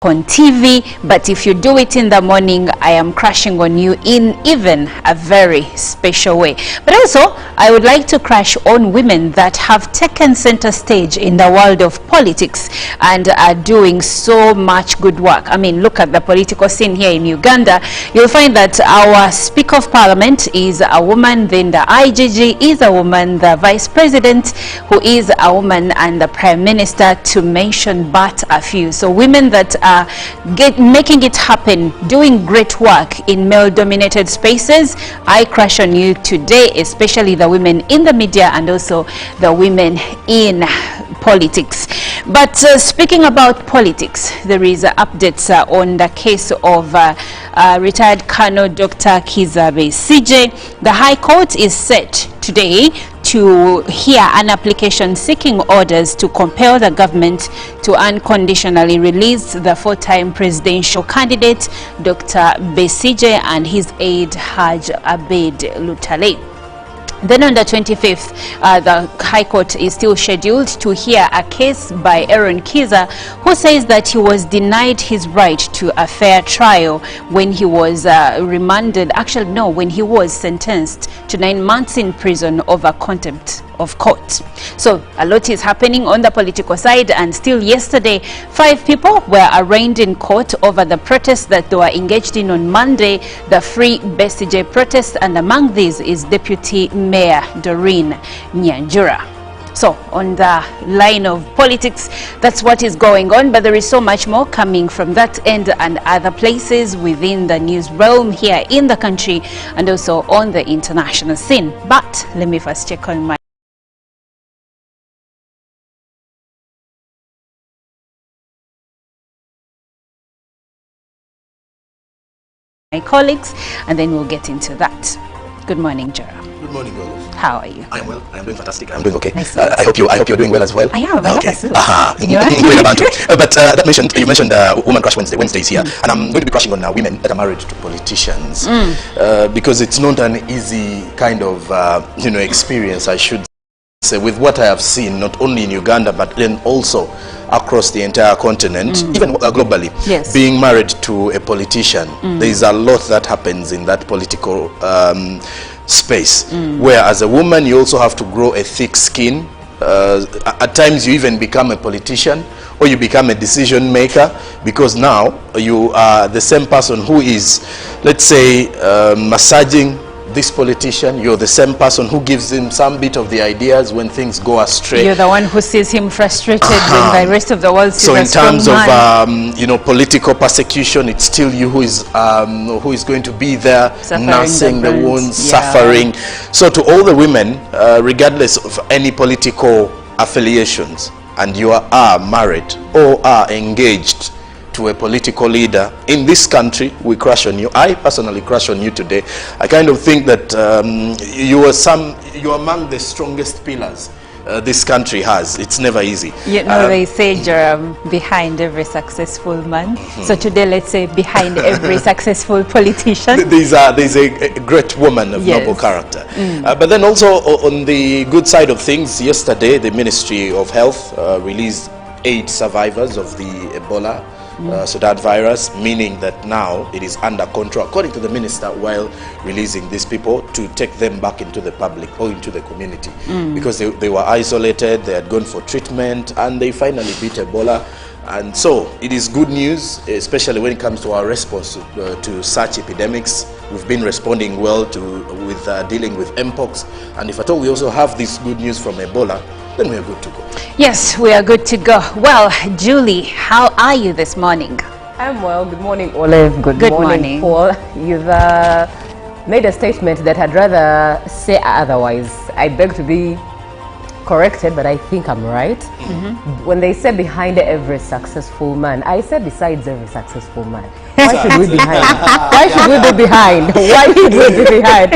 on TV, but if you do it in the morning, I am crushing on you in even a very special way. But also, I would like to crush on women that have taken center stage in the world of politics and are doing so much good work. I mean, look at the political scene here in Uganda. You'll find that our Speaker of Parliament is a woman, then the IGG is a woman, the Vice President who is a woman, and the Prime Minister, to mention but a few. So women that are making it happen, doing great work in male-dominated spaces. I crush on you today, especially the women in the media and also the women in politics. But speaking about politics, there is updates on the case of retired Colonel Dr. Kizza Besigye. The High Court is set today to hear an application seeking orders to compel the government to unconditionally release the four-time presidential candidate Dr. Besigye and his aide Haj Abed Lutale. Then on the 25th, the High Court is still scheduled to hear a case by Aaron Kizza, who says that he was denied his right to a fair trial when he was remanded, actually no, when he was sentenced to 9 months in prison over contempt of court. So a lot is happening on the political side, and still yesterday 5 people were arraigned in court over the protests that they were engaged in on Monday, the Free Besigye protest, and among these is Deputy Mayor Doreen Nyanjura. So on the line of politics, that's what is going on, but there is so much more coming from that end and other places within the news realm here in the country and also on the international scene. But let me first check on my colleagues, and then we'll get into that. Good morning, Jera. Good morning, Olive. How are you? I am well. I am doing fantastic. I'm doing okay. Nice. I hope you're doing well as well. I am. Okay. You But you mentioned Woman Crush Wednesday. Wednesday is here, and I'm going to be crushing on women that are married to politicians because it's not an easy kind of experience, I should say, with what I have seen, not only in Uganda but then also across the entire continent, even globally. Yes. Being married to a politician, there is a lot that happens in that political space, where as a woman you also have to grow a thick skin. At times you even become a politician or you become a decision maker, because now you are the same person who is, let's say, massaging this politician. You're the same person who gives him some bit of the ideas when things go astray. You're the one who sees him frustrated when the rest of the world sees so in terms of political persecution, it's still you who is going to be there, nursing the wounds, suffering. So to all the women, regardless of any political affiliations, and you are married or are engaged to a political leader in this country, we crush on you. I personally crush on you today. I kind of think that you're among the strongest pillars this country has. It's never easy. You know, they say behind every successful man. So today, let's say behind every successful politician, there's a great woman of noble character. But then also on the good side of things, yesterday the Ministry of Health released 8 survivors of the Ebola Sudan virus, meaning that now it is under control, according to the minister, while releasing these people to take them back into the public or into the community, because they were isolated, they had gone for treatment, and they finally beat Ebola. And so it is good news, especially when it comes to our response to such epidemics. We've been responding well with dealing with Mpox, and if at all we also have this good news from Ebola, then we are good to go. Yes, we are good to go. Well, Julie, how are you this morning? I'm well. Good morning, Olive. Good morning, Paul. You've made a statement that I'd rather say otherwise. I beg to be corrected, but I think I'm right. When they say behind every successful man, I said besides every successful man. Why should we be behind? Why should we be behind? Why should we be behind?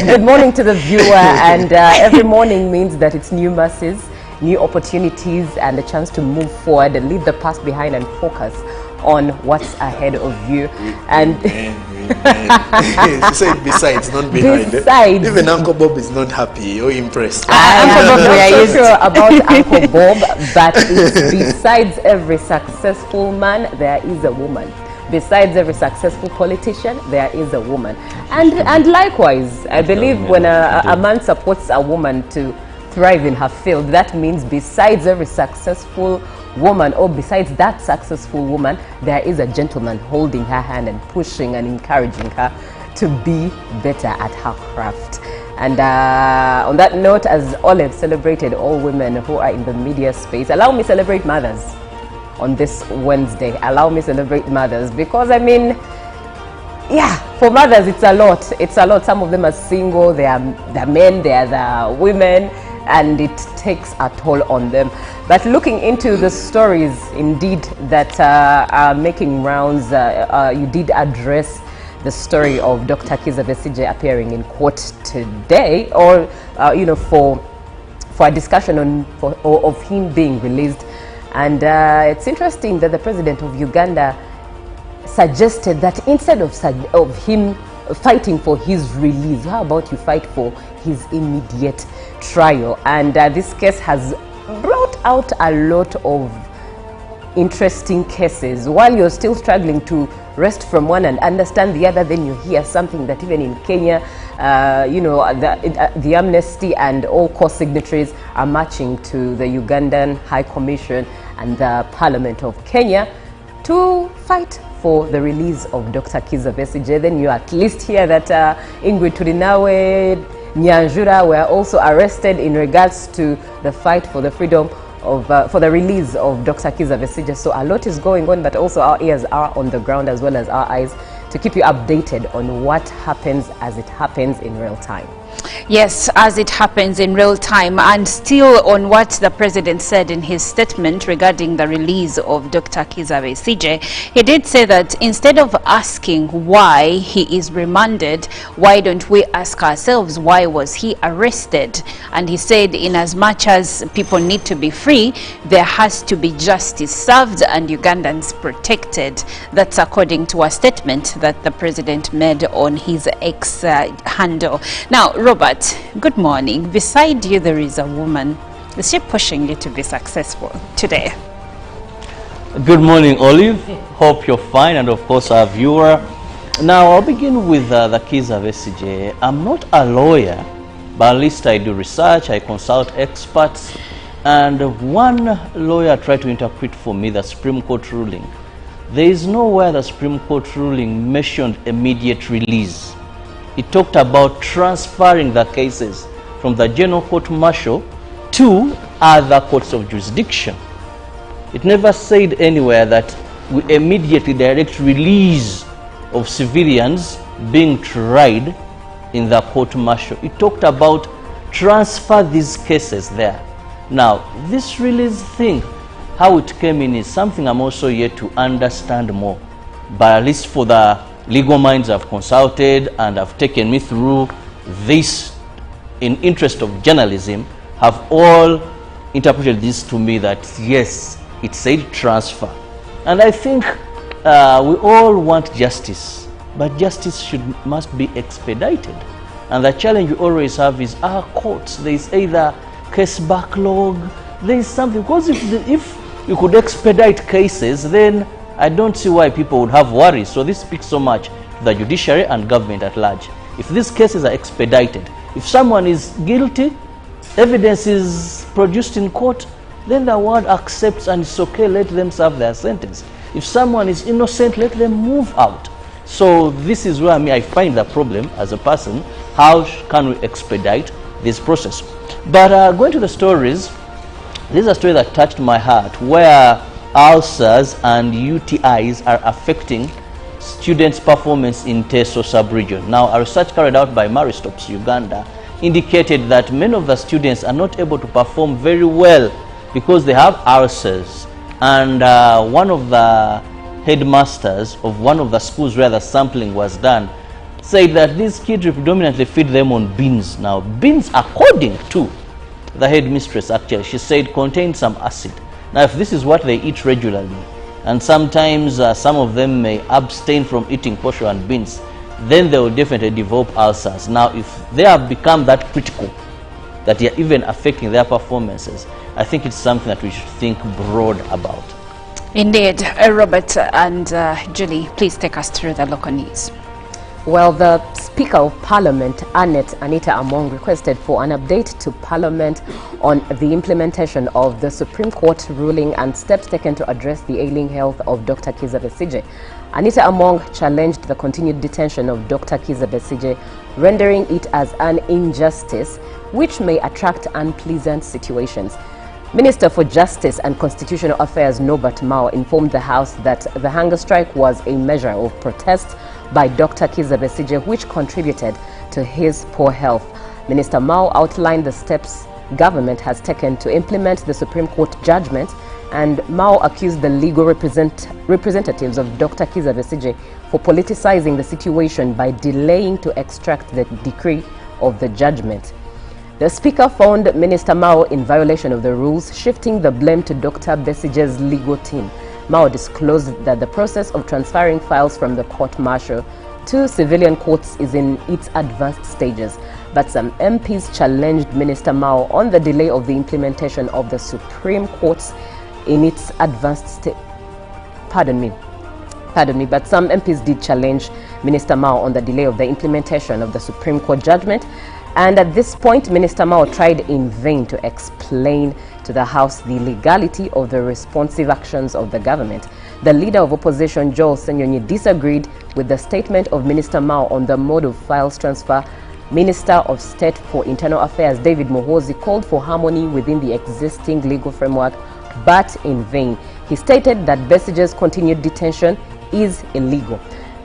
Good morning to the viewer, and every morning means that it's new mercies, new opportunities, and a chance to move forward and leave the past behind and focus on what's ahead of you. And she said besides, not behind. Besides. Even Uncle Bob is not happy or impressed. I'm not so sure about Uncle Bob, but besides every successful man, there is a woman. Besides every successful politician, there is a woman. And likewise, I believe when a man supports a woman to thrive in her field, that means besides every successful woman, or besides that successful woman, there is a gentleman holding her hand and pushing and encouraging her to be better at her craft. And on that note, as Olive celebrated all women who are in the media space, allow me celebrate mothers on this Wednesday. Allow me celebrate mothers, because I mean, yeah, for mothers it's a lot. It's a lot. Some of them are single, they are the men, they are the women, and it takes a toll on them. But looking into the stories indeed that are making rounds, you did address the story of Dr. Kizza Besigye appearing in court today, or you know, for a discussion on of him being released. And it's interesting that the president of Uganda suggested that instead of him fighting for his release, how about you fight for his immediate trial? And this case has brought out a lot of interesting cases. While you're still struggling to wrest from one and understand the other, then you hear something that even in Kenya, you know, the amnesty and all core signatories are marching to the Ugandan High Commission and the Parliament of Kenya to fight for the release of Dr. Kizza Besigye. Then you at least hear that Ingrid Turinawe, Nyanjura were also arrested in regards to the fight for the freedom of, for the release of Dr. Kizza Besigye. So a lot is going on, but also our ears are on the ground as well as our eyes to keep you updated on what happens as it happens in real time. Yes, as it happens in real time. And still on what the president said in his statement regarding the release of Dr. Kizza Besigye, he did say that instead of asking why he is remanded, why don't we ask ourselves why was he arrested? And he said in as much as people need to be free, there has to be justice served and Ugandans protected. That's according to a statement that the president made on his X handle. Now, Robert, good morning. Beside you, there is a woman. Is she pushing you to be successful today? Good morning, Olive. Hope you're fine, and of course our viewer. Now, I'll begin with the Kizza Besigye. I'm not a lawyer, but at least I do research, I consult experts, and one lawyer tried to interpret for me the Supreme Court ruling. There is nowhere the Supreme Court ruling mentioned immediate release. It talked about transferring the cases from the General Court Martial to other courts of jurisdiction. It never said anywhere that we immediately direct release of civilians being tried in the court martial. It talked about transfer these cases there. Now, this release thing, how it came in is something I'm also yet to understand more. But at least for the legal minds I've consulted and have taken me through this in interest of journalism, have all interpreted this to me that yes, it said transfer. And I think we all want justice, but justice must be expedited. And the challenge we always have is our courts. There is either case backlog, there is something, because if you could expedite cases, then I don't see why people would have worries. So this speaks so much to the judiciary and government at large. If these cases are expedited, if someone is guilty, evidence is produced in court, then the world accepts and it's okay, let them serve their sentence. If someone is innocent, let them move out. So this is where I find the problem as a person. How can we expedite this process? But going to the stories, this is a story that touched my heart, where ulcers and UTIs are affecting students' performance in Teso sub-region. Now, a research carried out by Maristops, Uganda, indicated that many of the students are not able to perform very well because they have ulcers. And one of the headmasters of one of the schools where the sampling was done said that these kids predominantly feed them on beans. Now, beans, according to the headmistress, actually, she said, contain some acid. Now, if this is what they eat regularly, and sometimes some of them may abstain from eating posho and beans, then they will definitely develop ulcers. Now, if they have become that critical that they are even affecting their performances, I think it's something that we should think broad about. Indeed. Robert and Julie, please take us through the local news. Well, the Speaker of Parliament, Anita Among, requested for an update to Parliament on the implementation of the Supreme Court ruling and steps taken to address the ailing health of Dr. Kizza Besigye. Anita Among challenged the continued detention of Dr. Kizza Besigye, rendering it as an injustice which may attract unpleasant situations. Minister for Justice and Constitutional Affairs Norbert Mao informed the House that the hunger strike was a measure of protest by Dr. Kizza Besigye, which contributed to his poor health. Minister Mao outlined the steps government has taken to implement the Supreme Court judgment, and Mao accused the legal representatives of Dr. Kizza Besigye for politicizing the situation by delaying to extract the decree of the judgment. The Speaker found Minister Mao in violation of the rules, shifting the blame to Dr. Besigye's legal team. Mao disclosed that the process of transferring files from the court-martial to civilian courts is in its advanced stages, but some MPs challenged Minister Mao on the delay of the implementation of the Supreme Court's in its advanced state. Pardon me, but some MPs did challenge Minister Mao on the delay of the implementation of the Supreme Court judgment. And at this point, Minister Mao tried in vain to explain to the House the legality of the responsive actions of the government. The leader of opposition, Joel Senyonyi, disagreed with the statement of Minister Mao on the mode of files transfer. Minister of State for Internal Affairs, David Muhoozi, called for harmony within the existing legal framework, but in vain. He stated that Besigye's continued detention is illegal.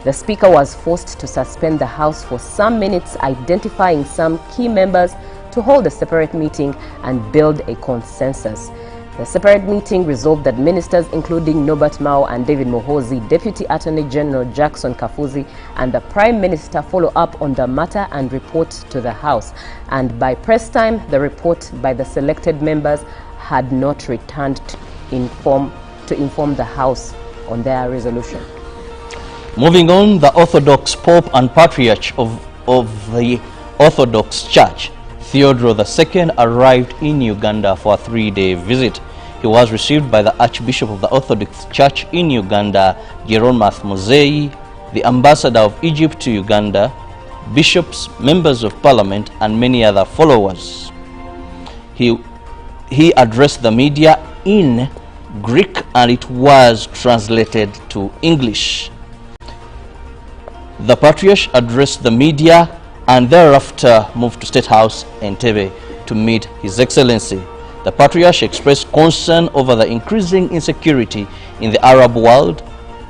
The Speaker was forced to suspend the House for some minutes, identifying some key members to hold a separate meeting and build a consensus. The separate meeting resolved that ministers including Norbert Mao and David Muhoozi, Deputy Attorney General Jackson Kafuzi, and the Prime Minister follow up on the matter and report to the House. And by press time, the report by the selected members had not returned to inform the House on their resolution. Moving on, the Orthodox Pope and Patriarch of the Orthodox Church, Theodore II, arrived in Uganda for a 3-day visit. He was received by the Archbishop of the Orthodox Church in Uganda, Jeromas Muzei, the Ambassador of Egypt to Uganda, bishops, members of Parliament, and many other followers. He addressed the media in Greek, and it was translated to English. The Patriarch addressed the media and thereafter moved to State House Entebbe to meet His Excellency. The Patriarch expressed concern over the increasing insecurity in the Arab world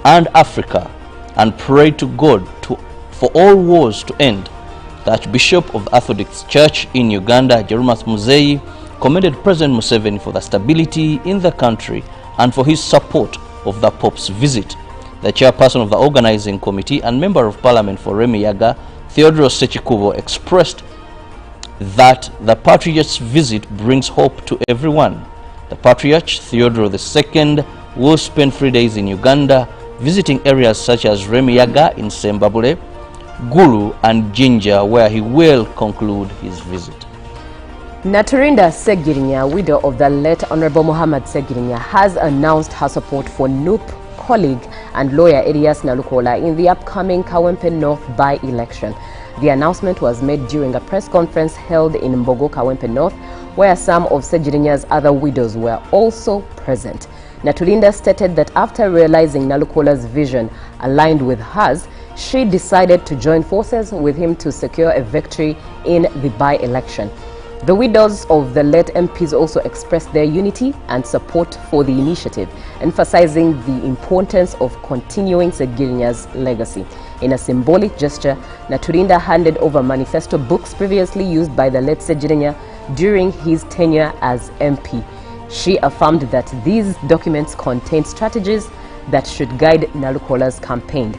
and Africa and prayed to God for all wars to end. The Archbishop of the Orthodox Church in Uganda, Jeromas Muzei, commended President Museveni for the stability in the country and for his support of the Pope's visit. The chairperson of the organizing committee and member of Parliament for Remiyaga, Theodore Sechikubo, expressed that the Patriarch's visit brings hope to everyone. The Patriarch, Theodore II, will spend 3 days in Uganda, visiting areas such as Remiyaga in Sembabule, Gulu and Jinja, where he will conclude his visit. Naturinda Segirinya, widow of the late Honorable Muhammad Segirinya, has announced her support for NUP colleague and lawyer Elias Nalukola in the upcoming Kawempe North by-election. The announcement was made during a press conference held in Mbogo, Kawempe North, where some of Segirinya's other widows were also present. Naturinda stated that after realizing Nalukola's vision aligned with hers, she decided to join forces with him to secure a victory in the by-election. The widows of the late MPs also expressed their unity and support for the initiative, emphasizing the importance of continuing Segirinya's legacy. In a symbolic gesture, Naturinda handed over manifesto books previously used by the late Segirinya during his tenure as MP. She affirmed that these documents contain strategies that should guide Nalukola's campaign.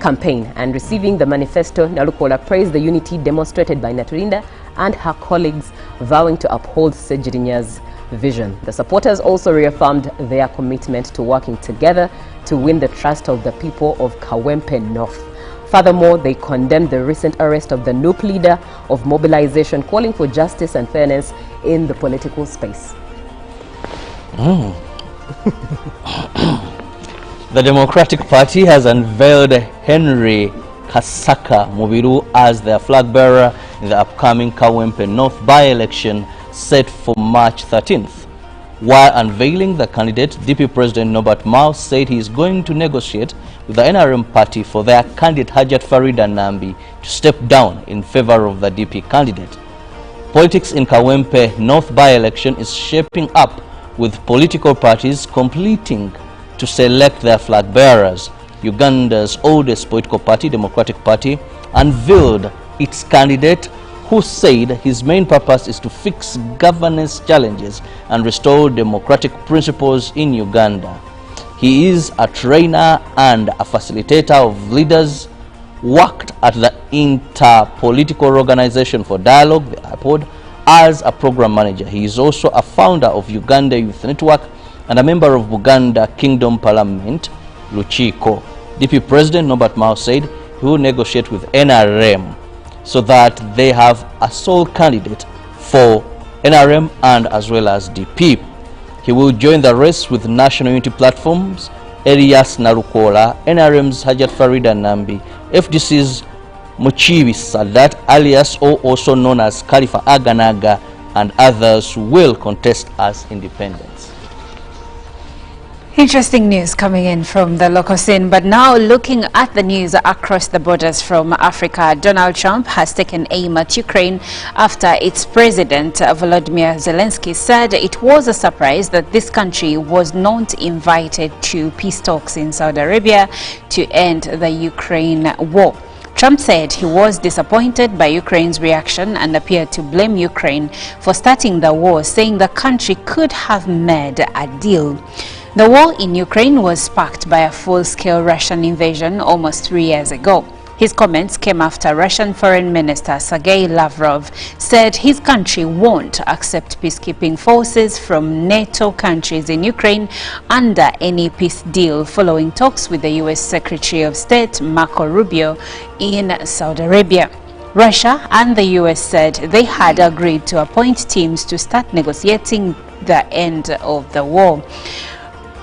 And receiving the manifesto, Nalukola praised the unity demonstrated by Naturinda and her colleagues, vowing to uphold Segirinya's vision. The supporters also reaffirmed their commitment to working together to win the trust of the people of Kawempe North. Furthermore, they condemned the recent arrest of the NUP leader of mobilization, calling for justice and fairness in the political space. The Democratic Party has unveiled Henry Kasaka Mubiru as their flag bearer in the upcoming Kawempe North by-election set for March 13th. While unveiling the candidate, DP President Norbert Mao said he is going to negotiate with the NRM party for their candidate Hajat Farida Nambi to step down in favor of the DP candidate. Politics in Kawempe North by-election is shaping up, with political parties completing to select their flag bearers. Uganda's oldest political party, Democratic Party, unveiled its candidate, who said his main purpose is to fix governance challenges and restore democratic principles in Uganda. He is a trainer and a facilitator of leaders, worked at the Interpolitical Organization for Dialogue, the IPOD, as a program manager. He is also a founder of Uganda Youth Network and a member of Buganda Kingdom Parliament, Luchiko. DP President Norbert Mao said he will negotiate with NRM so that they have a sole candidate for NRM and as well as DP. He will join the race with National Unity Platforms, Elias Narukola, NRM's Hajat Farida Nambi, FDC's Muchibi Sadat, alias or also known as Khalifa Aganaga, and others will contest as independents. Interesting news coming in from the local scene. But now looking at the news across the borders from Africa, Donald Trump has taken aim at Ukraine after its president Volodymyr Zelensky said it was a surprise that this country was not invited to peace talks in Saudi Arabia to end the Ukraine war. Trump said he was disappointed by Ukraine's reaction and appeared to blame Ukraine for starting the war, saying the country could have made a deal. The war in Ukraine was sparked by a full-scale Russian invasion almost 3 years ago. His comments came after Russian Foreign Minister Sergei Lavrov said his country won't accept peacekeeping forces from NATO countries in Ukraine under any peace deal, following talks with the U.S. Secretary of State Marco Rubio in Saudi Arabia. Russia and the U.S. said they had agreed to appoint teams to start negotiating the end of the war.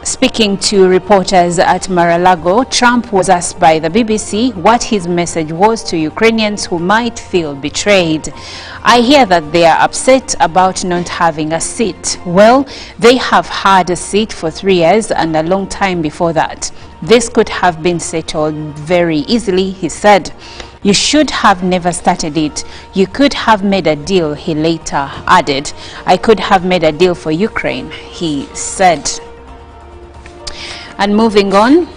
Speaking to reporters at Mar-a-Lago, Trump was asked by the BBC what his message was to Ukrainians who might feel betrayed. I hear that they are upset about not having a seat. Well, they have had a seat for 3 years and a long time before that. This could have been settled very easily, he said. You should have never started it. You could have made a deal, he later added. I could have made a deal for Ukraine, he said. And moving on,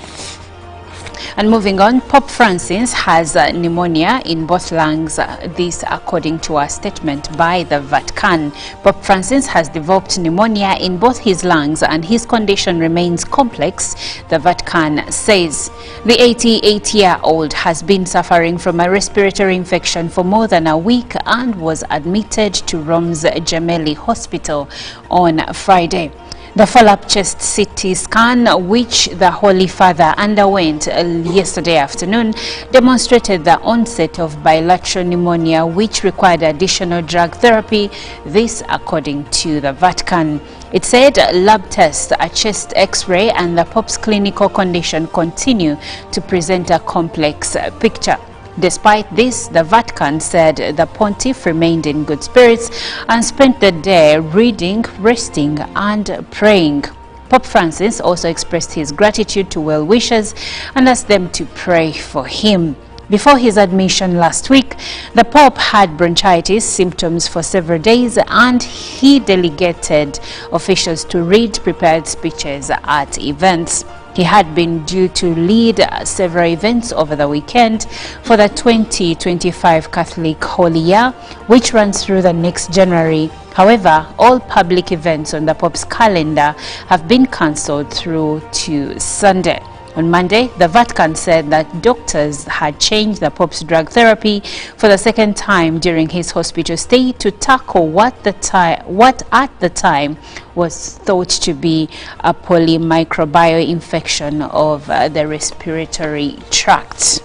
Pope Francis has pneumonia in both lungs, this according to a statement by the Vatican. Pope Francis has developed pneumonia in both his lungs and his condition remains complex, the Vatican says. The 88-year-old has been suffering from a respiratory infection for more than a week and was admitted to Rome's Gemelli Hospital on Friday. The follow-up chest CT scan, which the Holy Father underwent yesterday afternoon, demonstrated the onset of bilateral pneumonia, which required additional drug therapy, this according to the Vatican. It said lab tests, a chest x-ray, and the Pope's clinical condition continue to present a complex picture. Despite this, the Vatican said the pontiff remained in good spirits and spent the day reading, resting, and praying. Pope Francis also expressed his gratitude to well-wishers and asked them to pray for him. Before his admission last week, the Pope had bronchitis symptoms for several days and he delegated officials to read prepared speeches at events. He had been due to lead several events over the weekend for the 2025 Catholic Holy Year, which runs through the next January. However, all public events on the Pope's calendar have been cancelled through to Sunday. On Monday, the Vatican said that doctors had changed the Pope's drug therapy for the second time during his hospital stay to tackle what at the time was thought to be a polymicrobial infection of the respiratory tract.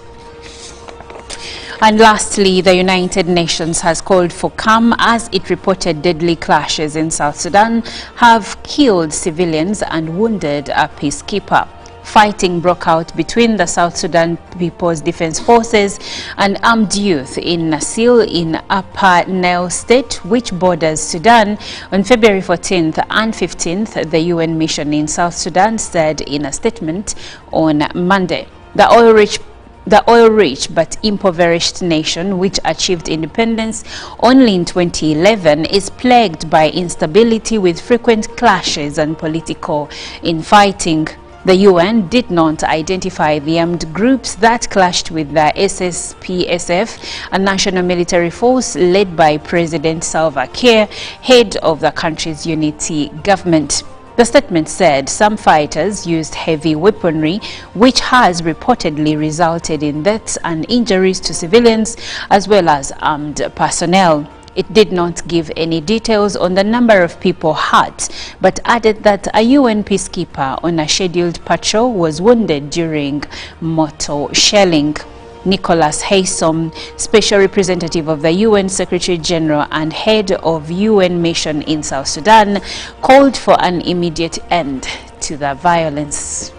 And lastly, the United Nations has called for calm as it reported deadly clashes in South Sudan have killed civilians and wounded a peacekeeper. Fighting broke out between the South Sudan People's Defense Forces and armed youth in Nasil in Upper Nile State, which borders Sudan, on February 14th and 15th, the UN mission in South Sudan said in a statement on Monday. The oil-rich but impoverished nation, which achieved independence only in 2011, is plagued by instability with frequent clashes and political infighting. The UN did not identify the armed groups that clashed with the SSPSF, a national military force led by President Salva Kiir, head of the country's unity government. The statement said some fighters used heavy weaponry, which has reportedly resulted in deaths and injuries to civilians as well as armed personnel. It did not give any details on the number of people hurt, but added that a UN peacekeeper on a scheduled patrol was wounded during mortar shelling. Nicholas Haysom, Special Representative of the UN Secretary General and head of UN mission in South Sudan, called for an immediate end to the violence.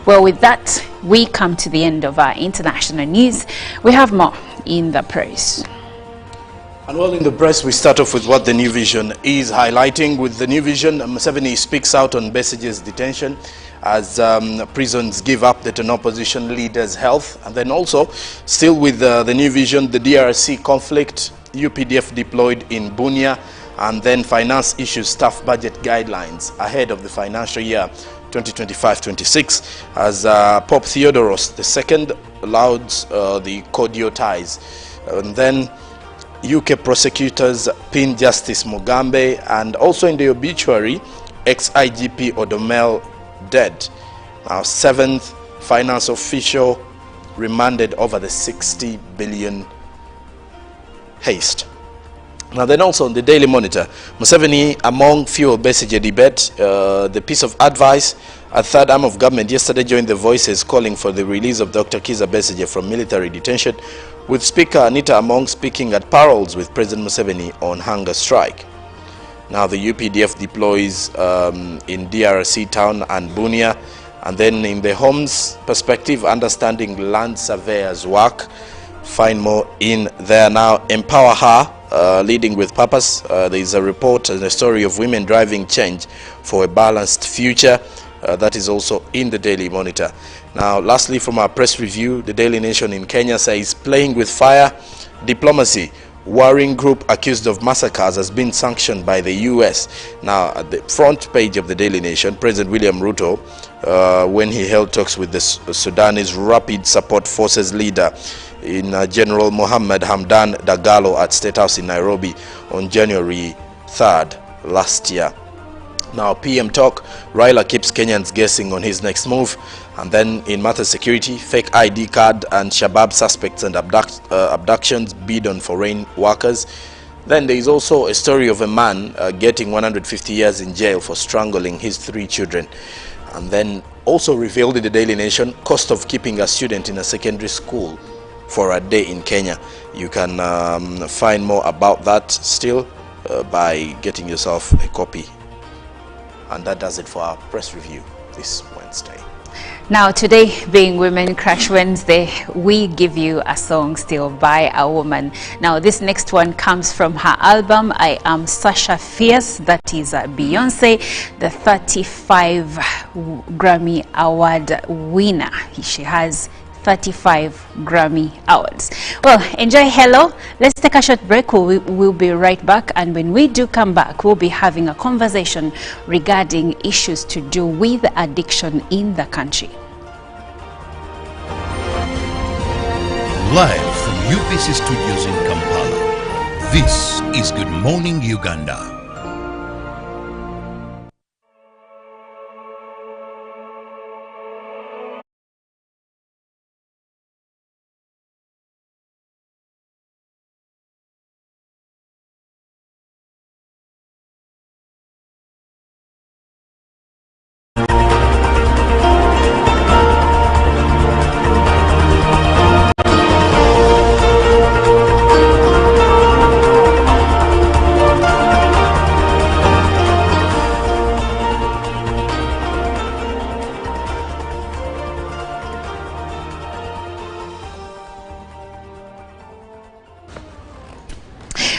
Well, with that, we come to the end of our international news. We have more in the press. And well, in the press, we start off with what the New Vision is highlighting. With the New Vision, Museveni speaks out on Besigye's detention as prisons give update on opposition leaders' health. And then also, still with the New Vision, the DRC conflict, UPDF deployed in Bunia, and then finance issues staff budget guidelines ahead of the financial year 2025-26 as Pope Theodoros II lauds the cordial ties. And then UK prosecutors pin Justice Mugambe, and also in the obituary, ex-IGP Odomel dead. Now, 7th finance official remanded over the 60 billion haste. Now then also on the Daily Monitor, Museveni among fuel Besigye debate, the piece of advice, a third arm of government yesterday joined the voices calling for the release of Dr. Kizza Besigye from military detention, with Speaker Anita Among speaking at Parols with President Museveni on hunger strike. Now the UPDF deploys in DRC town and Bunia, and then in the homes perspective, understanding land surveyors work, find more in there. Now empower her, leading with purpose. There is a report and a story of women driving change for a balanced future. That is also in the Daily Monitor. Now, lastly, from our press review, the Daily Nation in Kenya says playing with fire, diplomacy, warring group accused of massacres has been sanctioned by the US. Now, at the front page of the Daily Nation, President William Ruto, when he held talks with the Sudanese Rapid Support Forces leader in General Mohammed Hamdan Dagalo at State House in Nairobi on January 3rd last year. Now, PM talk, Raila keeps Kenyans guessing on his next move. And then in matter security, fake ID card and Shabab suspects and abductions bid on foreign workers. Then there is also a story of a man getting 150 years in jail for strangling his 3 children. And then also revealed in the Daily Nation, cost of keeping a student in a secondary school for a day in Kenya. You can find more about that still by getting yourself a copy. And that does it for our press review this Wednesday. Now, today being Women Crush Wednesday, we give you a song still by a woman. Now, this next one comes from her album, I Am Sasha Fierce. That is Beyonce, the 35 Grammy Award winner. She has 35 Grammy Awards. Well, enjoy Hello. Let's take a short break. We'll be right back. And when we do come back, we'll be having a conversation regarding issues to do with addiction in the country. Live from UPC Studios in Kampala, this is Good Morning Uganda.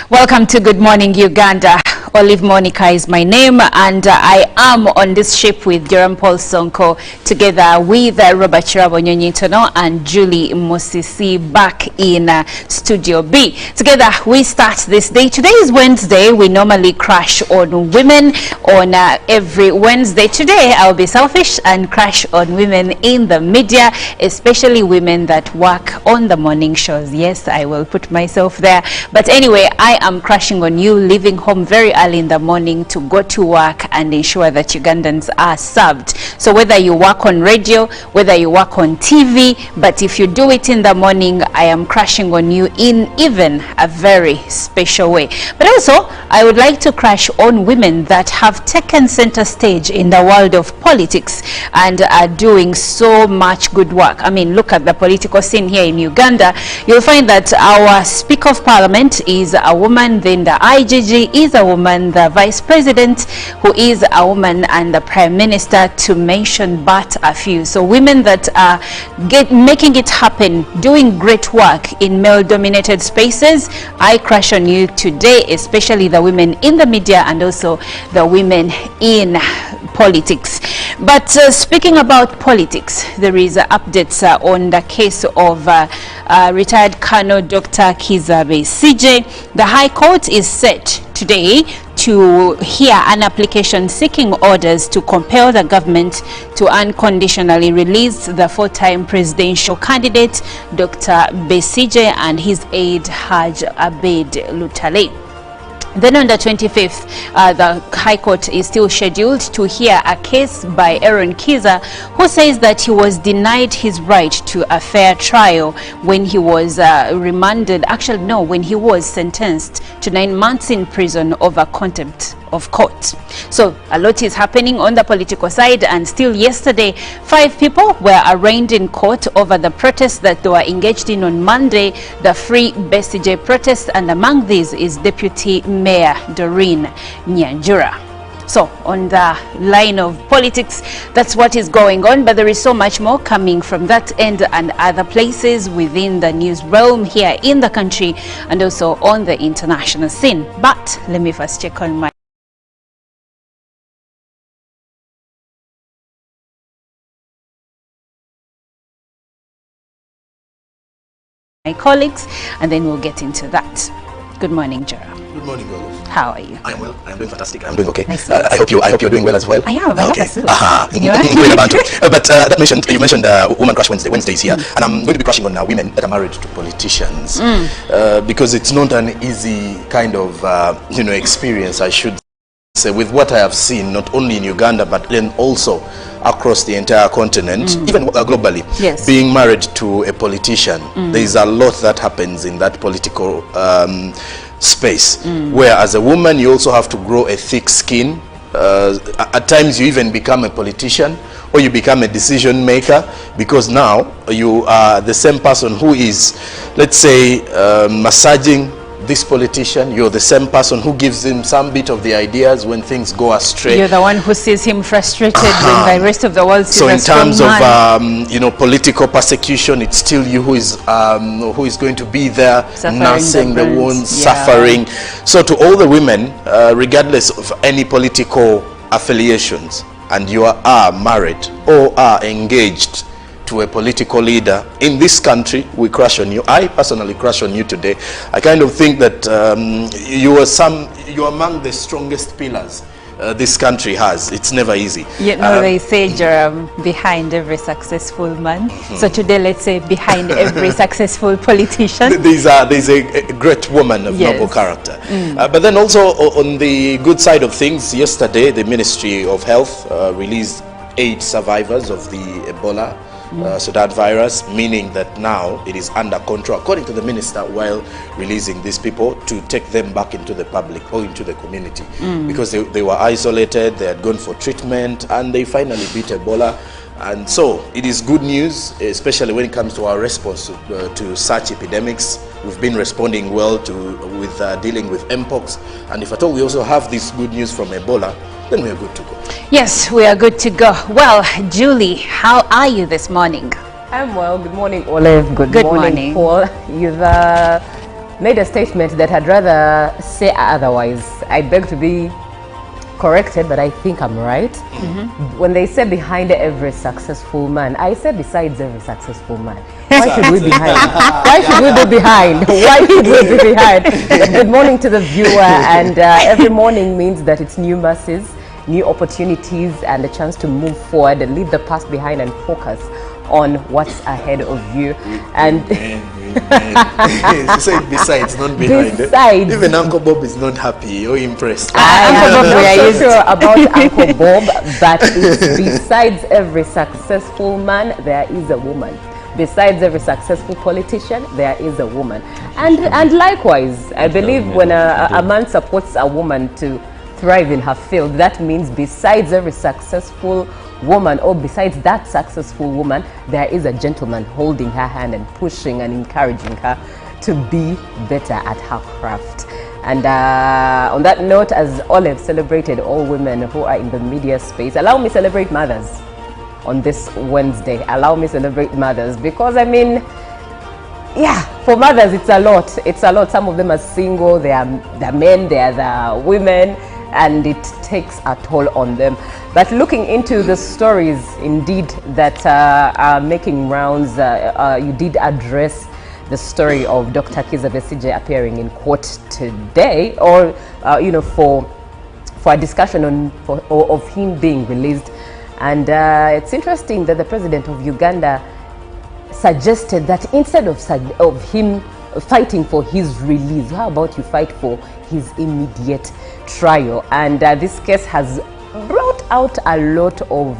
Welcome to Good Morning Uganda. Olive Monica is my name, and I am on this ship with Jerome Paul Sonko, together with Robert Chirabo Nyonyitono and Julie Mosisi back in Studio B. Together we start this day. Today is Wednesday. We normally crash on women on every Wednesday. Today I'll be selfish and crash on women in the media, especially women that work on the morning shows. Yes, I will put myself there. But anyway, I am crashing on you, leaving home very early in the morning to go to work and ensure that Ugandans are served. So whether you work on radio, whether you work on TV, but if you do it in the morning, I am crashing on you in even a very special way. But also, I would like to crash on women that have taken center stage in the world of politics and are doing so much good work. I mean, look at the political scene here in Uganda. You'll find that our Speaker of Parliament is a woman, then the IGG is a woman, the Vice President who is a woman, and the Prime Minister, to mention but a few. So women that are making it happen, doing great work in male-dominated spaces. I crash on you today, especially the women in the media and also the women in politics. But speaking about politics, there is updates on the case of retired Colonel Dr. Kizza Besigye. The High Court is set today to hear an application seeking orders to compel the government to unconditionally release the four-time presidential candidate Dr. Besigye and his aide Haj Abed Lutale. Then on the 25th, the High Court is still scheduled to hear a case by Aaron Kizza, who says that he was denied his right to a fair trial when he was when he was sentenced to 9 months in prison over contempt of court. So a lot is happening on the political side, and still yesterday 5 people were arraigned in court over the protests that they were engaged in on Monday, the Free Besigye protest, and among these is Deputy Mayor Doreen Nyanjura. So on the line of politics, that's what is going on, but there is so much more coming from that end and other places within the news realm here in the country and also on the international scene. But let me first check on my colleagues, and then we'll get into that. Good morning, Gerald. Good morning, Olive. How are you? I am well. I am doing fantastic. I am doing okay. Nice. I hope you're doing well as well. I am. Okay. You mentioned Woman Crush Wednesday. Wednesday is here, and I'm going to be crushing on women that are married to politicians because it's not an easy kind of experience, I should say, with what I have seen, not only in Uganda but then also across the entire continent, even globally. Yes. Being married to a politician, there is a lot that happens in that political space, where as a woman you also have to grow a thick skin. At times you even become a politician or you become a decision maker, because now you are the same person who is, let's say, massaging this politician. You're the same person who gives him some bit of the ideas when things go astray. You're the one who sees him frustrated when the rest of the world sees so in terms of political persecution, it's still you who is going to be there, suffering nursing the wounds, suffering. So to all the women, regardless of any political affiliations, and you are married or are engaged to a political leader in this country, we crush on you. I personally crush on you today. I kind of think that you're among the strongest pillars this country has. It's never easy. They say, Jerome, behind every successful man. So today, let's say behind every successful politician, there's a great woman of noble character. But then also on the good side of things, yesterday the Ministry of Health released 8 survivors of the Ebola Sudan virus, meaning that now it is under control, according to the minister, while releasing these people to take them back into the public or into the community, because they were isolated, they had gone for treatment, and they finally beat Ebola. And so it is good news, especially when it comes to our response to such epidemics. We've been responding well with dealing with Mpox, and if at all we also have this good news from Ebola, then we are good to go. Yes, we are good to go. Well, Julie, how are you this morning? I'm well. Good morning, Olive. Good morning, Paul. You've made a statement that I'd rather say otherwise. I beg to be corrected, but I think I'm right. When they say behind every successful man, I say besides every successful man. Why should we be behind? Why should we be behind? Why should we be behind? Good morning to the viewer, and every morning means that it's new mercies, new opportunities, and a chance to move forward and leave the past behind and focus on what's ahead of you. And she said besides, not behind. Besides. Even Uncle Bob is not happy or impressed. I'm not so sure about Uncle Bob, but it's besides every successful man, there is a woman. Besides every successful politician, there is a woman. And likewise, I believe when a man supports a woman to thrive in her field, that means besides every successful woman, or besides that successful woman, there is a gentleman holding her hand and pushing and encouraging her to be better at her craft. And on that note, as Olive celebrated all women who are in the media space, allow me celebrate mothers on this Wednesday. Allow me celebrate mothers, because I mean, yeah, for mothers it's a lot. It's a lot. Some of them are single, they are the men, they are the women, and it takes a toll on them. But looking into the stories indeed that are making rounds, you did address the story of Dr. Kizza Besigye appearing in court today, or you know, for a discussion on of him being released. And it's interesting that the president of Uganda suggested that instead of him fighting for his release, how about you fight for his immediate trial? And this case has brought out a lot of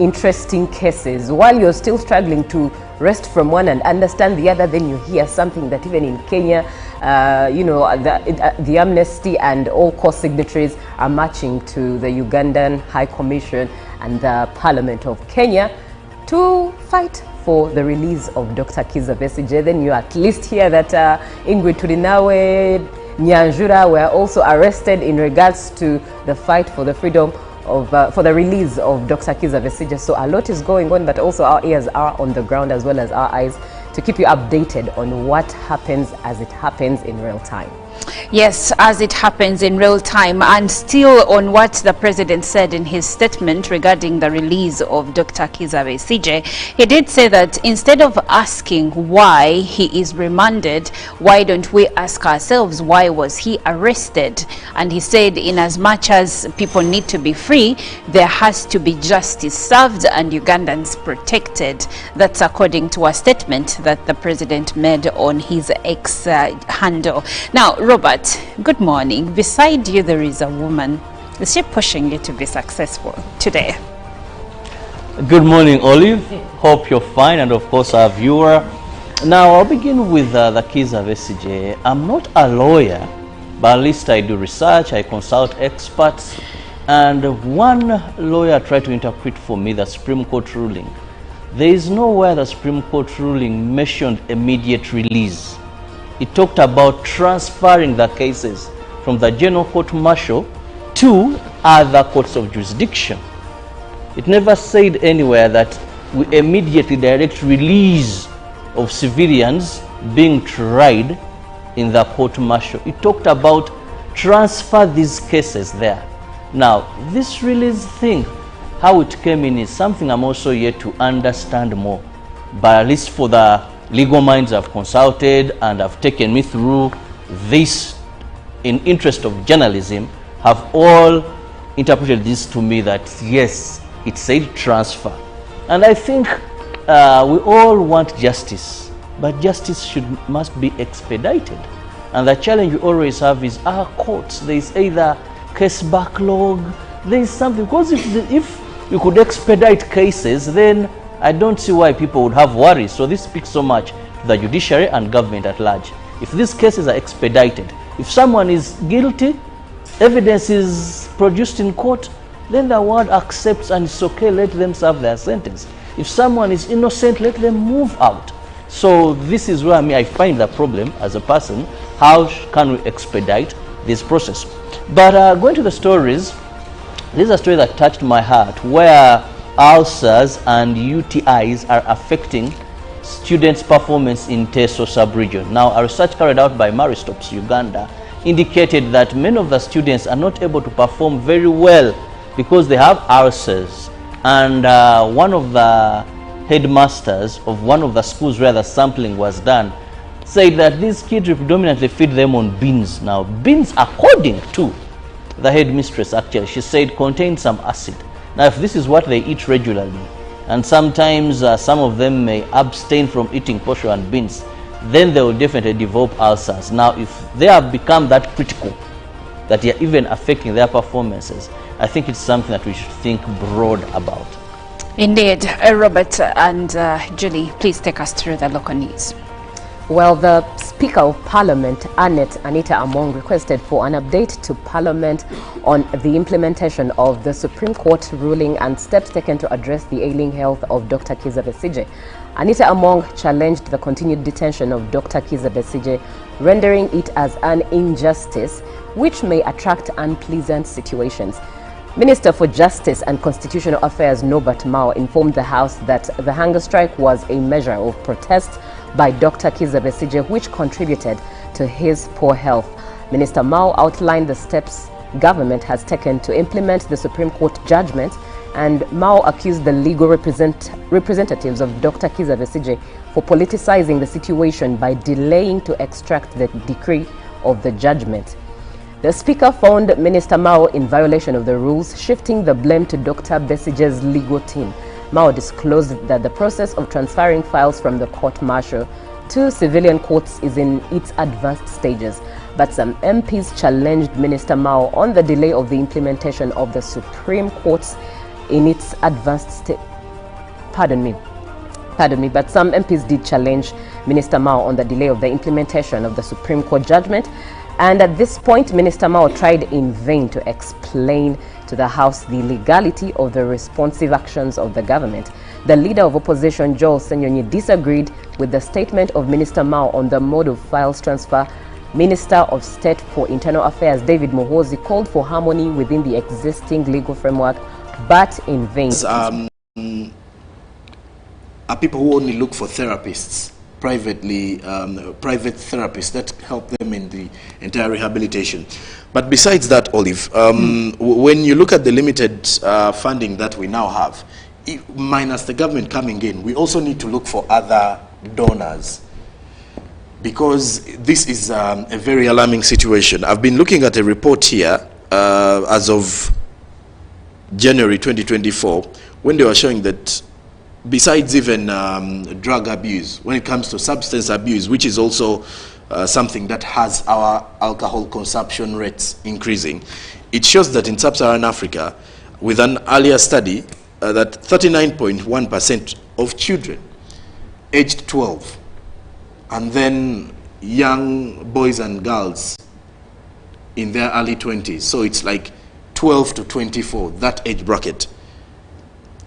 interesting cases. While you're still struggling to rest from one and understand the other, then you hear something that even in Kenya, you know, the amnesty and all court signatories are marching to the Ugandan High Commission and the Parliament of Kenya to fight for the release of Dr. Kizza Besigye. Then you at least hear that Ingrid Turinawe, Nyanjura were also arrested in regards to the fight for the freedom of, for the release of Dr. Kizza Besigye. So a lot is going on, but also our ears are on the ground as well as our eyes to keep you updated on what happens as it happens in real time. Yes, as it happens in real time. And still on what the president said in his statement regarding the release of Dr. Kizza Besigye, he did say that instead of asking why he is remanded, why don't we ask ourselves why was he arrested? And he said in as much as people need to be free, there has to be justice served and Ugandans protected. That's according to a statement that the president made on his X handle. Now, Robert, good morning. Beside you, there is a woman. Is she pushing you to be successful today? Good morning, Olive. Hope you're fine, and of course our viewer. Now, I'll begin with the Kizza Besigye. I'm not a lawyer, but at least I do research, I consult experts, and one lawyer tried to interpret for me the Supreme Court ruling. There is nowhere the Supreme Court ruling mentioned immediate release. It talked about transferring the cases from the General Court Martial to other courts of jurisdiction. It never said anywhere that we immediately direct release of civilians being tried in the court martial. It talked about transfer these cases there. Now, this release thing, how it came in is something I'm also yet to understand more. But at least for the legal minds I've consulted and have taken me through this in interest of journalism, have all interpreted this to me that yes, it said transfer. And I think we all want justice, but justice must be expedited. And the challenge we always have is our courts. There is either case backlog, there is something, because if you could expedite cases, then I don't see why people would have worries. So this speaks so much to the judiciary and government at large. If these cases are expedited, if someone is guilty, evidence is produced in court, then the world accepts and it's okay, let them serve their sentence. If someone is innocent, let them move out. So this is where I find the problem as a person. How can we expedite this process? But going to the stories, this is a story that touched my heart, where ulcers and UTIs are affecting students' performance in Teso sub-region. Now, a research carried out by Maristops Uganda indicated that many of the students are not able to perform very well because they have ulcers. And one of the headmasters of one of the schools where the sampling was done said that these kids predominantly feed them on beans. Now, beans, according to the headmistress, actually, she said, contain some acid. Now, if this is what they eat regularly, and sometimes some of them may abstain from eating posho and beans, then they will definitely develop ulcers. Now, if they have become that critical, that they are even affecting their performances, I think it's something that we should think broad about. Indeed. Robert and Julie, please take us through the local news. Well, the Speaker of Parliament, Anita Among, requested for an update to Parliament on the implementation of the Supreme Court ruling and steps taken to address the ailing health of Dr. Kizza Besigye. Anita Among challenged the continued detention of Dr. Kizza Besigye, rendering it as an injustice which may attract unpleasant situations. Minister for Justice and Constitutional Affairs Norbert Mao informed the House that the hunger strike was a measure of protest by Dr. Kizza Besigye, which contributed to his poor health. Minister Mao outlined the steps government has taken to implement the Supreme Court judgment, and Mao accused the legal representatives of Dr. Kizza Besigye for politicizing the situation by delaying to extract the decree of the judgment. The Speaker found Minister Mao in violation of the rules, shifting the blame to Dr. Besigye's legal team. Mao disclosed that the process of transferring files from the court-martial to civilian courts is in its advanced stages, but some MPs challenged Minister Mao on the delay of the implementation of the Supreme Court's in its advanced state. Pardon me, but some MPs did challenge Minister Mao on the delay of the implementation of the Supreme Court judgment. And at this point, Minister Mao tried in vain to explain to the House the legality of the responsive actions of the government. The leader of opposition, Joel Senyonyi, disagreed with the statement of Minister Mao on the mode of files transfer. Minister of State for Internal Affairs, David Muhoozi, called for harmony within the existing legal framework, but in vain. Are people who only look for therapists, private therapists that help them in the entire rehabilitation. But besides that, Olive, when you look at the limited funding that we now have, minus the government coming in, we also need to look for other donors, because this is a very alarming situation. I've been looking at a report here as of January 2024, when they were showing that besides even drug abuse, when it comes to substance abuse, which is also something that has our alcohol consumption rates increasing, it shows that in sub-Saharan Africa, with an earlier study, that 39.1% of children aged 12, and then young boys and girls in their early 20s, so it's like 12 to 24, that age bracket,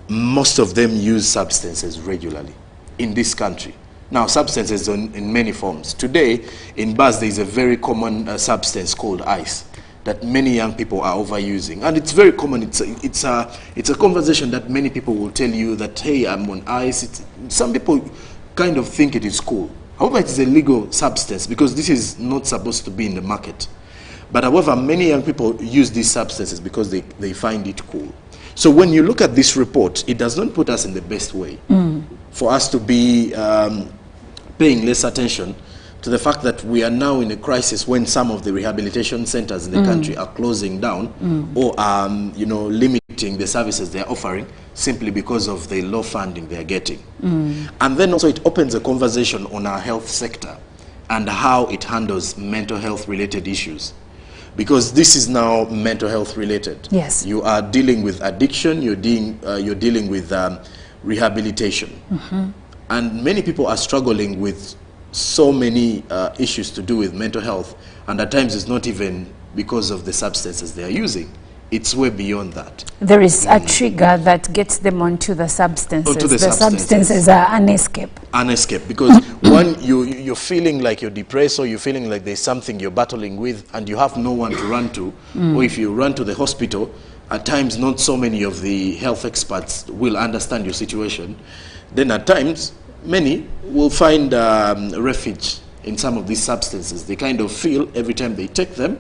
most of them use substances regularly in this country. Now, substances in many forms. Today, in bars, there is a very common substance called ice that many young people are overusing. And it's very common. It's a conversation that many people will tell you that, hey, I'm on ice. Some people kind of think it is cool. However, it is a legal substance because this is not supposed to be in the market. But however, many young people use these substances because they find it cool. So when you look at this report, it does not put us in the best way for us to be paying less attention to the fact that we are now in a crisis when some of the rehabilitation centers in the country are closing down or are, limiting the services they are offering simply because of the low funding they are getting. And then also it opens a conversation on our health sector and how it handles mental health related issues. Because this is now mental health related. Yes. You are dealing with addiction, you're dealing with rehabilitation. And many people are struggling with so many issues to do with mental health, and at times it's not even because of the substances they are using. It's way beyond that. There is a trigger that gets them onto the substances. The substances are an escape. An escape, because one, you're feeling like you're depressed, or you're feeling like there's something you're battling with, and you have no one to run to. Or if you run to the hospital, at times not so many of the health experts will understand your situation. Then at times, many will find refuge in some of these substances. They kind of feel every time they take them,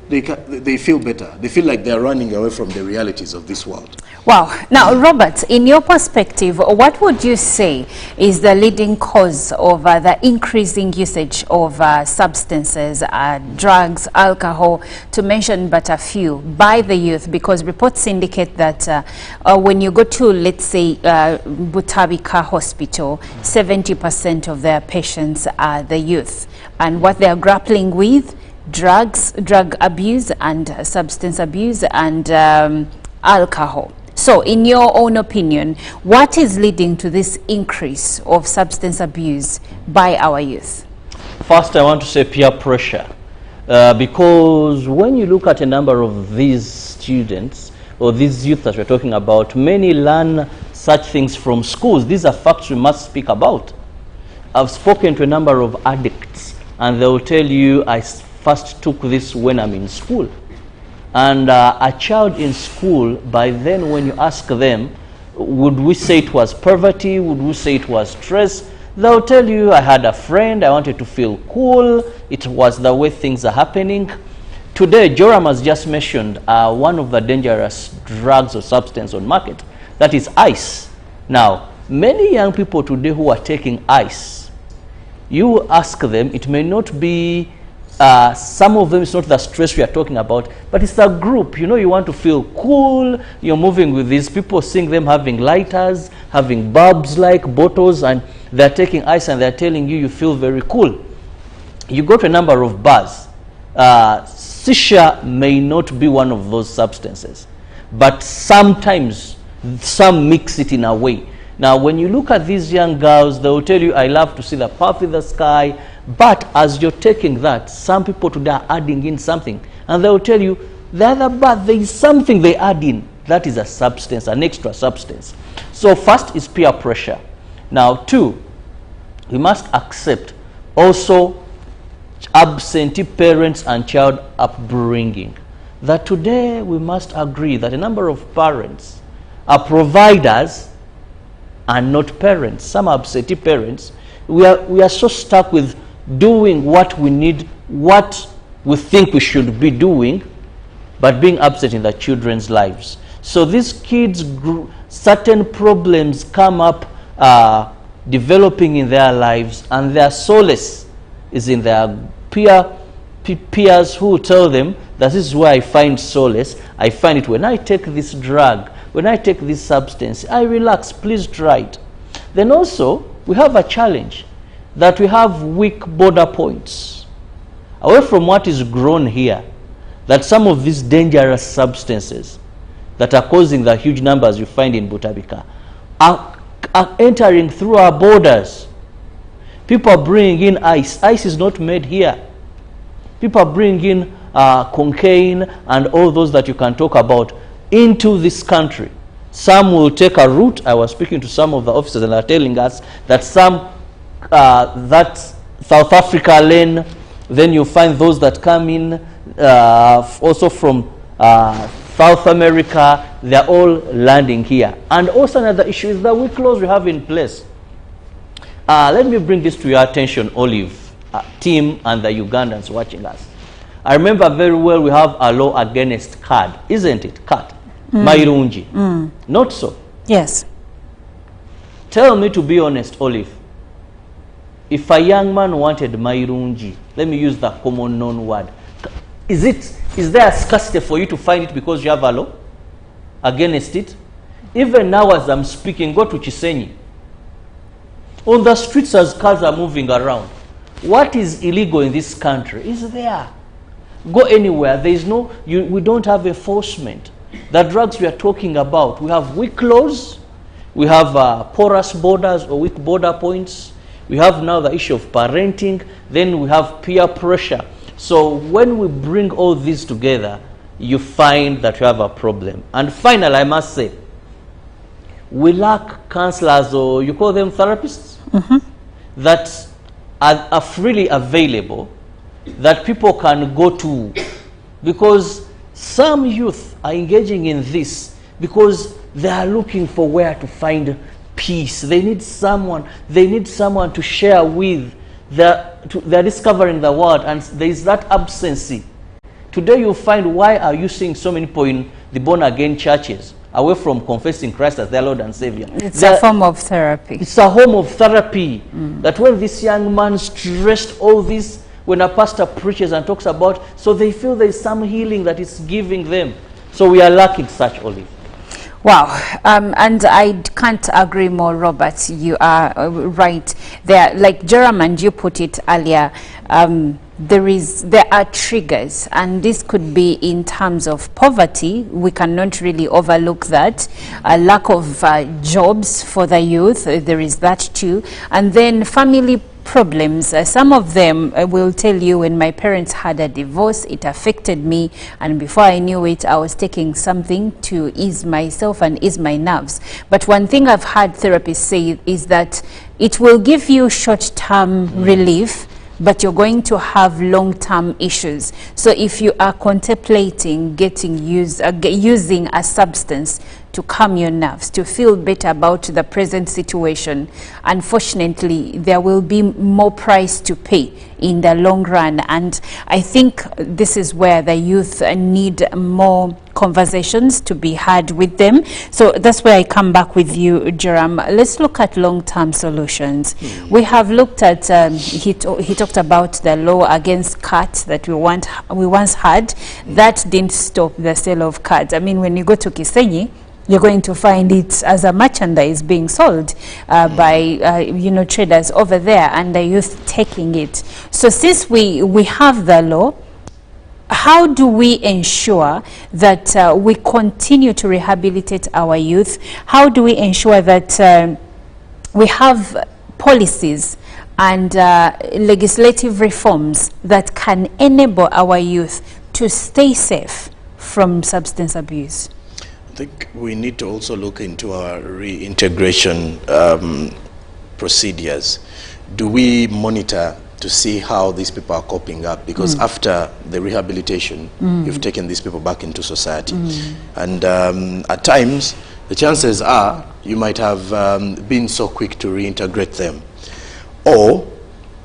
they feel better. They feel like they're running away from the realities of this world. Wow. Now, Robert, in your perspective, what would you say is the leading cause of the increasing usage of substances, drugs, alcohol, to mention but a few, by the youth? Because reports indicate that when you go to, let's say, Butabika Hospital, 70% of their patients are the youth. And what they are grappling with, drugs, drug abuse and substance abuse and alcohol. So in your own opinion, what is leading to this increase of substance abuse by our youth? First, I want to say peer pressure. Because when you look at a number of these students or these youth that we're talking about, many learn such things from schools. These are facts we must speak about. I've spoken to a number of addicts and they will tell you, I first took this when I'm in school. And a child in school, by then when you ask them, would we say it was poverty? Would we say it was stress? They'll tell you, I had a friend, I wanted to feel cool. It was the way things are happening. Today, Joram has just mentioned one of the dangerous drugs or substance on market. That is ice. Now, many young people today who are taking ice, you ask them, it may not be some of them, it's not the stress we are talking about, but it's the group. You know, you want to feel cool, you're moving with these people, seeing them having lighters, having bulbs like bottles, and they're taking ice and they're telling you, you feel very cool. You go to a number of bars. Shisha may not be one of those substances, but sometimes some mix it in a way. Now, when you look at these young girls, they will tell you, I love to see the puff in the sky. But as you're taking that, some people today are adding in something. And they will tell you, the other but there is something they add in. That is a substance, an extra substance. So first is peer pressure. Now, two, we must accept also absentee parents and child upbringing. That today we must agree that a number of parents are providers and not parents. Some absentee parents, we are so stuck with doing what we need, what we think we should be doing, but being absent in the children's lives. So these kids, certain problems come up developing in their lives, and their solace is in their peers who tell them that this is where I find solace. I find it when I take this drug, when I take this substance, I relax, please try it. Then also, we have a challenge that we have weak border points. Away from what is grown here, that some of these dangerous substances that are causing the huge numbers you find in Butabika are entering through our borders. People are bringing in ice. Ice is not made here. People are bringing in cocaine and all those that you can talk about into this country. Some will take a route. I was speaking to some of the officers and they're telling us that some that South Africa lane, then you find those that come in also from South America, they're all landing here. And also another issue is the weak laws we have in place. Let me bring this to your attention, Olive, team and the Ugandans watching us. I remember very well we have a law against card, isn't it? Card. Mairungi. Not so. Yes. Tell me, to be honest, Olive, if a young man wanted Mairungi, let me use the common known word, is there a scarcity for you to find it because you have a law against it? Even now as I'm speaking, go to Chisenyi. On the streets as cars are moving around, what is illegal in this country is there. Go anywhere, there is no, we don't have enforcement. The drugs we are talking about, we have weak laws, we have porous borders or weak border points, we have now the issue of parenting, then we have peer pressure. So when we bring all these together, you find that you have a problem. And finally, I must say, we lack counselors, or you call them therapists, that are freely available, that people can go to, because some youth are engaging in this because they are looking for where to find peace. They need someone to share with. They're discovering the world, and there is that absence. Today you find, why are you seeing so many people in the born-again churches away from confessing Christ as their Lord and Savior? It's a form of therapy. It's a home of therapy. That when this young man stressed all this, when a pastor preaches and talks about, so they feel there is some healing that is giving them. So we are lacking such, Olive. Wow, and I can't agree more, Robert. You are right there. Like Joram and you put it earlier, there are triggers, and this could be in terms of poverty. We cannot really overlook that. A lack of jobs for the youth, there is that too. And then family problems. Some of them will tell you, when my parents had a divorce, it affected me, and before I knew it, I was taking something to ease myself and ease my nerves. But one thing I've had therapists say is that it will give you short-term relief, but you're going to have long-term issues. So if you are contemplating using a substance to calm your nerves, to feel better about the present situation, unfortunately, there will be more price to pay in the long run. And I think this is where the youth need more conversations to be had with them. So that's where I come back with you, Joram. Let's look at long-term solutions. We have looked at, he talked about the law against cards that we once had. That didn't stop the sale of cards. I mean, when you go to Kisenyi, you're going to find it as a merchandise being sold by traders over there, and the youth taking it. So since we have the law, how do we ensure that we continue to rehabilitate our youth? How do we ensure that we have policies and legislative reforms that can enable our youth to stay safe from substance abuse? I think we need to also look into our reintegration procedures. Do we monitor to see how these people are coping up? Because after the rehabilitation, you've taken these people back into society. And at times, the chances are you might have been so quick to reintegrate them. Or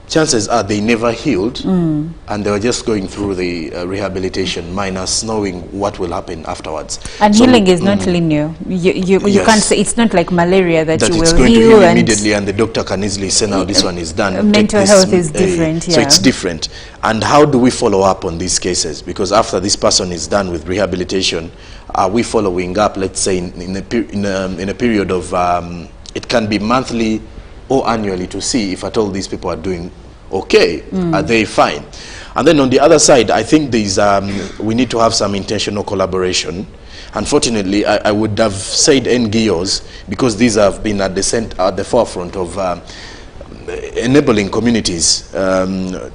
chances are they never healed, and they were just going through the rehabilitation minus knowing what will happen afterwards. And so healing is not linear. You can't say, it's not like malaria that you will heal immediately and the doctor can easily say, now this one is done. Mental health is different. So it's different. And how do we follow up on these cases? Because after this person is done with rehabilitation, are we following up, let's say, in a period of, it can be monthly or annually, to see if at all these people are doing okay, are they fine? And then on the other side, I think there's we need to have some intentional collaboration. Unfortunately, I would have said NGOs, because these have been at the forefront of enabling communities to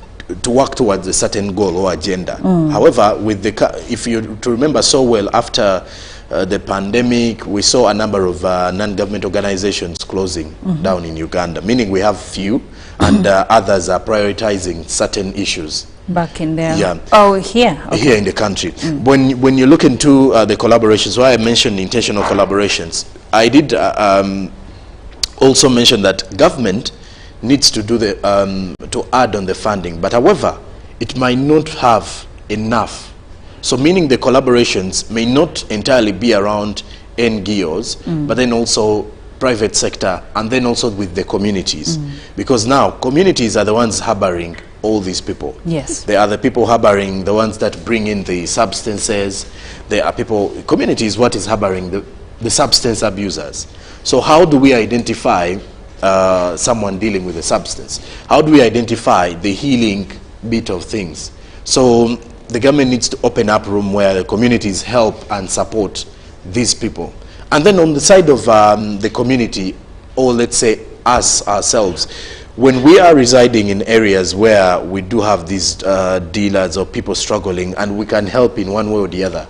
work towards a certain goal or agenda. However, with if you remember so well, after the pandemic, we saw a number of non-government organizations closing down in Uganda, meaning we have few, and others are prioritizing certain issues. Back in there? Yeah. Oh, here? Okay. Here in the country. When you look into the collaborations, why I mentioned intentional collaborations, I did also mention that government needs to do the to add on the funding, but however, it might not have enough. So meaning the collaborations may not entirely be around NGOs, but then also private sector, and then also with the communities. Because now communities are the ones harboring all these people. Yes. They are the people harboring the ones that bring in the substances. There are people, communities, what is harboring the substance abusers. So how do we identify someone dealing with a substance? How do we identify the healing bit of things? So the government needs to open up room where the communities help and support these people. And then on the side of the community, or let's say us ourselves, when we are residing in areas where we do have these dealers or people struggling, and we can help in one way or the other,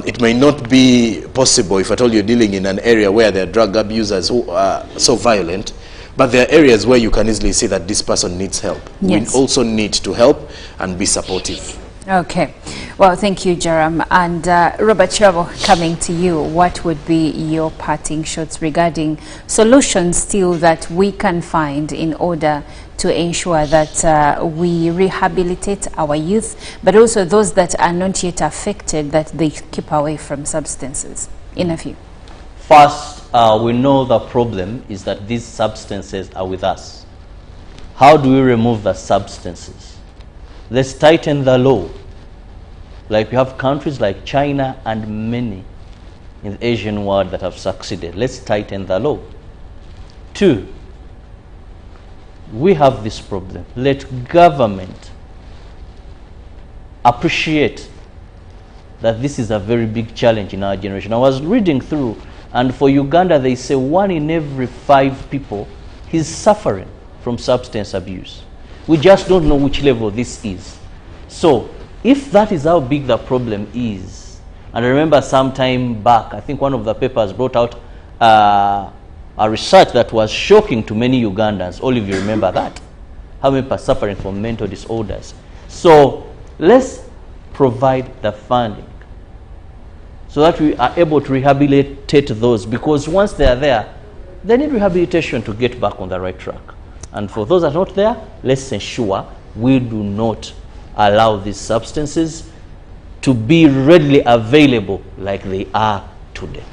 it may not be possible if at all you're dealing in an area where there are drug abusers who are so violent, but there are areas where you can easily see that this person needs help. Yes. We also need to help and be supportive. Okay. Well, thank you, Jerem. And Robert Chavo, coming to you, what would be your parting shots regarding solutions still that we can find in order to ensure that we rehabilitate our youth, but also those that are not yet affected, that they keep away from substances, in a few? First, we know the problem is that these substances are with us. How do we remove the substances? Let's tighten the law. Like we have countries like China and many in the Asian world that have succeeded. Let's tighten the law. 2, we have this problem. Let government appreciate that this is a very big challenge in our generation. I was reading through, and for Uganda, they say 1 in every 5 people is suffering from substance abuse. We just don't know which level this is. So, if that is how big the problem is, and I remember some time back, I think one of the papers brought out a research that was shocking to many Ugandans. All of you remember that? How many people are suffering from mental disorders? So let's provide the funding so that we are able to rehabilitate those, because once they are there, they need rehabilitation to get back on the right track. And for those that are not there, let's ensure we do not allow these substances to be readily available like they are today.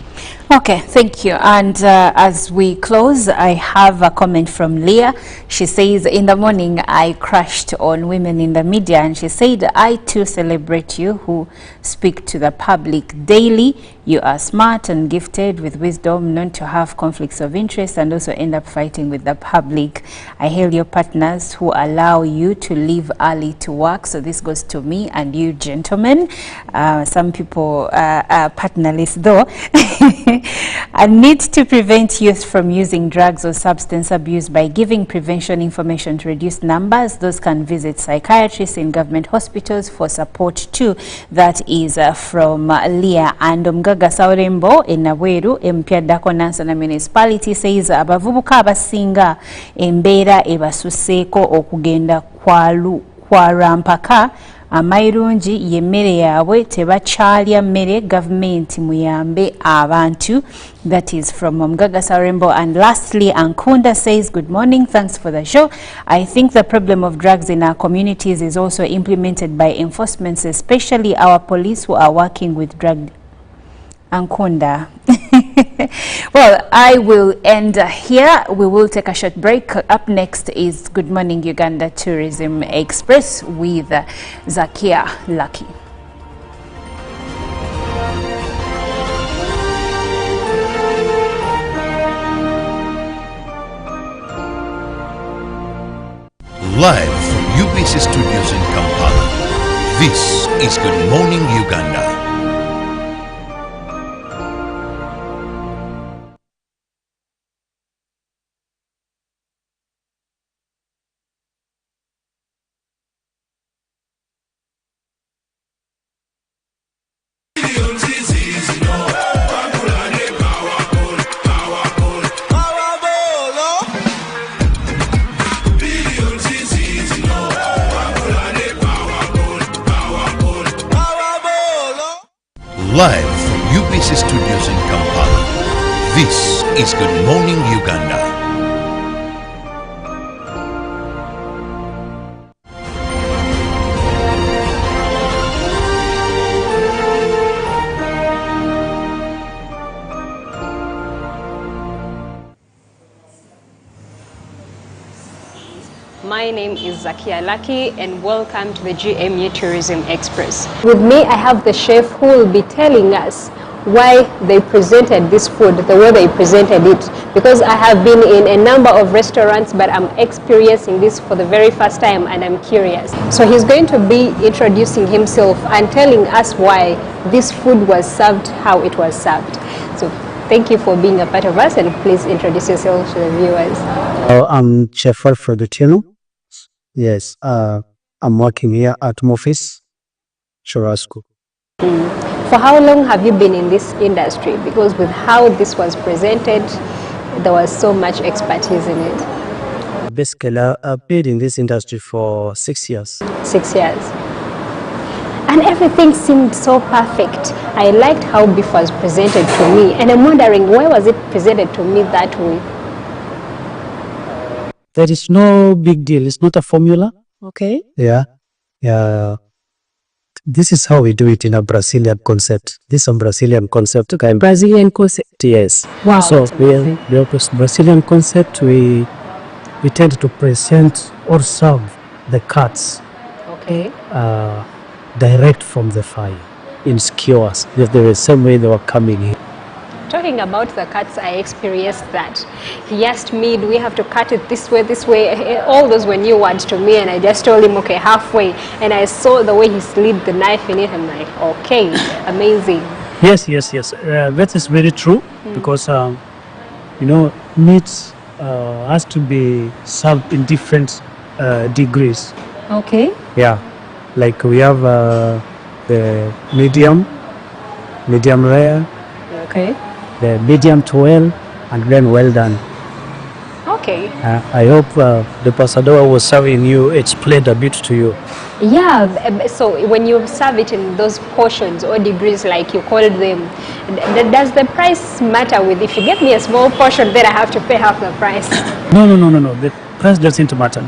Okay, thank you. And as we close, I have a comment from Leah. She says, in the morning, I crashed on women in the media, and she said, I too celebrate you who speak to the public daily. You are smart and gifted with wisdom, known to have conflicts of interest and also end up fighting with the public. I hail your partners who allow you to leave early to work. So this goes to me and you gentlemen. Some people are partnerless though. A need to prevent youth from using drugs or substance abuse by giving prevention information to reduce numbers. Those can visit psychiatrists in government hospitals for support too. That is from Leah. And Omgaga Saurembo in Naweru, Mpyadako Nansana Municipality, says abavubuka abasinga embeera ebasuseeko okugenda kwarampaka amairungi yemmere yaabwe tebakyalya mmere gavumenti muyambe abantu. That is from Omgaga Sarembo. And lastly, Ankunda says, good morning, thanks for the show. I think the problem of drugs in our communities is also implemented by enforcement, especially our police who are working with drug. Ankunda. Well, I will end here. We will take a short break. Up next is Good Morning Uganda Tourism Express with Zakia Lucky. Live from UBC Studios in Kampala, this is Good Morning Uganda. Live from UBC Studios in Kampala, this is Good Morning Uganda. My name is Zakia Lucky and welcome to the GMU Tourism Express. With me, I have the chef who will be telling us why they presented this food the way they presented it. Because I have been in a number of restaurants, but I'm experiencing this for the very first time and I'm curious. So he's going to be introducing himself and telling us why this food was served how it was served. So thank you for being a part of us, and please introduce yourself to the viewers. I'm Chef Alfredo. Yes, I'm working here at Mofis, Churrasco. For how long have you been in this industry? Because with how this was presented, there was so much expertise in it. Basically, I've been in this industry for 6 years. 6 years. and everything seemed so perfect. I liked how beef was presented to me, and I'm wondering, why was it presented to me that way? There is no big deal. It's not a formula. Okay. Yeah. Yeah. This is how we do it in a Brazilian concept. This is a Brazilian concept. Okay. Brazilian concept. Yes. Wow. So the Brazilian concept, we tend to present or serve the cuts. Okay. Direct from the fire in skewers. The same way they were coming in. Talking about the cuts, I experienced that. He asked me, do we have to cut it this way? All those were new words to me, and I just told him, okay, halfway. And I saw the way he slid the knife in it. I'm like, okay, amazing. Yes. That is very true because, meat has to be served in different degrees. Okay. Yeah. Like we have the medium rare. Okay. The medium to well, and then well done. Okay. I hope the pastor was serving you explained a bit to you. Yeah, so when you serve it in those portions or degrees like you called them, does the price matter with, if you give me a small portion, then I have to pay half the price? No. The price doesn't matter.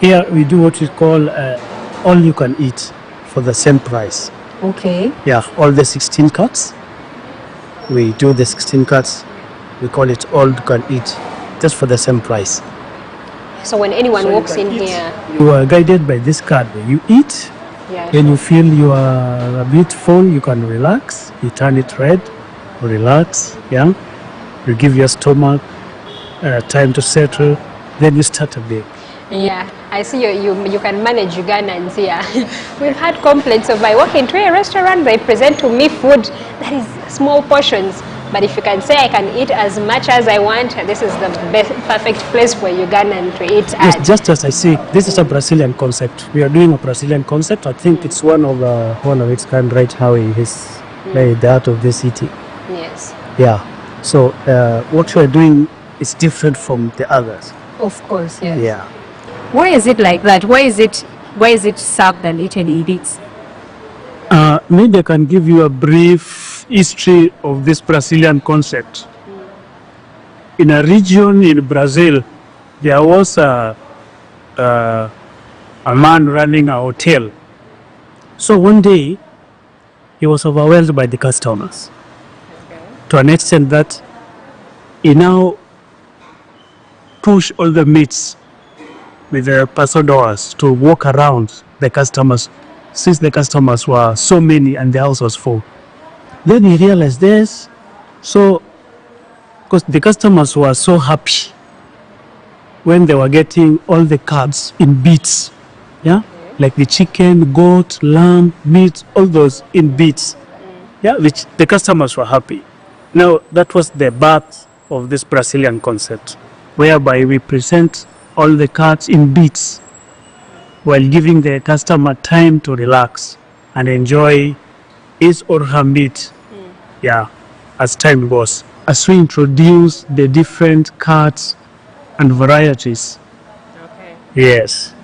Here we do what we call all you can eat for the same price. Okay. Yeah, all the 16 cuts. We do the 16 cuts. We call it all you can eat, just for the same price. So when anyone walks in here, you are guided by this card. You eat, when you feel you are a bit full, you can relax. You turn it red, relax. Yeah, you give your stomach time to settle. Then you start a bit. Yeah, I see you can manage Ugandans here. We've had complaints of I walk into a restaurant, they present to me food that is small portions. But if you can say I can eat as much as I want, this is the best, perfect place for Ugandan to eat at. Yes, just as I say, this is a Brazilian concept. We are doing a Brazilian concept. I think it's one of its kind, right? How it is the art of the city. Yes. Yeah. So what you are doing is different from the others. Of course. Yes. Yeah. Why is it like that? Why is it served and eaten in bits? Maybe I can give you a brief history of this Brazilian concept. In a region in Brazil, there was a man running a hotel. So one day, he was overwhelmed by the customers, to an extent that he now pushed all the meats with the pasadores to walk around the customers, since the customers were so many and the house was full. Then he realized this, so because the customers were so happy when they were getting all the cuts in bits, yeah, like the chicken, goat, lamb, meat, all those in bits, yeah, which the customers were happy. Now that was the birth of this Brazilian concept, whereby we present all the cuts in bits while giving the customer time to relax and enjoy his or her meat, yeah, as time goes. As we introduce the different cuts and varieties. Okay. Yes.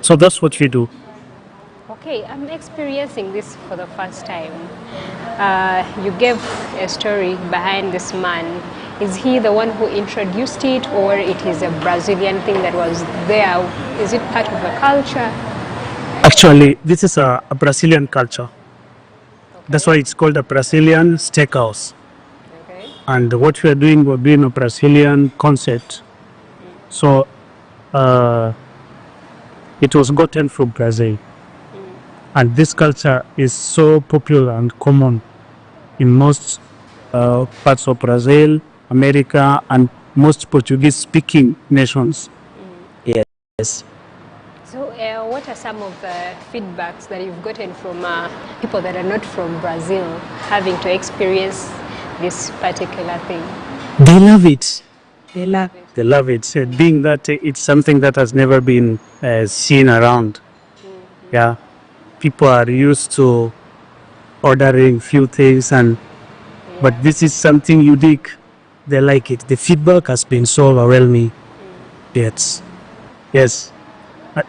So that's what we do. Okay, I'm experiencing this for the first time. You gave a story behind this man. Is he the one who introduced it, or it is a Brazilian thing that was there? Is it part of the culture? Actually, this is a Brazilian culture. Okay. That's why it's called a Brazilian steakhouse. Okay. And what we are doing, we're doing a Brazilian concept. So it was gotten from Brazil. And this culture is so popular and common in most parts of Brazil, America, and most Portuguese-speaking nations. Yes. So what are some of the feedbacks that you've gotten from people that are not from Brazil having to experience this particular thing? They love it. They love it. They love it, being that it's something that has never been seen around. Yeah. People are used to ordering few things, but this is something unique. They like it. The feedback has been so overwhelming. Yes.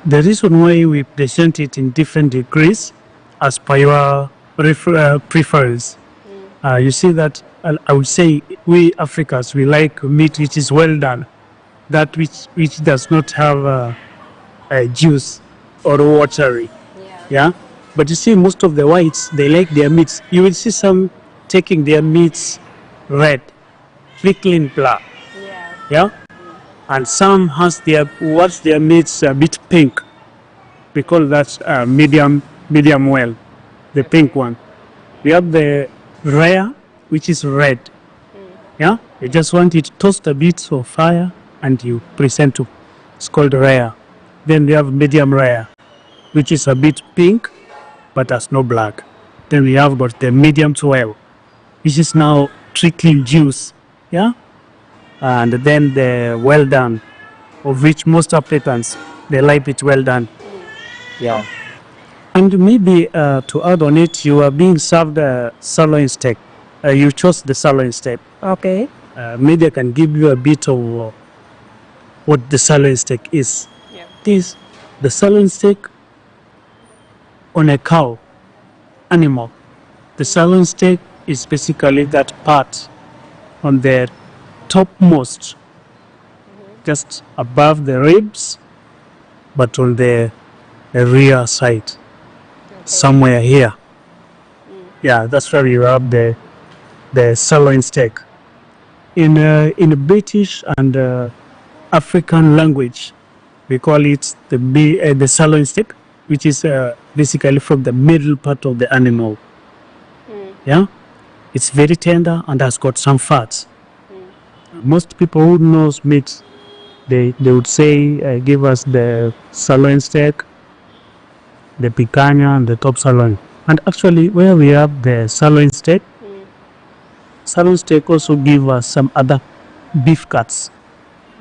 The reason why we present it in different degrees as per your preference. You see that I would say we Africans, we like meat which is well done, that which does not have juice or watery. Yeah. But you see, most of the whites, they like their meats. You will see some taking their meats red, clean black. Yeah. And some has their meats a bit pink. We call that medium well, the pink one. We have the rare, which is red. Yeah. You just want it toast a bit of fire and you present to. It's called rare. Then we have medium rare, which is a bit pink, but has no black. Then we have got the medium to well, which is now trickling juice. Yeah. And then the well done, of which most applicants, they like it well done. Yeah. And maybe to add on it, you are being served a sirloin steak. You chose the sirloin steak. Okay. Maybe I can give you a bit of what the sirloin steak is. Yeah. This, the sirloin steak on a cow, animal. The sirloin steak is basically that part on the topmost, just above the ribs, but on the rear side, somewhere here. Yeah, that's where you have the sirloin steak. In a British and African language, we call it the sirloin steak, which is basically from the middle part of the animal. Yeah, it's very tender and has got some fat. Most people who knows meat, they would say, give us the sirloin steak, the picanha, and the top sirloin. And actually, where we have the sirloin steak also give us some other beef cuts,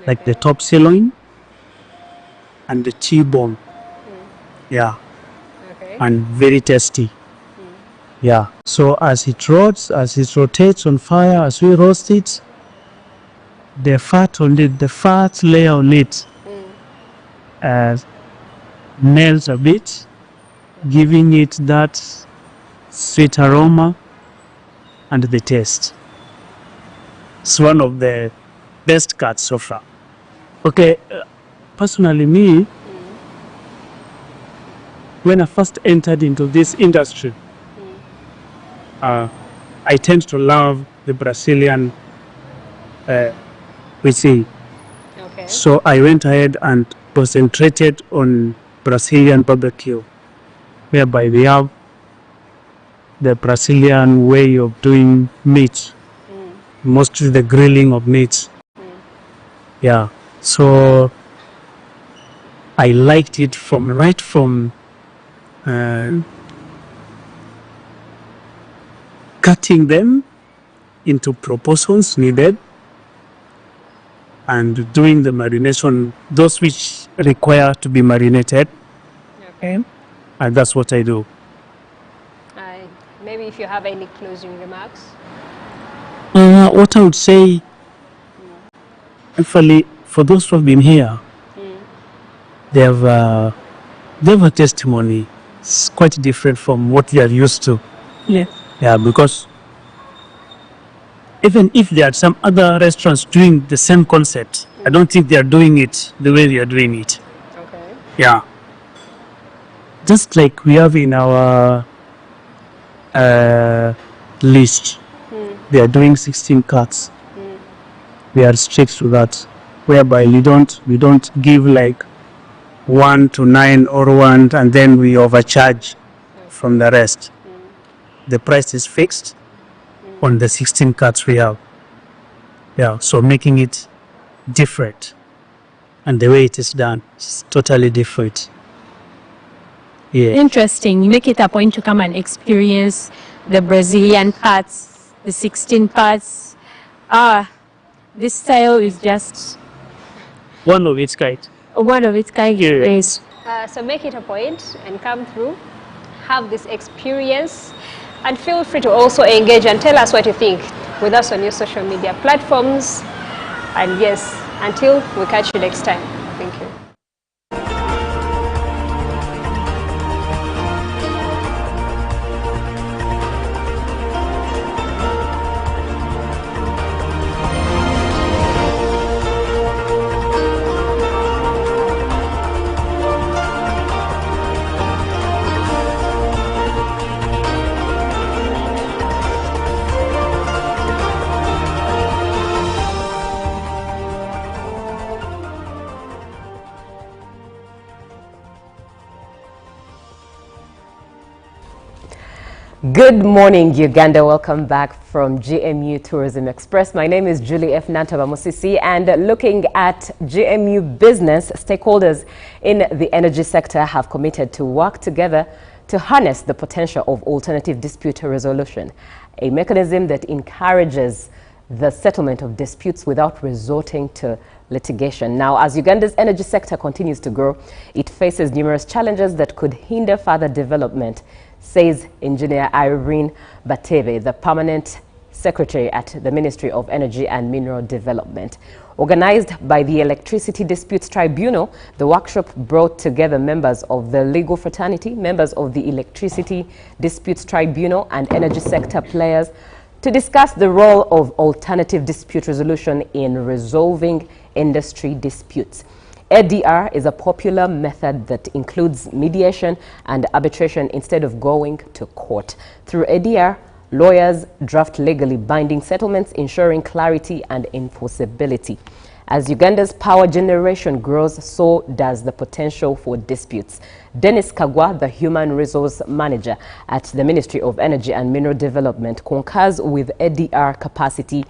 like the top sirloin and the T-bone. Yeah, and very tasty. Yeah, so as it rotates on fire, as we roast it, the fat layer on it nails a bit, giving it that sweet aroma and the taste. It's one of the best cuts so far. Okay, personally me, when I first entered into this industry, I tend to love the Brazilian cuisine. Okay. So I went ahead and concentrated on Brazilian barbecue, whereby we have the Brazilian way of doing meat, mostly the grilling of meat. Yeah, so I liked it right from cutting them into proportions needed and doing the marination, those which require to be marinated. Okay. And that's what I do. Maybe if you have any closing remarks. What I would say, actually, for those who have been here, they have a testimony. It's quite different from what they are used to. Yes. Yeah, because even if there are some other restaurants doing the same concept, I don't think they are doing it the way we are doing it. Okay. Yeah. Just like we have in our list, they are doing 16 cuts. We are strict to that, whereby we don't give like 1 to 9 or 1 and then we overcharge from the rest. The price is fixed on the 16 cuts we have. Yeah, so making it different. And the way it is done is totally different. Yeah. Interesting. You make it a point to come and experience the Brazilian cuts, the 16 cuts. This style is just one of its kind. One of its kind. Yes. So make it a point and come through, have this experience, and feel free to also engage and tell us what you think with us on your social media platforms. And yes, until we catch you next time. Thank you. Good morning, Uganda. Welcome back from GMU Tourism Express. My name is Julie F. Nantabamusisi, and looking at GMU business, stakeholders in the energy sector have committed to work together to harness the potential of alternative dispute resolution, a mechanism that encourages the settlement of disputes without resorting to litigation. Now, as Uganda's energy sector continues to grow, it faces numerous challenges that could hinder further development, says Engineer Irene Batebe, the Permanent Secretary at the Ministry of Energy and Mineral Development. Organized by the Electricity Disputes Tribunal, the workshop brought together members of the legal fraternity, members of the Electricity Disputes Tribunal, and energy sector players to discuss the role of alternative dispute resolution in resolving industry disputes. ADR is a popular method that includes mediation and arbitration instead of going to court. Through ADR, lawyers draft legally binding settlements, ensuring clarity and enforceability. As Uganda's power generation grows, so does the potential for disputes. Dennis Kagwa, the Human Resource Manager at the Ministry of Energy and Mineral Development, concurs with ADR capacity to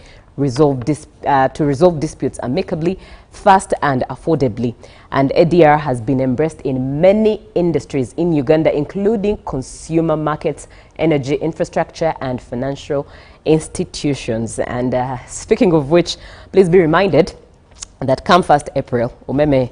resolve disputes amicably, fast and affordably. And ADR has been embraced in many industries in Uganda, including consumer markets, energy infrastructure, and financial institutions. And speaking of which, please be reminded that come 1st April, Umeme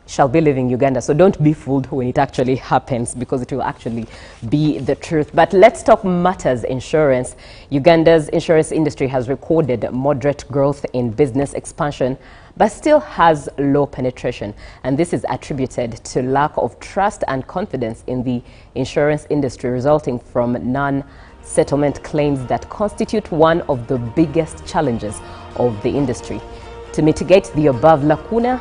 shall be leaving Uganda. So don't be fooled when it actually happens, because it will actually be the truth. But let's talk matters insurance. Uganda's insurance industry has recorded moderate growth in business expansion, but still has low penetration. And this is attributed to lack of trust and confidence in the insurance industry, resulting from non-settlement claims that constitute one of the biggest challenges of the industry. To mitigate the above lacuna,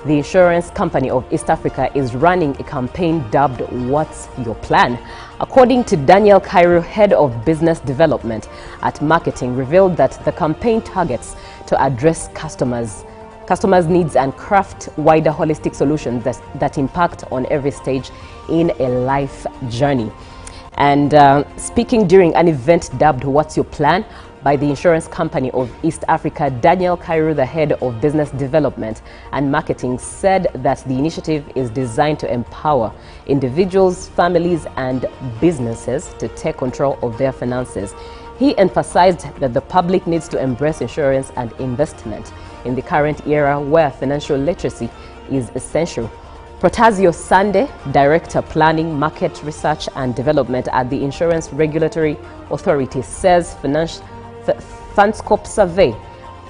the insurance company of East Africa is running a campaign dubbed What's Your Plan? According to Daniel Cairo, head of business development at marketing, revealed that the campaign targets to address customers' needs and craft wider holistic solutions that impact on every stage in a life journey. And speaking during an event dubbed What's Your Plan? By the insurance company of East Africa, Daniel Cairo, the head of business development and marketing, said that the initiative is designed to empower individuals, families, and businesses to take control of their finances. He emphasized that the public needs to embrace insurance and investment in the current era where financial literacy is essential. Protazio Sande, Director Planning, Market Research and Development at the Insurance Regulatory Authority, says Fanscope survey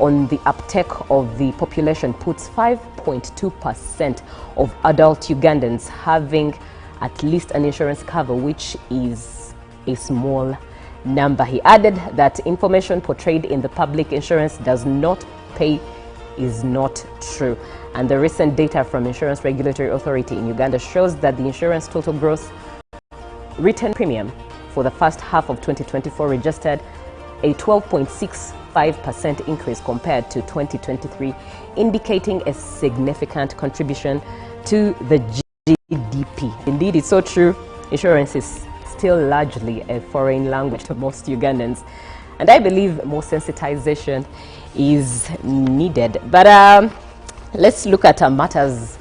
on the uptake of the population puts 5.2% of adult Ugandans having at least an insurance cover, which is a small number. He added that information portrayed in the public insurance does not pay is not true. And the recent data from Insurance Regulatory Authority in Uganda shows that the insurance total gross written premium for the first half of 2024 registered a 12.65% increase compared to 2023, indicating a significant contribution to the GDP. Indeed, it's so true. Insurance is still largely a foreign language to most Ugandans, and I believe more sensitization is needed. But let's look at matters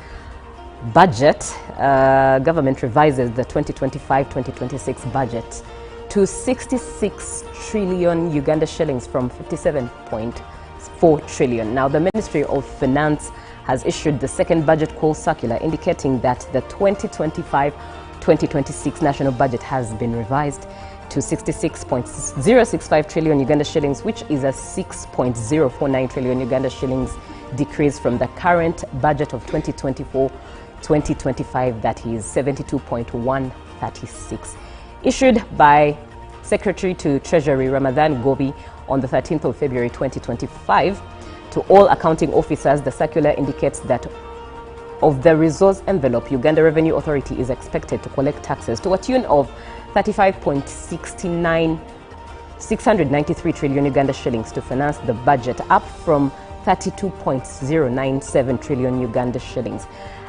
budget. Government revises the 2025-2026 budget to 66 trillion Uganda shillings from 57.4 trillion. Now, the Ministry of Finance has issued the second budget call circular indicating that the 2025-2026 national budget has been revised to 66.065 trillion Uganda shillings, which is a 6.049 trillion Uganda shillings decrease from the current budget of 2024-2025, that is 72.136. Issued by Secretary to Treasury Ramadan Gobi on the 13th of February 2025 to all accounting officers, the circular indicates that of the resource envelope, Uganda Revenue Authority is expected to collect taxes to a tune of 35.693 trillion Uganda shillings to finance the budget, up from 32.097 trillion Uganda shillings.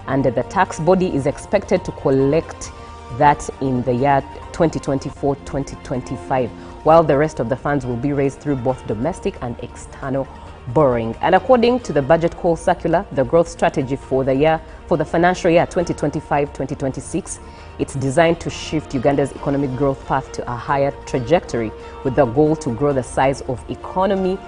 And the tax body is expected to collect that in the year 2024-2025, while the rest of the funds will be raised through both domestic and external borrowing. And according to the budget call circular, the growth strategy for the financial year 2025-2026, it's designed to shift Uganda's economic growth path to a higher trajectory, with the goal to grow the size of the economy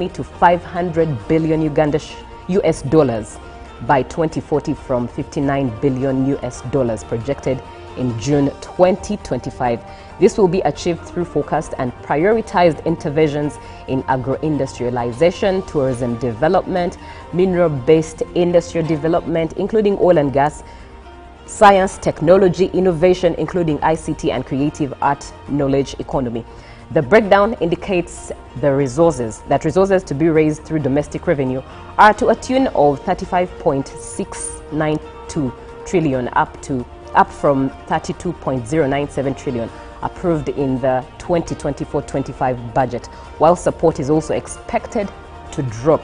to 500 billion US dollars by 2040 from 59 billion US dollars projected in June 2025. This will be achieved through focused and prioritized interventions in agro-industrialization, tourism development, mineral-based industrial development, including oil and gas, science, technology, innovation, including ICT and creative art, knowledge economy. The breakdown indicates the resources to be raised through domestic revenue are to a tune of 35.692 trillion up from 32.097 trillion approved in the 2024-25 budget, while support is also expected to drop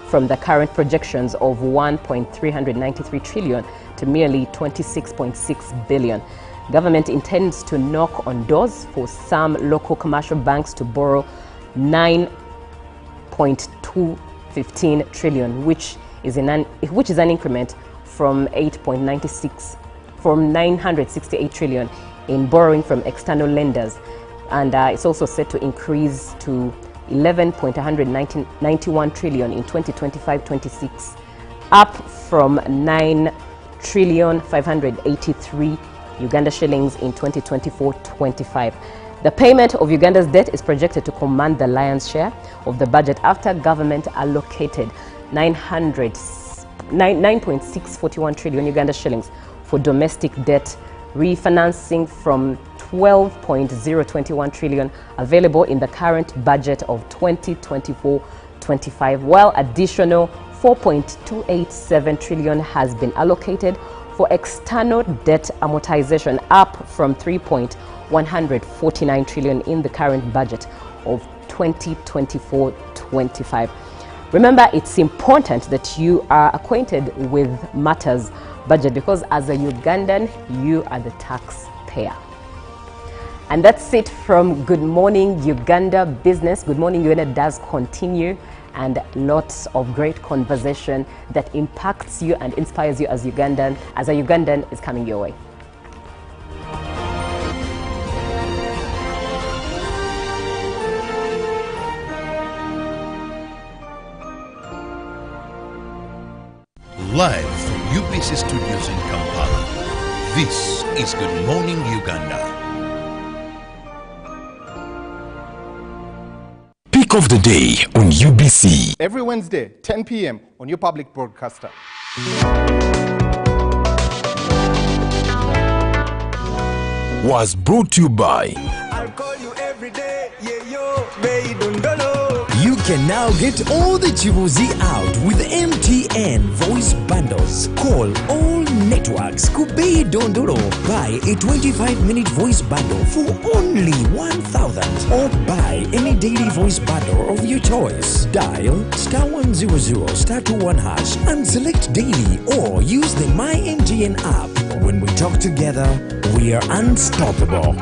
from the current projections of 1.393 trillion to merely 26.6 billion. Government intends to knock on doors for some local commercial banks to borrow 9.215 trillion, which is an increment from 968 trillion in borrowing from external lenders, and it's also set to increase to 11.191 trillion in 2025-26, up from 9 trillion 583 Uganda shillings in 2024-25. The payment of Uganda's debt is projected to command the lion's share of the budget after government allocated 9.641 trillion Uganda shillings for domestic debt refinancing from 12.021 trillion available in the current budget of 2024-25, while additional 4.287 trillion has been allocated for external debt amortization, up from 3.149 trillion in the current budget of 2024-25. Remember, it's important that you are acquainted with matters budget, because as a Ugandan, you are the taxpayer. And that's it from Good Morning Uganda Business. Good Morning Uganda does continue, and lots of great conversation that impacts you and inspires you as a Ugandan is coming your way. Live from UBC Studios in Kampala, this is Good Morning Uganda. Pick of the day on UBC. Every Wednesday, 10 p.m. on your public broadcaster. Was brought to you by... I'll call you every day, yeah, yo, baby, don't know. You can now get all the Chibuzi out with MTN voice bundles. Call all networks. Kubei Dondoro. Buy a 25-minute voice bundle for only 1,000. Or buy any daily voice bundle of your choice. Dial *100 *21 hash and select daily, or use the My MTN app. When we talk together, we are unstoppable.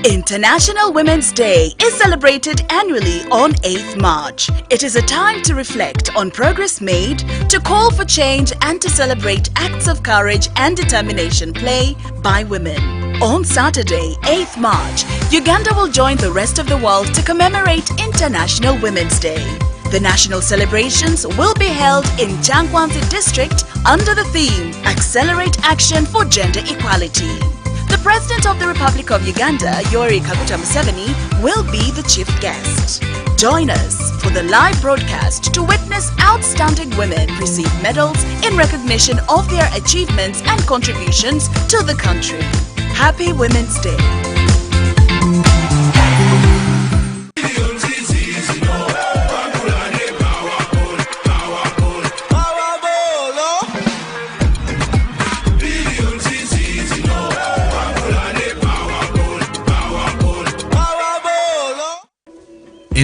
International Women's Day is celebrated annually on 8th March. It is a time to reflect on progress made, to call for change, and to celebrate acts of courage and determination play by women. On Saturday, 8th March, Uganda will join the rest of the world to commemorate International Women's Day. The national celebrations will be held in Changwanzi district under the theme Accelerate Action for Gender Equality. The President of the Republic of Uganda, Yoweri Kaguta Museveni, will be the chief guest. Join us for the live broadcast to witness outstanding women receive medals in recognition of their achievements and contributions to the country. Happy Women's Day.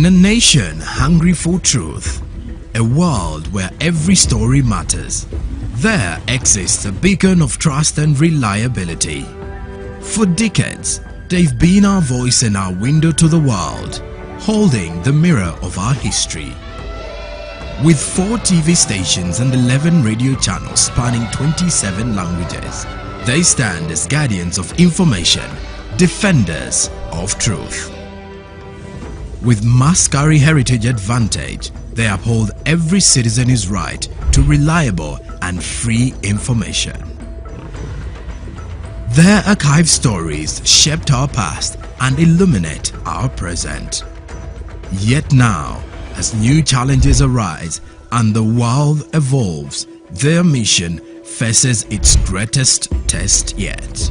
In a nation hungry for truth, a world where every story matters, there exists a beacon of trust and reliability. For decades, they've been our voice and our window to the world, holding the mirror of our history. With 4 TV stations and 11 radio channels spanning 27 languages, they stand as guardians of information, defenders of truth. With Mascari Heritage Advantage, they uphold every citizen's right to reliable and free information. Their archived stories shaped our past and illuminate our present. Yet now, as new challenges arise and the world evolves, their mission faces its greatest test yet.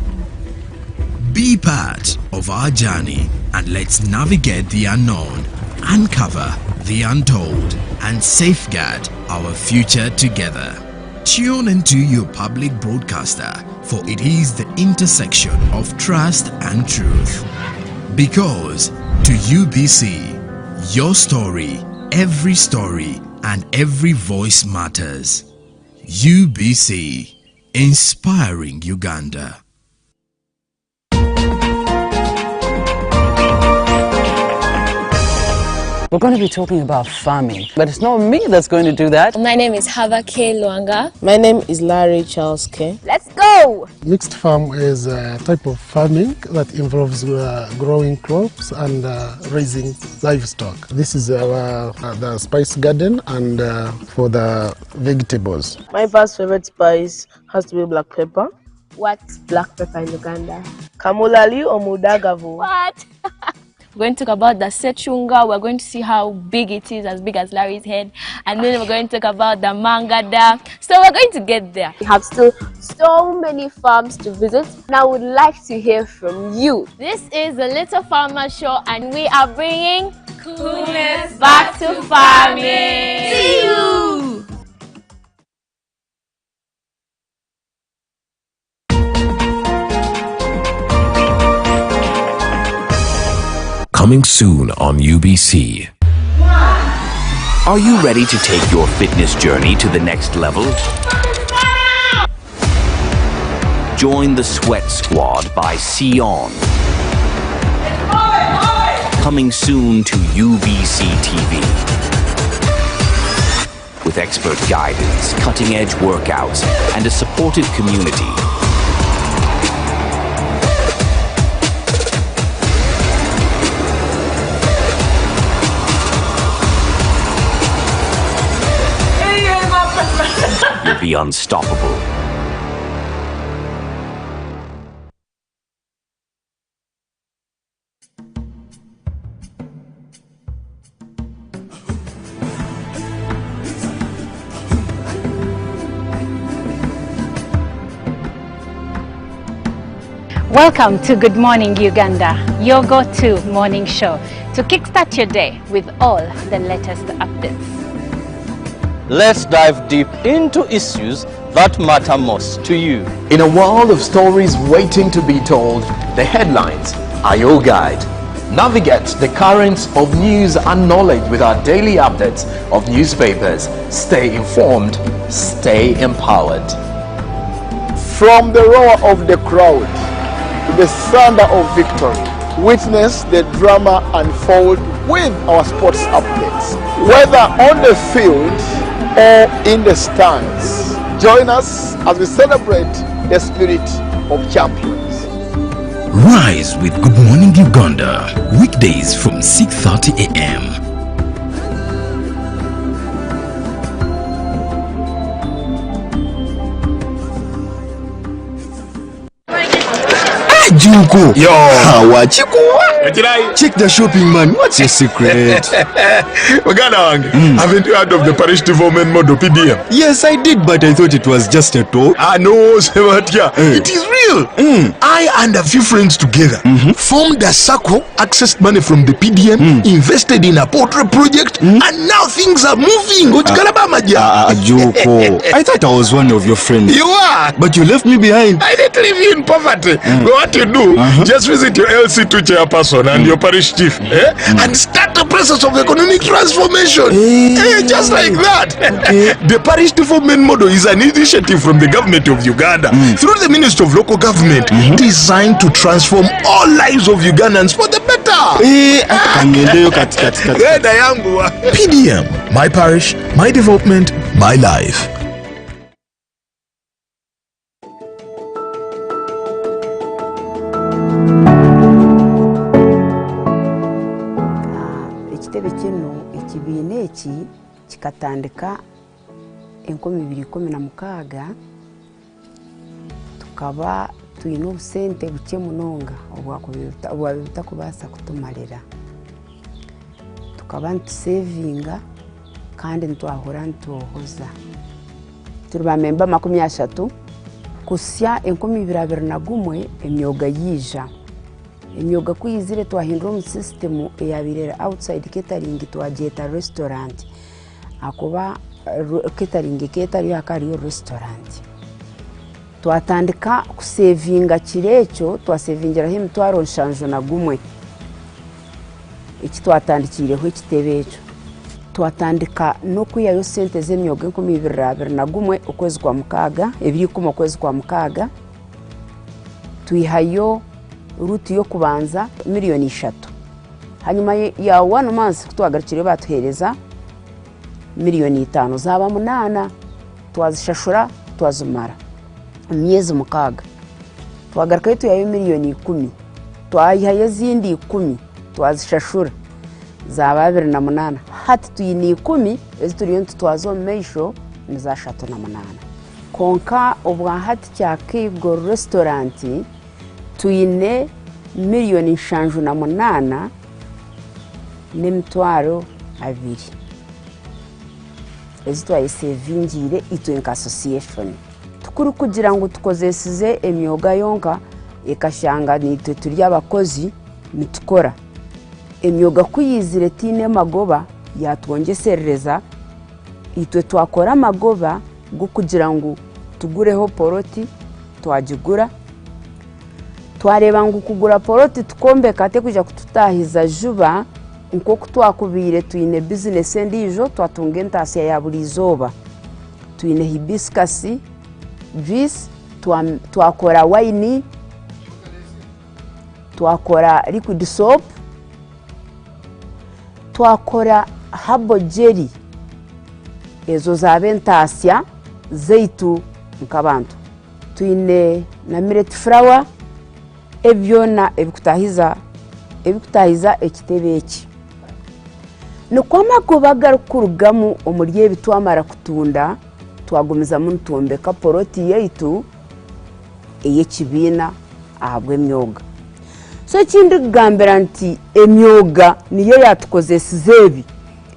Be part of our journey and let's navigate the unknown, uncover the untold, and safeguard our future together. Tune into your public broadcaster, for it is the intersection of trust and truth. Because to UBC, your story, every story, and every voice matters. UBC, inspiring Uganda. We're going to be talking about farming, but it's not me that's going to do that. My name is Hava K. Luanga. My name is Larry Charles K. Let's go! Mixed farm is a type of farming that involves growing crops and raising livestock. This is the spice garden and for the vegetables. My first favorite spice has to be black pepper. What's black pepper in Uganda? Kamulali or mudagavu. What? We're going to talk about the sechunga. We're going to see how big it is, as big as Larry's head. And then we're going to talk about the mangada. So we're going to get there. We have still so many farms to visit, and I would like to hear from you. This is the Little Farmer Show, and we are bringing coolness back to farming. See you! Coming soon on UBC. Are you ready to take your fitness journey to the next level? Join the Sweat Squad by Sion. Coming soon to UBC TV. With expert guidance, cutting-edge workouts, and a supportive community. You'll be unstoppable. Welcome to Good Morning Uganda, your go-to morning show to kickstart your day with all the latest updates. Let's dive deep into issues that matter most to you. In a world of stories waiting to be told, the headlines are your guide. Navigate the currents of news and knowledge with our daily updates of newspapers. Stay informed, stay empowered. From the roar of the crowd to the thunder of victory, witness the drama unfold with our sports updates. Whether on the field or in the stands, join us as we celebrate the spirit of champions. Rise with Good Morning Uganda, weekdays from 6:30 a.m. Junko. Yo. Check the shopping, man. What's your secret? Haven't you heard of the Parish Development Model PDM? Yes, I did, but I thought it was just a talk. No, it is real. I and a few friends together formed a circle, accessed money from the PDM, invested in a poultry project, and now things are moving. Junko, I thought I was one of your friends. You are. But you left me behind. I didn't leave you in poverty. What you do? Just visit your LC2 chairperson and your parish chief, and start the process of economic transformation. Just like that. The parish development model is an initiative from the government of Uganda through the Ministry of Local Government, designed to transform all lives of Ugandans for the better. PDM, my parish, my development, my life. Ekitebe kino ekibiina eki kikatandika 2016 tukaba tuyina obusente buke munonga obwabutakubaasa kutumalira tukaba ntusevinga kandi ntwahura ntwohoza turi bamemba 30 kusya 2021 emyoga yija emyoga kuyizire twahindura mu system eyabirera outside catering twajeta restaurant akoba catering catering yakariyo restaurant twatandika kusevinga kirecho twasevingira he mitwaro nshanjo na gumwe iki twatandikireho ekitebe echo twatandika no kuyayo sente z'emyoga 2021 ukwezi kwa mukaga ebiri kuma kwezi kwa mukaga tuihayo ruti yo kubanza miliyoni 3 hanyuma ya 1 month kutwagarukire batuhereza miliyoni 5 zaba 8 twazishashura twazumara myezi mukaga twagaruka yetu yayo miliyoni 10 twayihaye zindi 10 twazishashura zaba 28 hati tuyini 10 ezituriyo ntwazo meisho niza 38 konka obwa hati cyake go restaurant tuyine miliyoni 58 n'emitwaro 2 ezitwaye sevingire itwenka association tukuru kugira ngo tukozesize emyoga yonka ekashanga nitwe turi abakozi nitukora emyoga kuyizire tine magoba yatwongeserereza itwe twakora magoba go kugira ngo tugureho poroti twagigura twareba ngo kugura poroti tukombe kate kuja kututahiza juba nko kutwakubire tuyine business endijo twatunga entasi ya buri zoba tuyine hibiscus juice twakora wine twakora liquid soap twakora habo jelly ezo zabentasya zeitu nkabantu tuyine na millet flour ebyona ebikutahiza ekitebe eki nukwamagoba garukurugamu omurye bitwamara kutunda twagumiza mu ntombeka poroti yaitu eyekibiina ahabwe emyoga so kindi gambera nti emyoga niyo yatukozesize ebi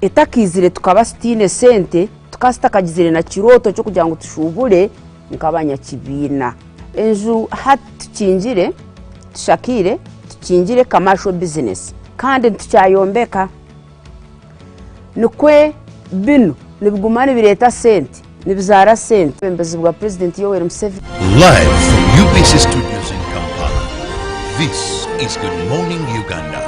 etakizire tukaba sitine sente tukasitakagizire na kiroto cyo kugira ngo tushubure nkabanya kibiina enju hatukinjire tushakire tukinjire commercial business kandi tucyayombeka nukwe bino nibigumana bireta sente nibizara sente bembezi bwa president Yoweri Museveni. Live from UBC Studios in Kampala, this is Good Morning Uganda.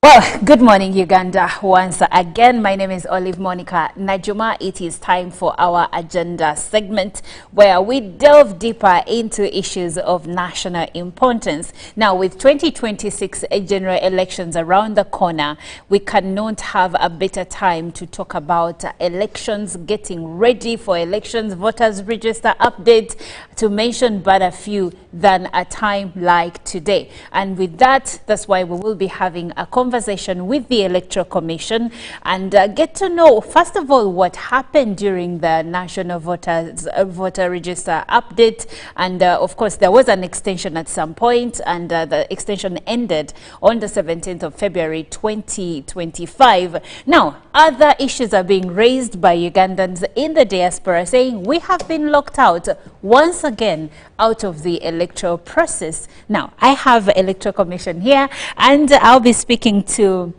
Well, good morning, Uganda. Once again, my name is Olive Monica Najuma. It is time for our agenda segment where we delve deeper into issues of national importance. Now, with 2026 general elections around the corner, we cannot have a better time to talk about elections, getting ready for elections, voters register updates, to mention but a few, than a time like today. And with that, that's why we will be having a conversation conversation with the Electoral Commission and get to know, first of all, what happened during the National Voter Register update. And of course, there was an extension at some point, and the extension ended on the 17th of February 2025. Now, other issues are being raised by Ugandans in the diaspora, saying we have been locked out once again out of the electoral process. Now, I have Electoral Commission here, and I'll be speaking to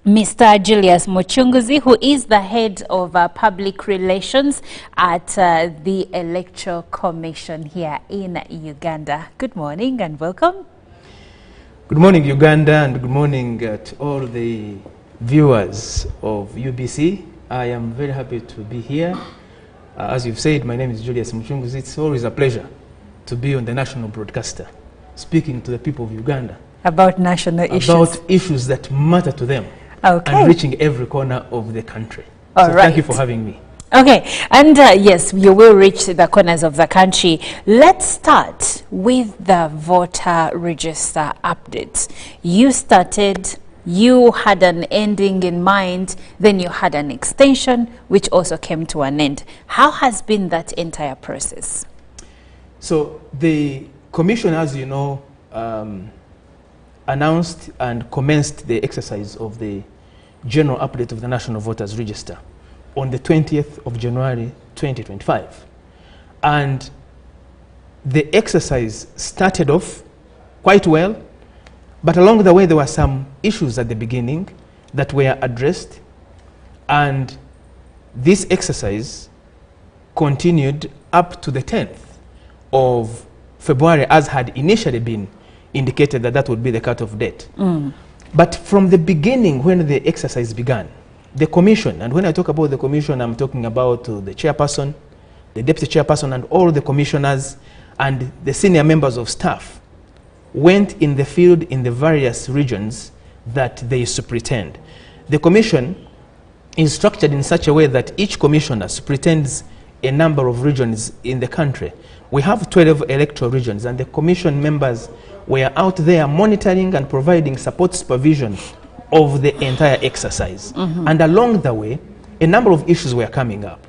Mr. Julius Muchunguzi, who is the head of public relations at the Electoral Commission here in Uganda. Good morning and welcome. Good morning, Uganda, and good morning to all the viewers of UBC. I am very happy to be here. As you've said, my name is Julius Muchunguzi. It's always a pleasure to be on the national broadcaster, speaking to the people of Uganda. About national issues. About issues that matter to them. Okay. And reaching every corner of the country. All right. Thank you for having me. Okay, and yes, you will reach the corners of the country. Let's start with the voter register updates. You started, you had an ending in mind, then you had an extension, which also came to an end. How has been that entire process? So the Commission, as you know, announced and commenced the exercise of the general update of the National Voters Register on the 20th of January 2025. And the exercise started off quite well, but along the way there were some issues at the beginning that were addressed, and this exercise continued up to the 10th of February, as had initially been indicated that that would be the cutoff date. But from the beginning, when the exercise began, the Commission, and when I talk about the Commission, I'm talking about the chairperson, the deputy chairperson, and all the commissioners and the senior members of staff went in the field in the various regions that they superintend. The Commission is structured in such a way that each commissioner superintends a number of regions in the country. We have 12 electoral regions, and the Commission members were out there monitoring and providing support supervision of the entire exercise. And along the way, a number of issues were coming up,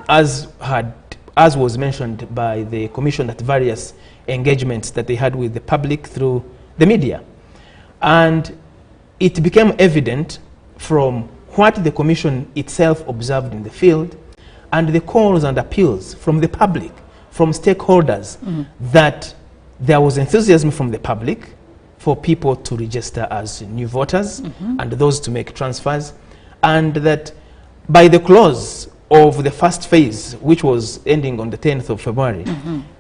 as was mentioned by the Commission at various engagements that they had with the public through the media. And it became evident from what the Commission itself observed in the field and the calls and appeals from the public, from stakeholders, that there was enthusiasm from the public for people to register as new voters and those to make transfers, and that by the close of the first phase, which was ending on the 10th of February,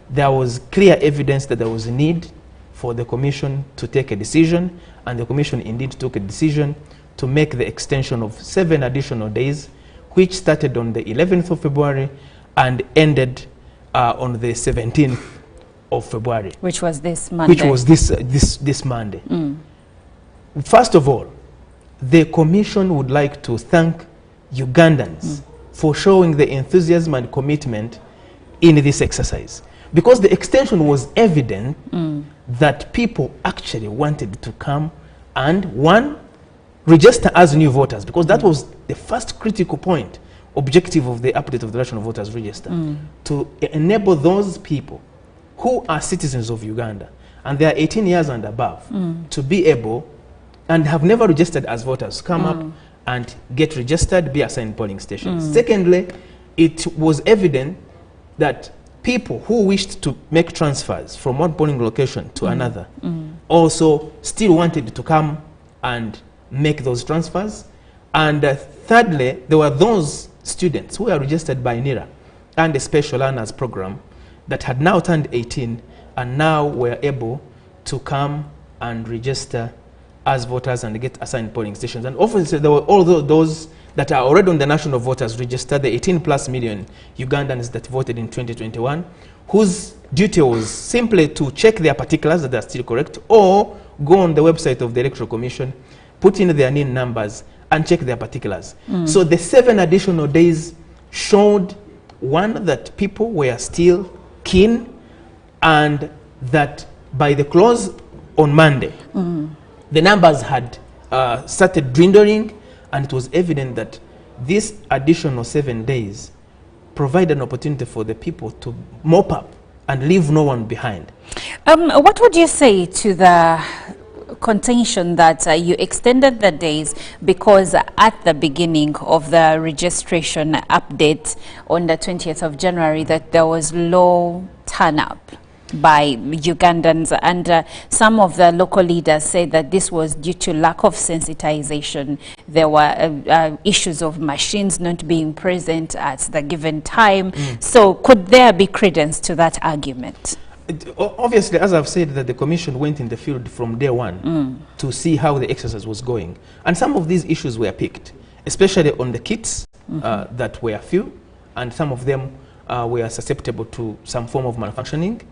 there was clear evidence that there was a need for the Commission to take a decision, and the Commission indeed took a decision to make the extension of 7 additional days, which started on the 11th of February and ended on the 17th of February. Which was this Monday. Which was this Monday. First of all, the Commission would like to thank Ugandans for showing the enthusiasm and commitment in this exercise, because the extension was evident that people actually wanted to come and, one, register as new voters, because that was the first critical point, objective of the update of the National Voters Register, to enable those people who are citizens of Uganda and they are 18 years and above to be able and have never registered as voters come up and get registered, be assigned polling stations. Secondly, it was evident that people who wished to make transfers from one polling location to another also still wanted to come and make those transfers. And thirdly, there were those students who were registered by NIRA and the Special Learners Program that had now turned 18 and now were able to come and register as voters and get assigned polling stations. And obviously there were all those that are already on the National Voters Register, the 18+ million Ugandans that voted in 2021, whose duty was simply to check their particulars that they are still correct, or go on the website of the Electoral Commission, put in their NIN numbers and check their particulars. So the 7 additional days showed, one, that people were still keen, and that by the close on Monday, the numbers had started dwindling, and it was evident that this additional 7 days provide an opportunity for the people to mop up and leave no one behind. What would you say to the contention that you extended the days because at the beginning of the registration update on the 20th of January that there was low turn-up by Ugandans, and some of the local leaders said that this was due to lack of sensitization. There were issues of machines not being present at the given time. So could there be credence to that argument? Obviously, as I've said, that the commission went in the field from day one to see how the exercise was going. And some of these issues were picked, especially on the kits that were few, and some of them were susceptible to some form of malfunctioning.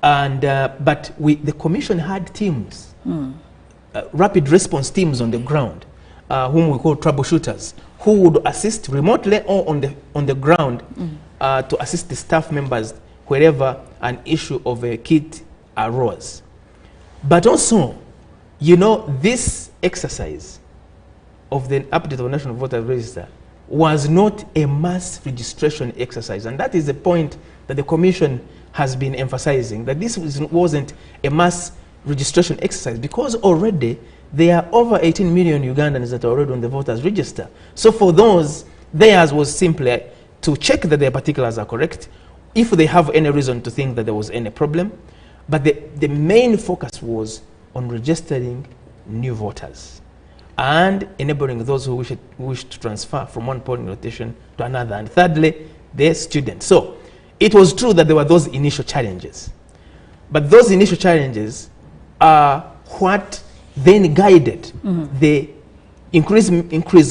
And but the commission had teams, rapid response teams on the ground, whom we call troubleshooters, who would assist remotely or on the ground to assist the staff members wherever an issue of a kit arose. But also, you know, this exercise of the update of the National Voter Register was not a mass registration exercise, and that is the point that the commission has been emphasizing, that this wasn't a mass registration exercise, because already there are over 18 million Ugandans that are already on the voters register. So for those, theirs was simply to check that their particulars are correct, if they have any reason to think that there was any problem. But the main focus was on registering new voters and enabling those who wish to transfer from one polling location to another. And thirdly, the students. So it was true that there were those initial challenges. But those initial challenges are what then guided the increase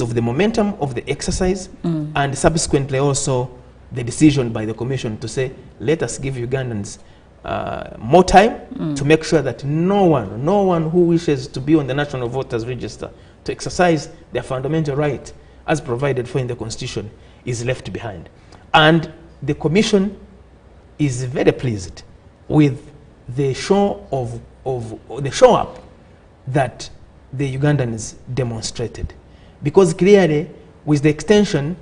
of the momentum of the exercise, and subsequently also the decision by the commission to say, let us give Ugandans more time to make sure that no one who wishes to be on the National Voters Register to exercise their fundamental right as provided for in the Constitution is left behind. And the commission is very pleased with the show up that the Ugandans demonstrated, because clearly with the extension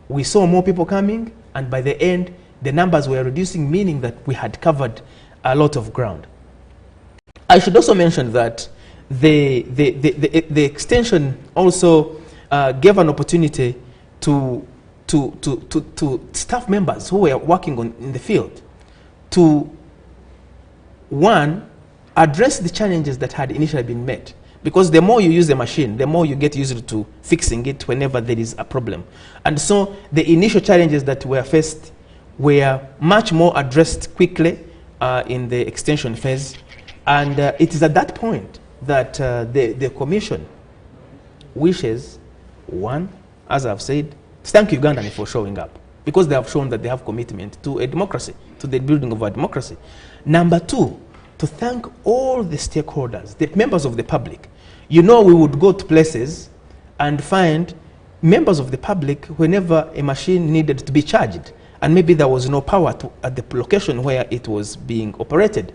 we saw more people coming, and by the end the numbers were reducing, meaning that we had covered a lot of ground. I should also mention that the extension also gave an opportunity to staff members who were working in the field to, one, address the challenges that had initially been met. Because the more you use the machine, the more you get used to fixing it whenever there is a problem. And so the initial challenges that were faced were much more addressed quickly in the extension phase. And it is at that point that the commission wishes, one, as I've said, to thank Ugandans for showing up, because they have shown that they have commitment to a democracy, to the building of a democracy. Number two, to thank all the stakeholders, the members of the public. You know, we would go to places and find members of the public whenever a machine needed to be charged, and maybe there was no power at the location where it was being operated.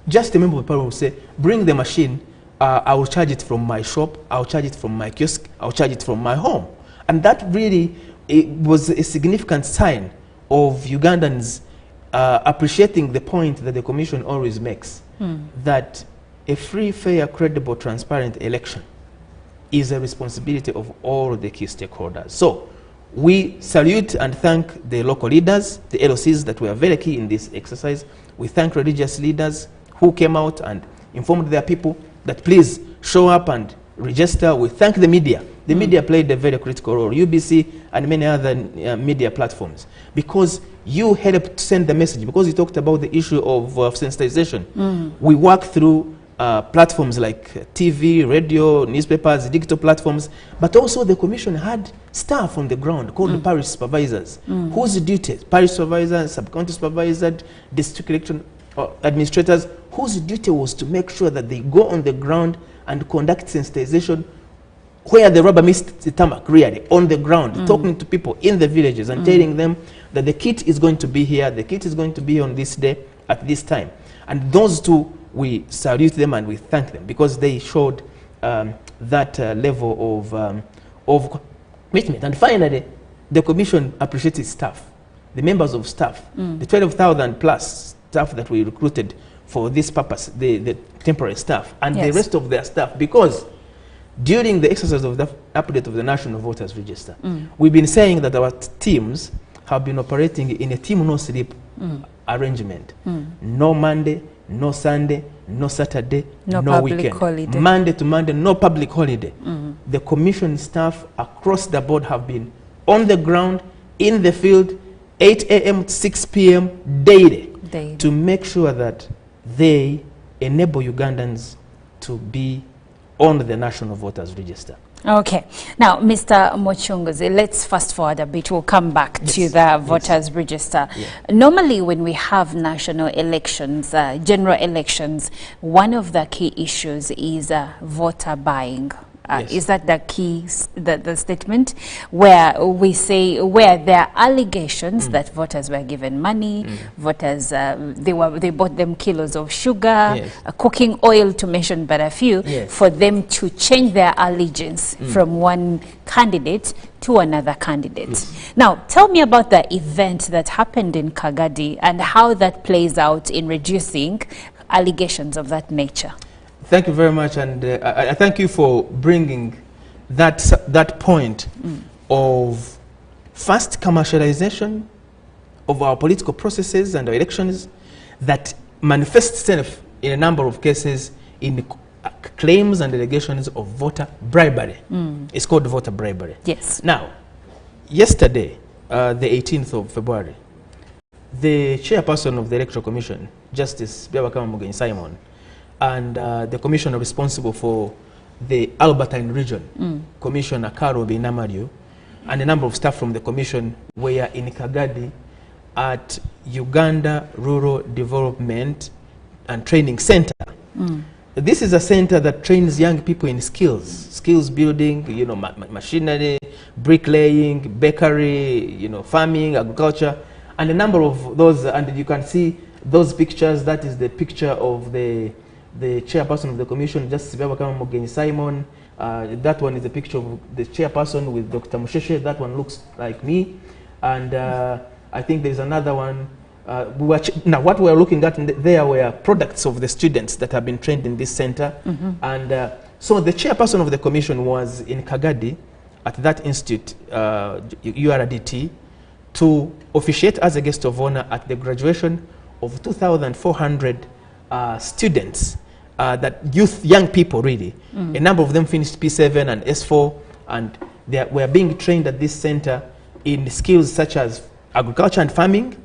Just a member of the public would say, bring the machine, I will charge it from my shop, I'll charge it from my kiosk, I'll charge it from my home. And that really was a significant sign of Ugandans appreciating the point that the commission always makes, that a free, fair, credible, transparent election is a responsibility of all the key stakeholders. So we salute and thank the local leaders, the LOCs that were very key in this exercise. We thank religious leaders who came out and informed their people that please show up and register. We thank the media. The media played a very critical role, UBC and many other media platforms, because you helped send the message, because you talked about the issue of sensitization. We work through platforms like TV, radio, newspapers, digital platforms, but also the commission had staff on the ground called the parish supervisors, whose duties, parish supervisors, sub-county supervisors, district election administrators, whose duty was to make sure that they go on the ground and conduct sensitization where the rubber meets the tarmac, really, on the ground, talking to people in the villages and telling them that the kit is going to be here, the kit is going to be on this day, at this time. And those two, we salute them and we thank them, because they showed that level of commitment. And finally, the Commission appreciates its staff, the members of staff, the 12,000 plus staff that we recruited for this purpose, the temporary staff, and the rest of their staff, because during the exercise of the update of the National Voters Register, we've been saying that our teams have been operating in a team no sleep arrangement. No Monday, no Sunday, no Saturday, no weekend. Holiday. Monday to Monday, no public holiday. The Commission staff across the board have been on the ground, in the field, 8 a.m. to 6 p.m. daily to make sure that they enable Ugandans to be on the National Voters Register. Okay. Now, Mr. Mochunguzi, let's fast forward a bit. We'll come back to the voters register. Normally, when we have national elections, general elections, one of the key issues is voter buying. Is that the key, the statement, where we say, where there are allegations that voters were given money, voters, they bought them kilos of sugar, cooking oil, to mention but a few, for them to change their allegiance from one candidate to another candidate. Now, tell me about the event that happened in Kagadi and how that plays out in reducing allegations of that nature. Thank you very much, and I thank you for bringing that point of fast commercialization of our political processes and our elections that manifests itself in a number of cases in claims and allegations of voter bribery. It's called voter bribery. Yes. Now, yesterday, the 18th of February, the chairperson of the Electoral Commission, Justice Biabakama Simon, and the commissioner responsible for the Albertine region, Commissioner Karo Binamariu, and a number of staff from the commission were in Kagadi at Uganda Rural Development and Training Center. This is a center that trains young people in skills building, you know, machinery, bricklaying, bakery, you know, farming, agriculture, and a number of those. And you can see those pictures. That is the picture of the chairperson of the commission, Justice Biabakama Simon. That one is a picture of the chairperson with Dr. Musheshe. That one looks like me. And I think there's another one. Now, what we're looking at there were products of the students that have been trained in this center. And so the chairperson of the commission was in Kagadi at that institute, URDT, to officiate as a guest of honor at the graduation of 2,400 students. That young people really. A number of them finished P7 and S4, and they were being trained at this center in skills such as agriculture and farming,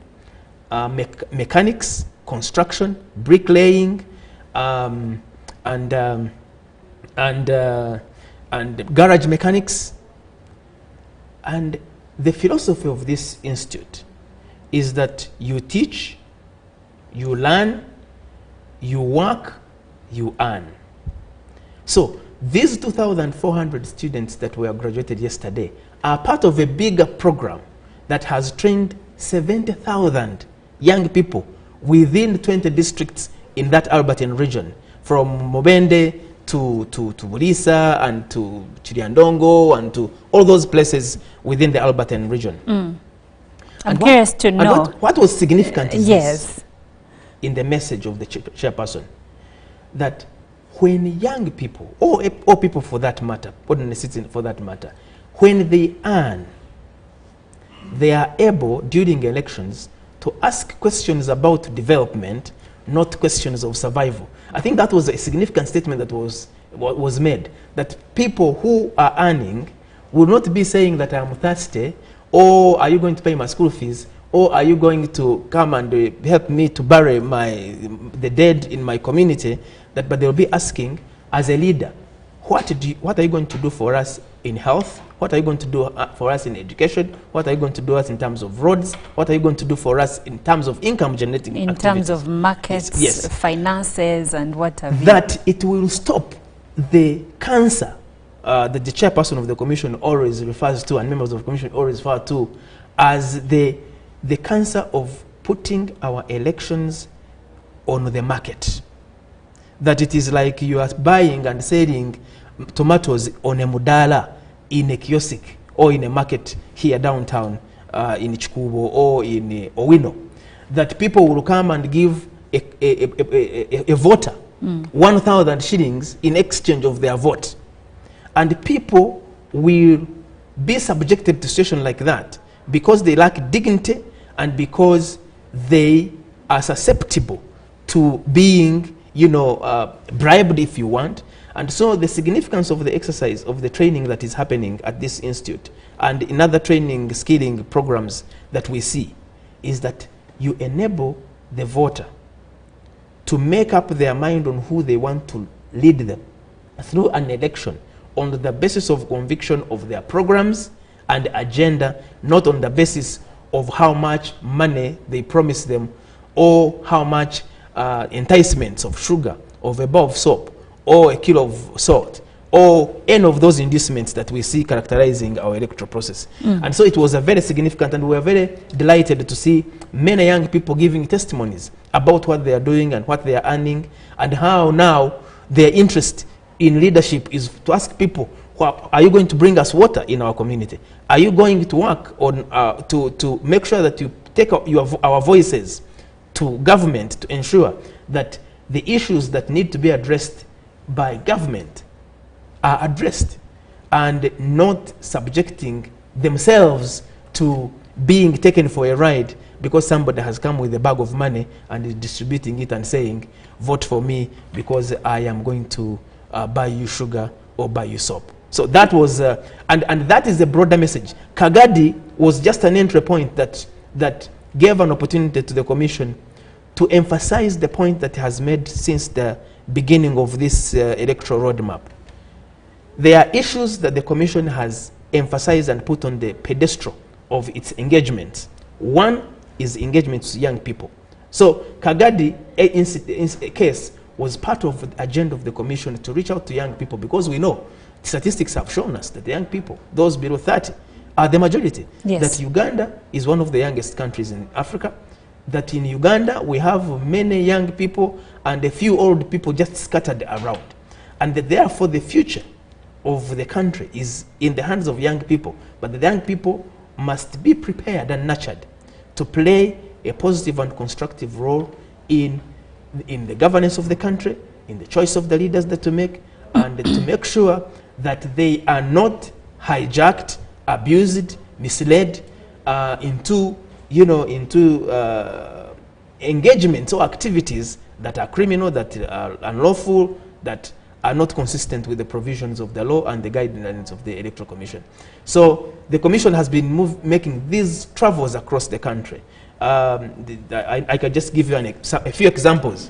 mechanics, construction, bricklaying, and garage mechanics. And the philosophy of this institute is that you teach, you learn, you work, you earn. So these 2,400 students that were graduated yesterday are part of a bigger program that has trained 70,000 young people within 20 districts in that Albertine region, from Mobende to Bulisa and to Chiriandongo and to all those places within the Albertine region. I'm curious to know. What was significant is this, in the message of the chairperson, that when young people, or people for that matter, ordinary citizens for that matter, when they earn, they are able, during elections, to ask questions about development, not questions of survival. I think that was a significant statement that was made, that people who are earning will not be saying that I'm thirsty, or are you going to pay my school fees, or are you going to come and help me to bury the dead in my community? But they'll be asking, as a leader, what are you going to do for us in health? What are you going to do for us in education? What are you going to do us in terms of roads? What are you going to do for us in terms of income generating activities? In terms of markets, finances, and what have you. That it will stop the cancer that the chairperson of the commission always refers to, and members of the commission always refer to, as the cancer of putting our elections on the market. That it is like you are buying and selling tomatoes on a mudala in a kiosk or in a market here downtown in Chikubo or in Owino, that people will come and give a voter 1,000 shillings in exchange of their vote. And people will be subjected to a situation like that because they lack dignity and because they are susceptible to being, bribed, if you want. And so the significance of the exercise of the training that is happening at this institute and in other training skilling programs that we see is that you enable the voter to make up their mind on who they want to lead them through an election on the basis of conviction of their programs and agenda, not on the basis of how much money they promise them or how much enticements of sugar, of a bar of soap, or a kilo of salt, or any of those inducements that we see characterizing our electoral process. And so it was a very significant, and we were very delighted to see many young people giving testimonies about what they are doing and what they are earning, and how now their interest in leadership is to ask people, are you going to bring us water in our community? Are you going to work on to make sure that you take our voices to government to ensure that the issues that need to be addressed by government are addressed and not subjecting themselves to being taken for a ride because somebody has come with a bag of money and is distributing it and saying, vote for me because I am going to buy you sugar or buy you soap. So that was, and that is the broader message. Kagadi was just an entry point that gave an opportunity to the Commission to emphasize the point that it has made since the beginning of this electoral roadmap. There are issues that the Commission has emphasized and put on the pedestal of its engagements. One is engagement with young people. So Kagadi case was part of the agenda of the Commission to reach out to young people because we know statistics have shown us that the young people, those below 30, are the majority. Yes. That Uganda is one of the youngest countries in Africa. That in Uganda we have many young people and a few old people just scattered around. And that therefore the future of the country is in the hands of young people. But the young people must be prepared and nurtured to play a positive and constructive role in the governance of the country, in the choice of the leaders that to make, and to make sure that they are not hijacked, abused, misled into engagements or activities that are criminal, that are unlawful, that are not consistent with the provisions of the law and the guidelines of the Electoral Commission. So the Commission has been making these travels across the country. I can just give you a few examples.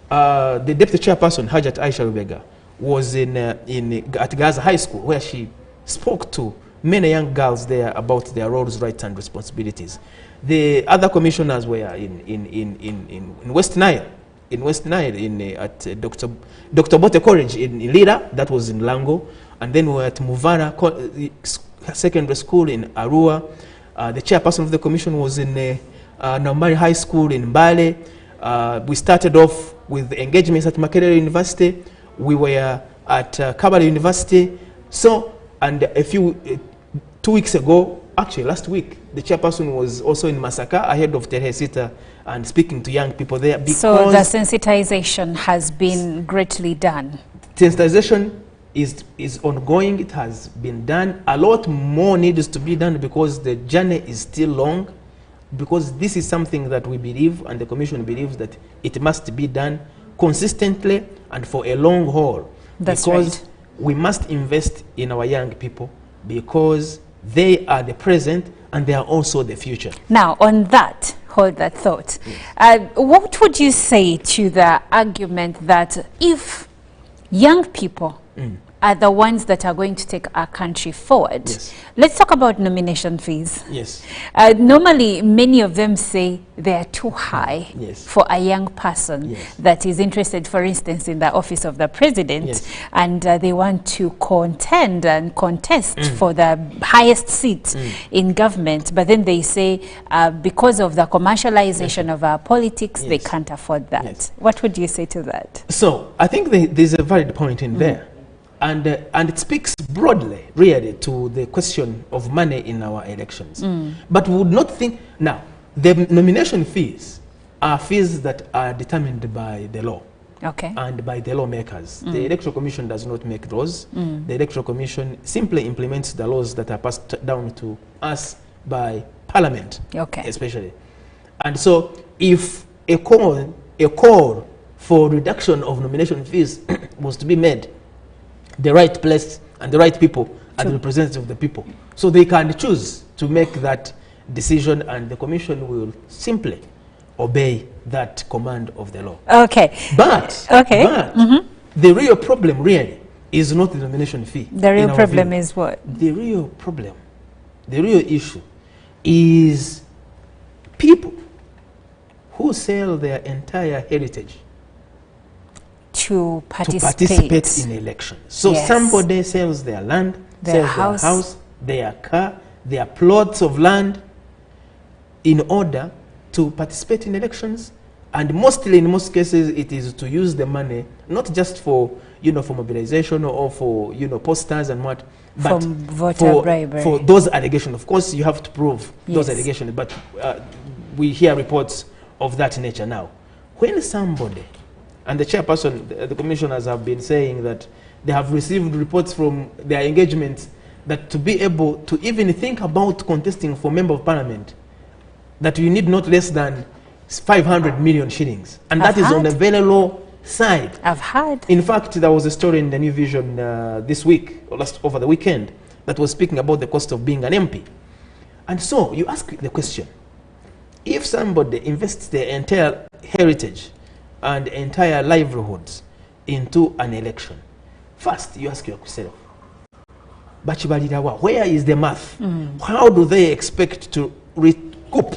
The Deputy Chairperson, Hajat Aisha Rubega, was at Gaza High School, where she spoke to many young girls there about their roles, rights, and responsibilities. The other commissioners were in West Nile, at Dr. Bote College in Lira, that was in Lango, and then we were at Muvara Secondary School in Arua. The chairperson of the commission was in Naumari High School in Mbale. We started off with engagements at Makerere University. We were at Kabale University. So, and 2 weeks ago, actually last week, the chairperson was also in Masaka ahead of Terhesita and speaking to young people there. Because so the sensitization has been greatly done. Sensitization is ongoing. It has been done. A lot more needs to be done because the journey is still long, because this is something that we believe and the Commission believes that it must be done consistently and for a long haul. That's because right. We must invest in our young people because they are the present and they are also the future. Now, on that, hold that thought. Yes. What would you say to the argument that if young people are the ones that are going to take our country forward? Yes. Let's talk about nomination fees. Yes. Normally, many of them say they are too high Yes. for a young person Yes. that is interested, for instance, in the office of the president, Yes. and they want to contend and contest for the highest seat in government. But then they say because of the commercialization of our politics, they can't afford that. Yes. What would you say to that? So I think there's a valid point in there. And it speaks broadly, really, to the question of money in our elections. But we would not think, now, the nomination fees are fees that are determined by the law. Okay. And by the lawmakers. The Electoral Commission does not make laws. The Electoral Commission simply implements the laws that are passed down to us by Parliament, especially. And so, if a call for reduction of nomination fees was to be made, the right place and the right people are the representatives of the people. So they can choose to make that decision, and the Commission will simply obey that command of the law. Okay. But the real problem really is not the nomination fee. The real problem is what? The real problem, the real issue is people who sell their entire heritage to participate in elections. So somebody sells their land, their house, their car, their plots of land in order to participate in elections, and mostly, in most cases, it is to use the money not just for for mobilization or for posters and what, but for those allegations. Of course, you have to prove those allegations, but we hear reports of that nature now. When somebody, and the chairperson, the commissioners have been saying that they have received reports from their engagements that to be able to even think about contesting for Member of Parliament, that you need not less than 500 million shillings. And that is on the very low side. I've heard. In fact, there was a story in the New Vision this week, or over the weekend, that was speaking about the cost of being an MP. And so you ask the question, if somebody invests their entire heritage and entire livelihoods into an election, first you ask yourself, where is the math? How do they expect to recoup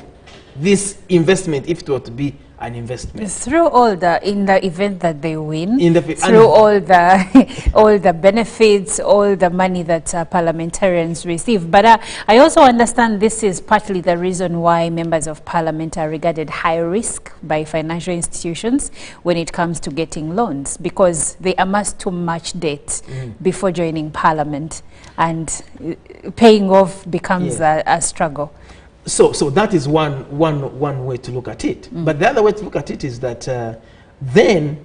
this investment if it were to be an investment? Through all in the event that they win, through all the benefits, all the money that parliamentarians receive. But I also understand this is partly the reason why members of parliament are regarded high risk by financial institutions when it comes to getting loans, because they amass too much debt before joining parliament, and paying off becomes a struggle. So that is one way to look at it. But the other way to look at it is that then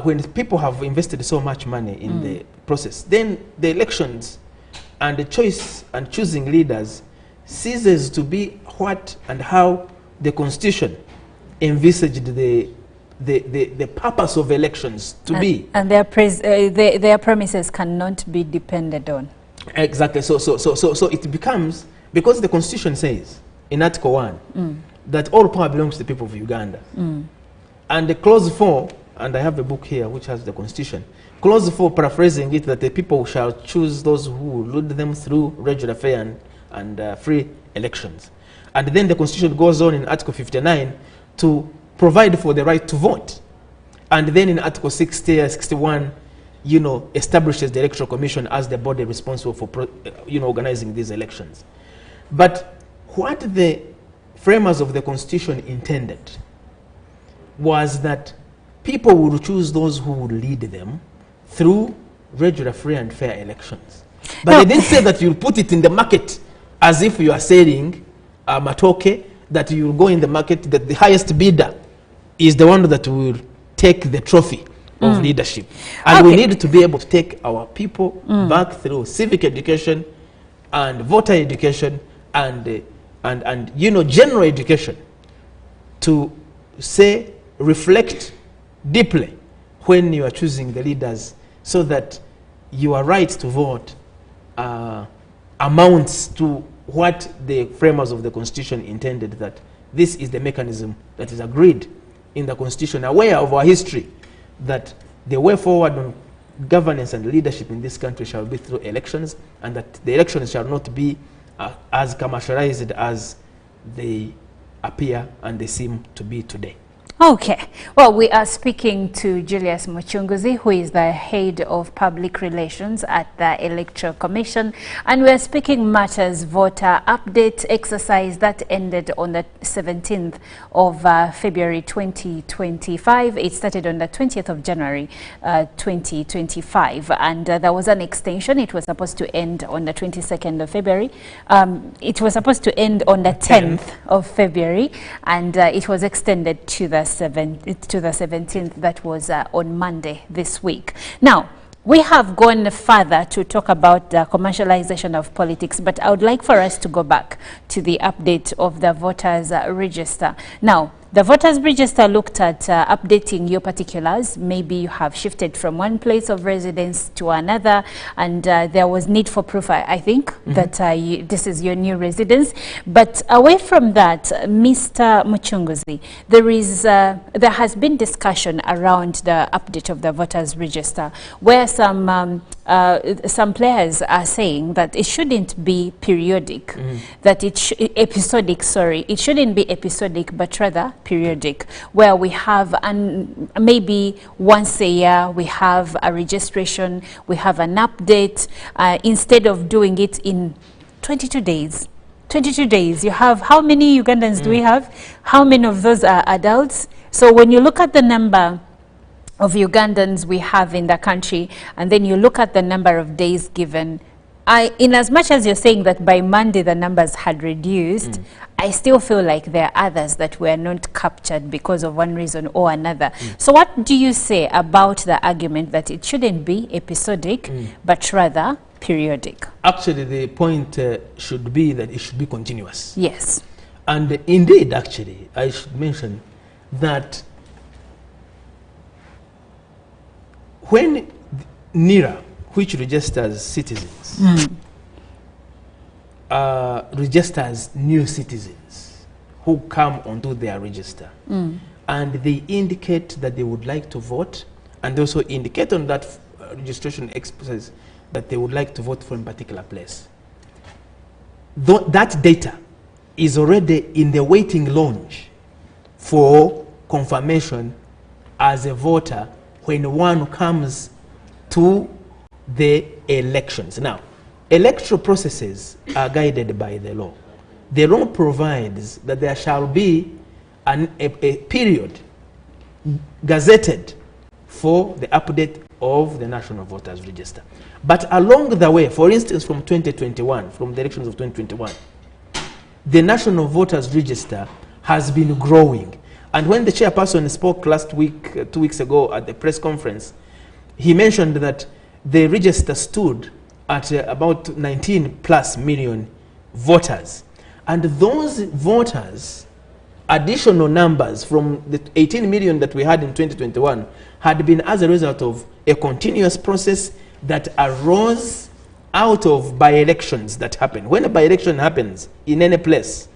when people have invested so much money in the process, then the elections and the choice and choosing leaders ceases to be what and how the Constitution envisaged the purpose of elections to be. And their promises cannot be depended on. Exactly. So it becomes, because the Constitution says in Article 1 that all power belongs to the people of Uganda. And the Clause 4, and I have a book here which has the Constitution, Clause 4 paraphrasing it, that the people shall choose those who will lead them through regular, fair and free elections. And then the Constitution goes on in Article 59 to provide for the right to vote. And then in Article 60 or 61, establishes the Electoral Commission as the body responsible for organizing these elections. But what the framers of the Constitution intended was that people would choose those who would lead them through regular, free and fair elections. But they didn't say that you'll put it in the market as if you are selling matoke, that you'll go in the market, that the highest bidder is the one that will take the trophy of leadership. And we need to be able to take our people back through civic education and voter education and general education to reflect deeply when you are choosing the leaders, so that your right to vote amounts to what the framers of the Constitution intended, that this is the mechanism that is agreed in the Constitution, aware of our history, that the way forward on governance and leadership in this country shall be through elections, and that the elections shall not be as commercialized as they appear and they seem to be today. Okay. Well, we are speaking to Julius Muchunguzi, who is the head of public relations at the Electoral Commission, and we are speaking matters voter update exercise that ended on the 17th of February 2025. It started on the 20th of January 2025, and there was an extension. It was supposed to end on the 22nd of February. It was supposed to end on the 10th of February, and it was extended to the 17th. That was on Monday this week. Now, we have gone further to talk about the commercialization of politics, but I would like for us to go back to the update of the voters register. Now, the voters register looked at updating your particulars. Maybe you have shifted from one place of residence to another, and there was need for proof, I think, that this is your new residence. But away from that, Mr. Muchunguzi, there has been discussion around the update of the voters register, where some players are saying that it shouldn't be periodic, that episodic, sorry, it shouldn't be episodic, but rather periodic, where we have maybe once a year we have a registration, we have an update, instead of doing it in 22 days. 22 days, you have, how many Ugandans do we have? How many of those are adults? So when you look at the number of Ugandans we have in the country, and then you look at the number of days given, in as much as you're saying that by Monday the numbers had reduced, I still feel like there are others that were not captured because of one reason or another. So what do you say about the argument that it shouldn't be episodic, but rather periodic? Actually, the point should be that it should be continuous. Yes. And indeed, actually, I should mention that when NIRA, which registers citizens, registers new citizens who come onto their register, and they indicate that they would like to vote, and also indicate on that registration expresses that they would like to vote for a particular place. That data is already in the waiting lounge for confirmation as a voter when one comes to the elections. Now, electoral processes are guided by the law. The law provides that there shall be a period gazetted for the update of the National Voters Register. But along the way, for instance, from 2021, from the elections of 2021, the National Voters Register has been growing. And when the chairperson spoke last week, 2 weeks ago at the press conference, he mentioned that the register stood at about 19 plus million voters. And those voters, additional numbers from the 18 million that we had in 2021, had been as a result of a continuous process that arose out of by-elections that happen. When a by-election happens in any place,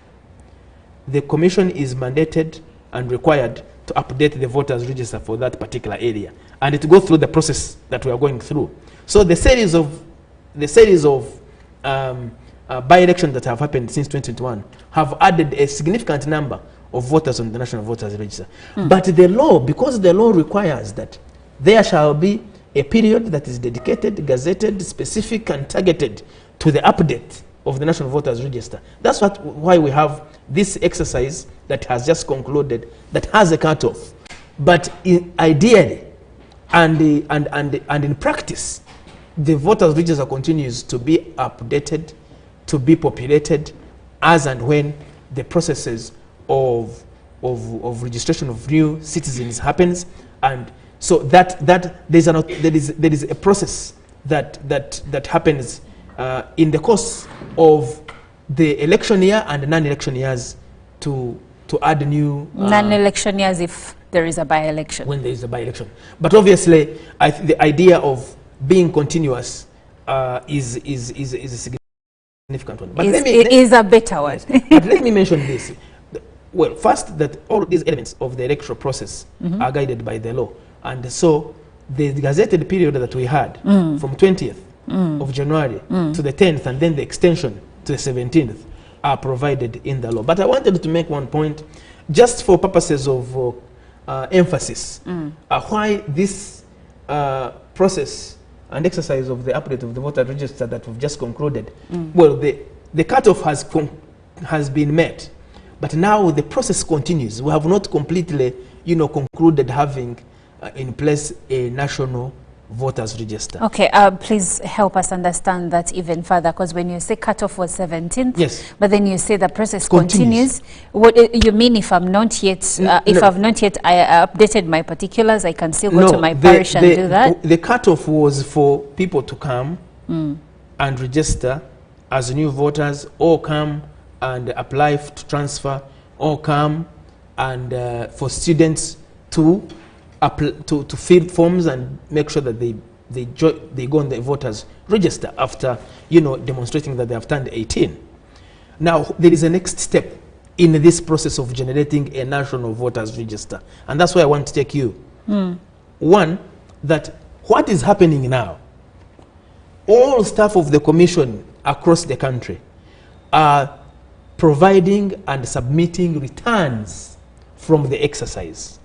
the commission is mandated and required to update the voters register for that particular area, and to go through the process that we are going through. So the series of by-elections that have happened since 2021 have added a significant number of voters on the National Voters Register. But the law, because the law requires that there shall be a period that is dedicated, gazetted, specific, and targeted to the update of the National Voters Register. That's why we have this exercise that has just concluded that has a cutoff. But ideally and in practice, the voters register continues to be updated, to be populated as and when the processes of registration of new citizens happens. And so that there is a process that happens in the course of the election year and non-election years to add new non-election years if there is a by-election. When there is a by-election. But obviously, the idea of being continuous is a significant one. But is a better one. But let me mention this. Well, first, that all these elements of the electoral process are guided by the law. And so the gazetted period that we had from 20th of January to the 10th, and then the extension to the 17th, are provided in the law. But I wanted to make one point, just for purposes of emphasis why this process and exercise of the update of the voter register that we've just concluded, well, the cutoff has been met, but now the process continues. We have not completely, concluded having in place a national voters register. Okay, please help us understand that even further, because when you say cutoff was 17th, yes, but then you say the process continues. What you mean? If I'm not yet, if I've not yet updated my particulars, I can still go to my parish and do that? The cutoff was for people to come and register as new voters, or come and apply to transfer, or come and for students to fill forms and make sure that they go on the voters register after demonstrating that they have turned 18. Now there is a next step in this process of generating a national voters register, and that's why I want to take you. One, that what is happening now, all staff of the commission across the country are providing and submitting returns from the exercise.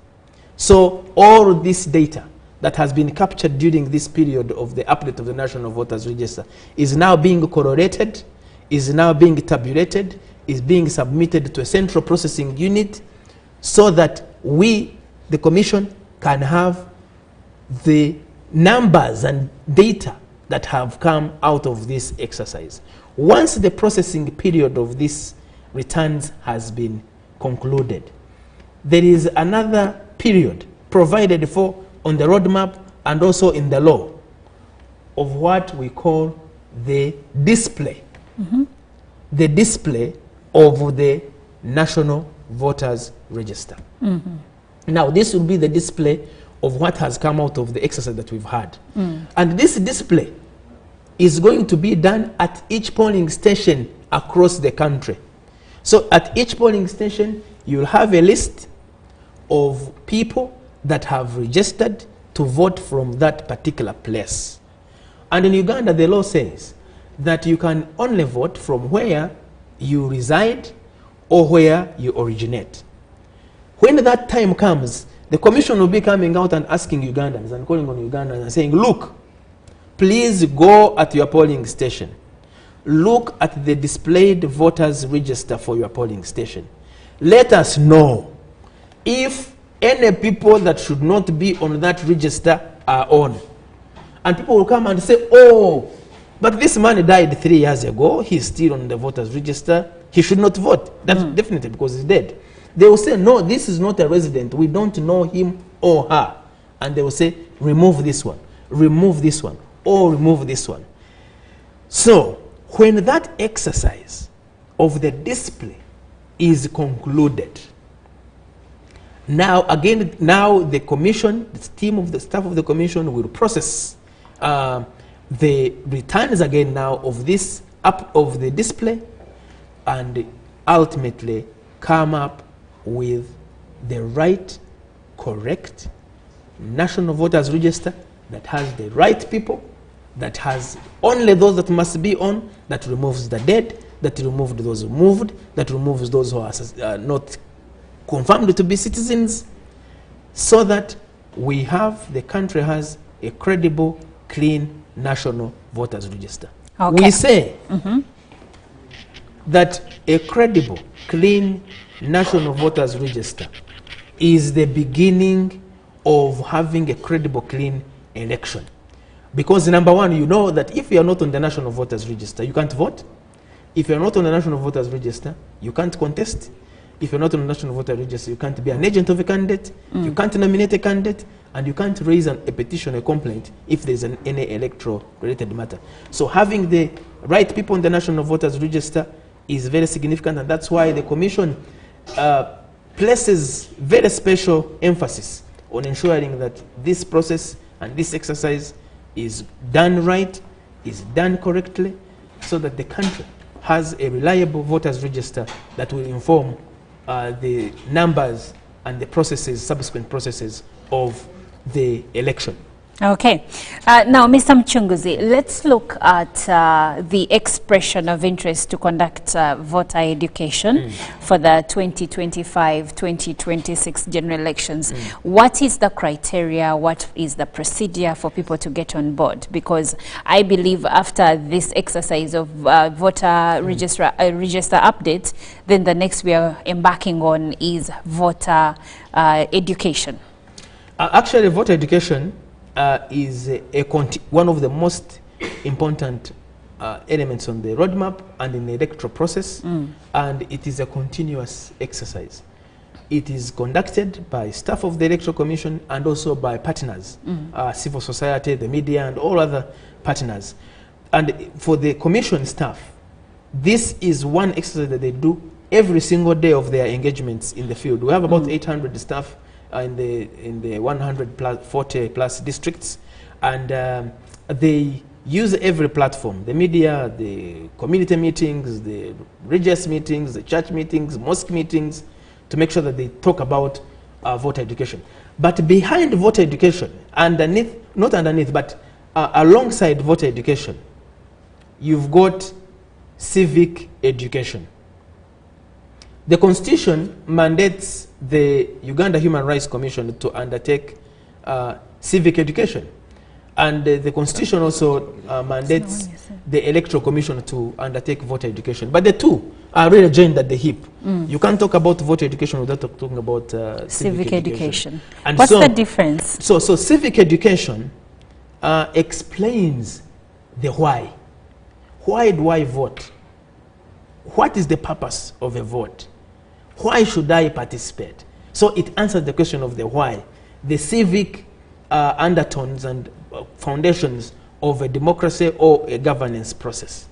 So all this data that has been captured during this period of the update of the National Voters Register is now being correlated, is now being tabulated, is being submitted to a central processing unit, so that we, the Commission, can have the numbers and data that have come out of this exercise. Once the processing period of these returns has been concluded, there is another period provided for on the roadmap and also in the law of what we call the display. The display of the National Voters Register. Now this will be the display of what has come out of the exercise that we've had. And this display is going to be done at each polling station across the country. So at each polling station, you'll have a list of people that have registered to vote from that particular place. And in Uganda, the law says that you can only vote from where you reside or where you originate. When that time comes, the commission will be coming out and asking Ugandans and calling on Ugandans and saying, look, please go at your polling station. Look at the displayed voters register for your polling station. Let us know if any people that should not be on that register are on. And people will come and say, oh, but this man died 3 years ago. He's still on the voters register. He should not vote. That's definitely because he's dead. They will say, no, this is not a resident. We don't know him or her. And they will say, remove this one, remove this one, or remove this one. So when that exercise of the display is concluded, now again, now the commission, the team of the staff of the commission will process the returns again now of this of the display, and ultimately come up with the right, correct national voters register that has the right people, that has only those that must be on, that removes the dead, that removes those who moved, that removes those who are not confirmed to be citizens, so that we have, the country has a credible, clean national voters register. Okay. We say that a credible, clean national voters register is the beginning of having a credible, clean election. Because number one, you know that if you are not on the national voters register, you can't vote. If you are not on the national voters register, you can't contest. If you're not on the national voter register, you can't be an agent of a candidate, you can't nominate a candidate, and you can't raise a petition, a complaint, if there's any electoral related matter. So having the right people on the national voters register is very significant, and that's why the commission places very special emphasis on ensuring that this process and this exercise is done right, is done correctly, so that the country has a reliable voters register that will inform the numbers and the processes, subsequent processes of the election. Okay. Now, Mr. Mchunguzi, let's look at the expression of interest to conduct voter education for the 2025-2026 general elections. What is the criteria? What is the procedure for people to get on board? Because I believe after this exercise of voter register updates, then the next we are embarking on is voter education. Actually, voter education is one of the most important elements on the roadmap and in the electoral process, and it is a continuous exercise. It is conducted by staff of the Electoral Commission and also by partners, civil society, the media, and all other partners. And for the commission staff, this is one exercise that they do every single day of their engagements in the field. We have about 800 staff in the 140 plus districts, and they use every platform, the media, the community meetings, the religious meetings, the church meetings, mosque meetings, to make sure that they talk about voter education. But behind voter education, underneath, not underneath, but alongside voter education, you've got civic education. The Constitution mandates the Uganda Human Rights Commission to undertake civic education. And the Constitution also mandates the Electoral Commission to undertake voter education. But the two are really joined at the hip. You can't talk about voter education without talking about civic education. And what's the difference? So civic education explains the why. Why do I vote? What is the purpose of a vote? Why should I participate? So it answers the question of the why, the civic undertones and foundations of a democracy or a governance process.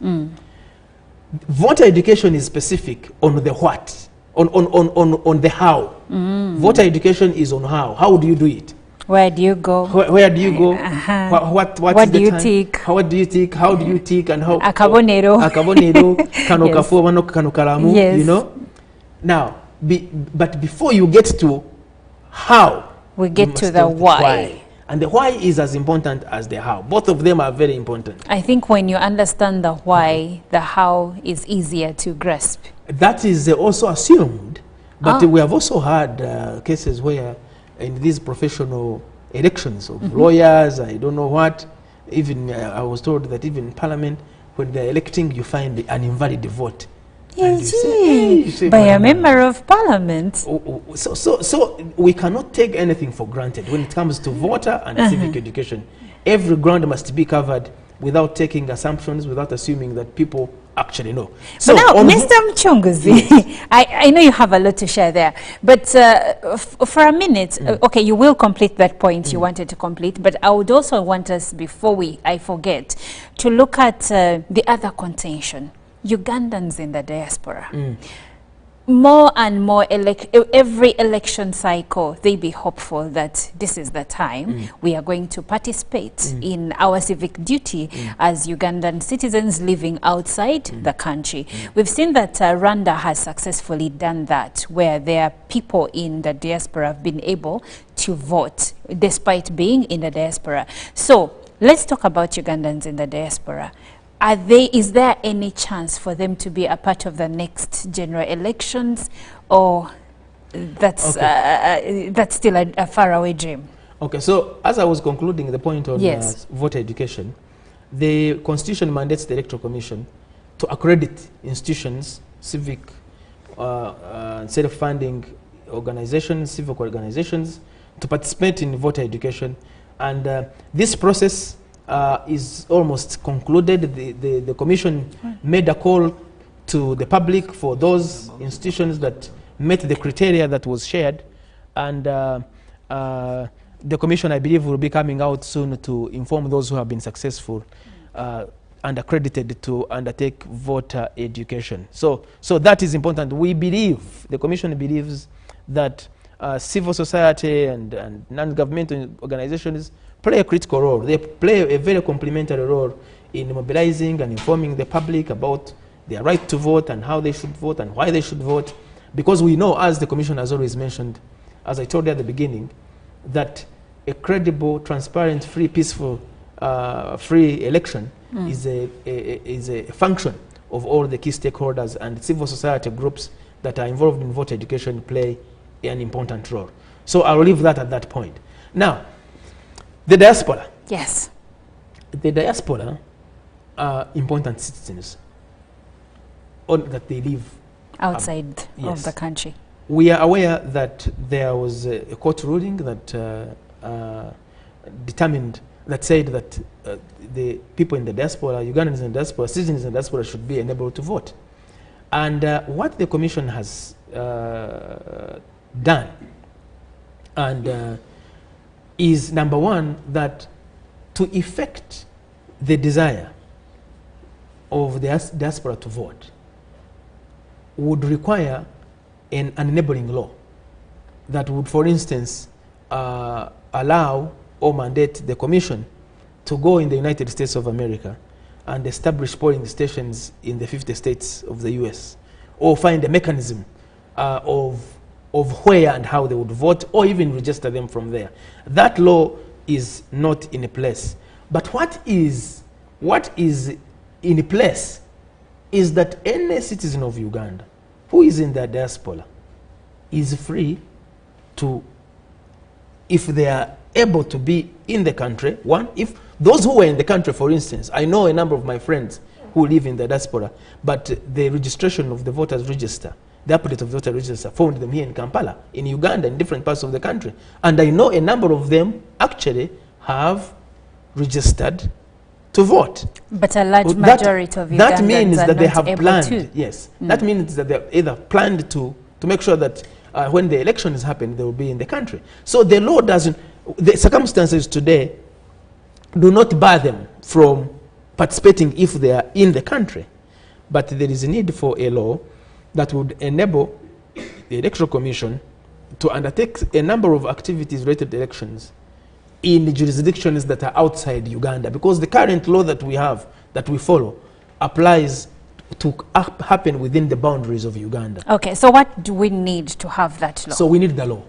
Voter education is specific on the what, on the how. Voter education is on how. How do you do it? Where do you go? Where do you go? What do you take? What do you take? How do you take? And how? Akabonero. Akabonero. Kanokafu, yes. You know? Now, but before you get to how, we get to the why. And the why is as important as the how. Both of them are very important. I think when you understand the why, the how is easier to grasp. That is also assumed. But we have also had cases where in these professional elections of lawyers, I don't know what, even I was told that even in Parliament, when they're electing, you find an invalid vote. Yes, by a member of Parliament. So we cannot take anything for granted when it comes to voter and civic education. Every ground must be covered without taking assumptions, without assuming that people actually know. So but now, Mr. Mchunguzi, I know you have a lot to share there, but for a minute, okay, you will complete that point you wanted to complete, but I would also want us, before I forget, to look at the other contention. Ugandans in the diaspora. More and more, every election cycle, they be hopeful that this is the time we are going to participate in our civic duty as Ugandan citizens living outside the country. We've seen that Rwanda has successfully done that, where their people in the diaspora have been able to vote despite being in the diaspora. So let's talk about Ugandans in the diaspora. Is there any chance for them to be a part of the next general elections, or that's still a faraway dream? Okay, so as I was concluding the point on voter education, the Constitution mandates the Electoral Commission to accredit institutions, civic, self-funding organizations, civic organizations, to participate in voter education. And this process is almost concluded. The Commission made a call to the public for those institutions that met the criteria that was shared, and the Commission, I believe, will be coming out soon to inform those who have been successful and accredited to undertake voter education. So that is important. We believe, the Commission believes, that civil society and non-governmental organizations play a critical role. They play a very complementary role in mobilizing and informing the public about their right to vote and how they should vote and why they should vote. Because we know, as the Commission has always mentioned, as I told you at the beginning, that a credible, transparent, free, peaceful, free election is a function of all the key stakeholders, and civil society groups that are involved in voter education play an important role. So I'll leave that at that point. Now, the diaspora. Yes. The diaspora are important citizens, or that they live outside of the country. We are aware that there was a court ruling that determined, that said that the people in the diaspora, Ugandans in the diaspora, citizens in the diaspora should be enabled to vote. And what the Commission has done and is, number one, that to effect the desire of the diaspora to vote would require an enabling law that would, for instance, allow or mandate the Commission to go in the United States of America and establish polling stations in the 50 states of the US, or find a mechanism of where and how they would vote, or even register them from there. That law is not in place. But what is in place is that any citizen of Uganda who is in the diaspora is free to, if they are able to be in the country, one, if those who were in the country, for instance, I know a number of my friends who live in the diaspora, but the registration of the voters register, the update of the voter register, found them here in Kampala, in Uganda, in different parts of the country. And I know a number of them actually have registered to vote. But a large majority of Ugandans that means that they have planned, to. yes. That means that they're either planned to make sure that when the elections happen, they will be in the country. So the law doesn't, the circumstances today do not bar them from participating if they are in the country. But there is a need for a law that would enable the Electoral Commission to undertake a number of activities related to elections in jurisdictions that are outside Uganda, because the current law that we have, that we follow, applies to happen within the boundaries of Uganda. Okay, so what do we need to have that law? So we need the law.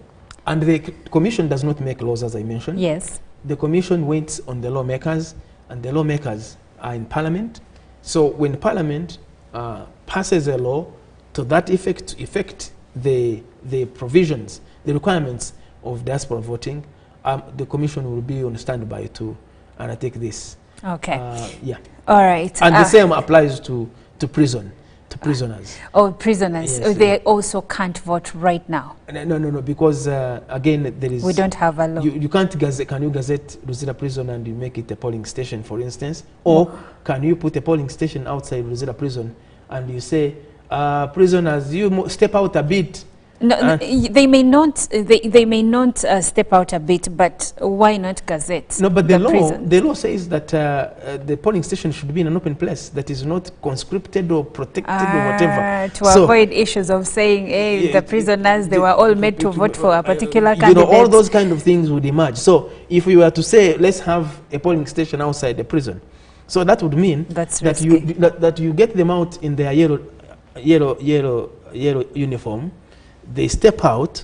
And the Commission does not make laws, as I mentioned. Yes. The Commission waits on the lawmakers, and the lawmakers are in Parliament. So when Parliament passes a law to that effect, to effect the provisions, the requirements of diaspora voting, the Commission will be on standby to undertake this. Okay. Yeah. All right. And the same applies to prisoners. Oh, prisoners. Yes, they also can't vote right now. No, because again, there is... We don't have a law. You can't gazette, can you gazette Luzira prison and you make it a polling station, for instance? Or can you put a polling station outside Luzira prison and you say, prisoners, you step out a bit. No, they may not. They may not step out a bit, but why not gazette? No, but the law says that the polling station should be in an open place that is not conscripted or protected or whatever. To avoid issues of saying, hey, the prisoners, they were all made to vote for a particular candidate. You know, all those kind of things would emerge. So if we were to say, let's have a polling station outside the prison, so that would mean that you get them out in their yellow uniform. They step out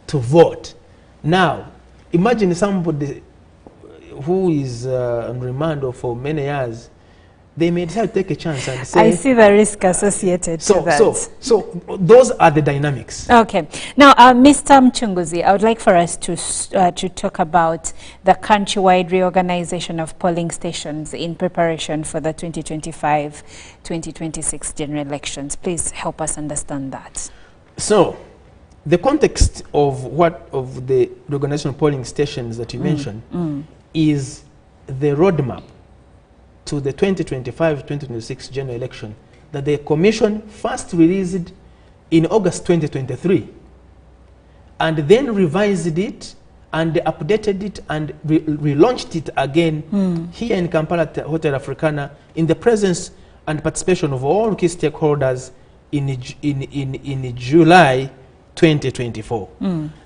to vote. Now, imagine somebody who is on remand for many years. They may decide to take a chance and say... I see the risk associated to that. So those are the dynamics. Okay. Now, Mr. Mchunguzi, I would like for us to talk about the countrywide reorganization of polling stations in preparation for the 2025-2026 general elections. Please help us understand that. So, the context of the reorganization of polling stations that you mentioned is the roadmap to the 2025-2026 general election that the Commission first released in August 2023 and then revised it and updated it and relaunched it again here in Kampala at Hotel Africana in the presence and participation of all key stakeholders in July 2024.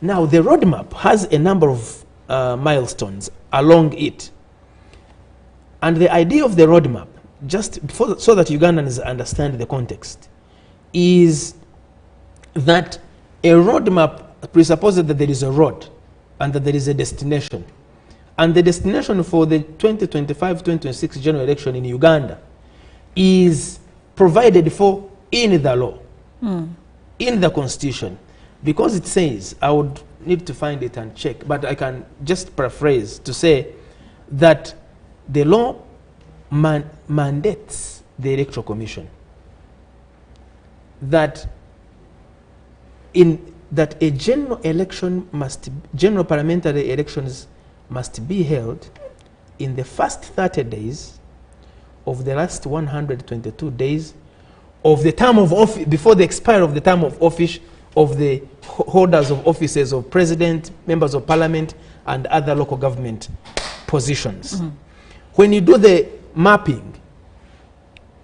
Now, the roadmap has a number of milestones along it. And the idea of the roadmap, just so that Ugandans understand the context, is that a roadmap presupposes that there is a road and that there is a destination. And the destination for the 2025-2026 general election in Uganda is provided for in the law, in the constitution. Because it says, I would need to find it and check, but I can just paraphrase to say that the law mandates the Electoral Commission that a general election general parliamentary elections must be held in the first 30 days of the last 122 days of the term of office, before the expiry of the term of office of the holders of offices of president, members of parliament, and other local government positions. When you do the mapping,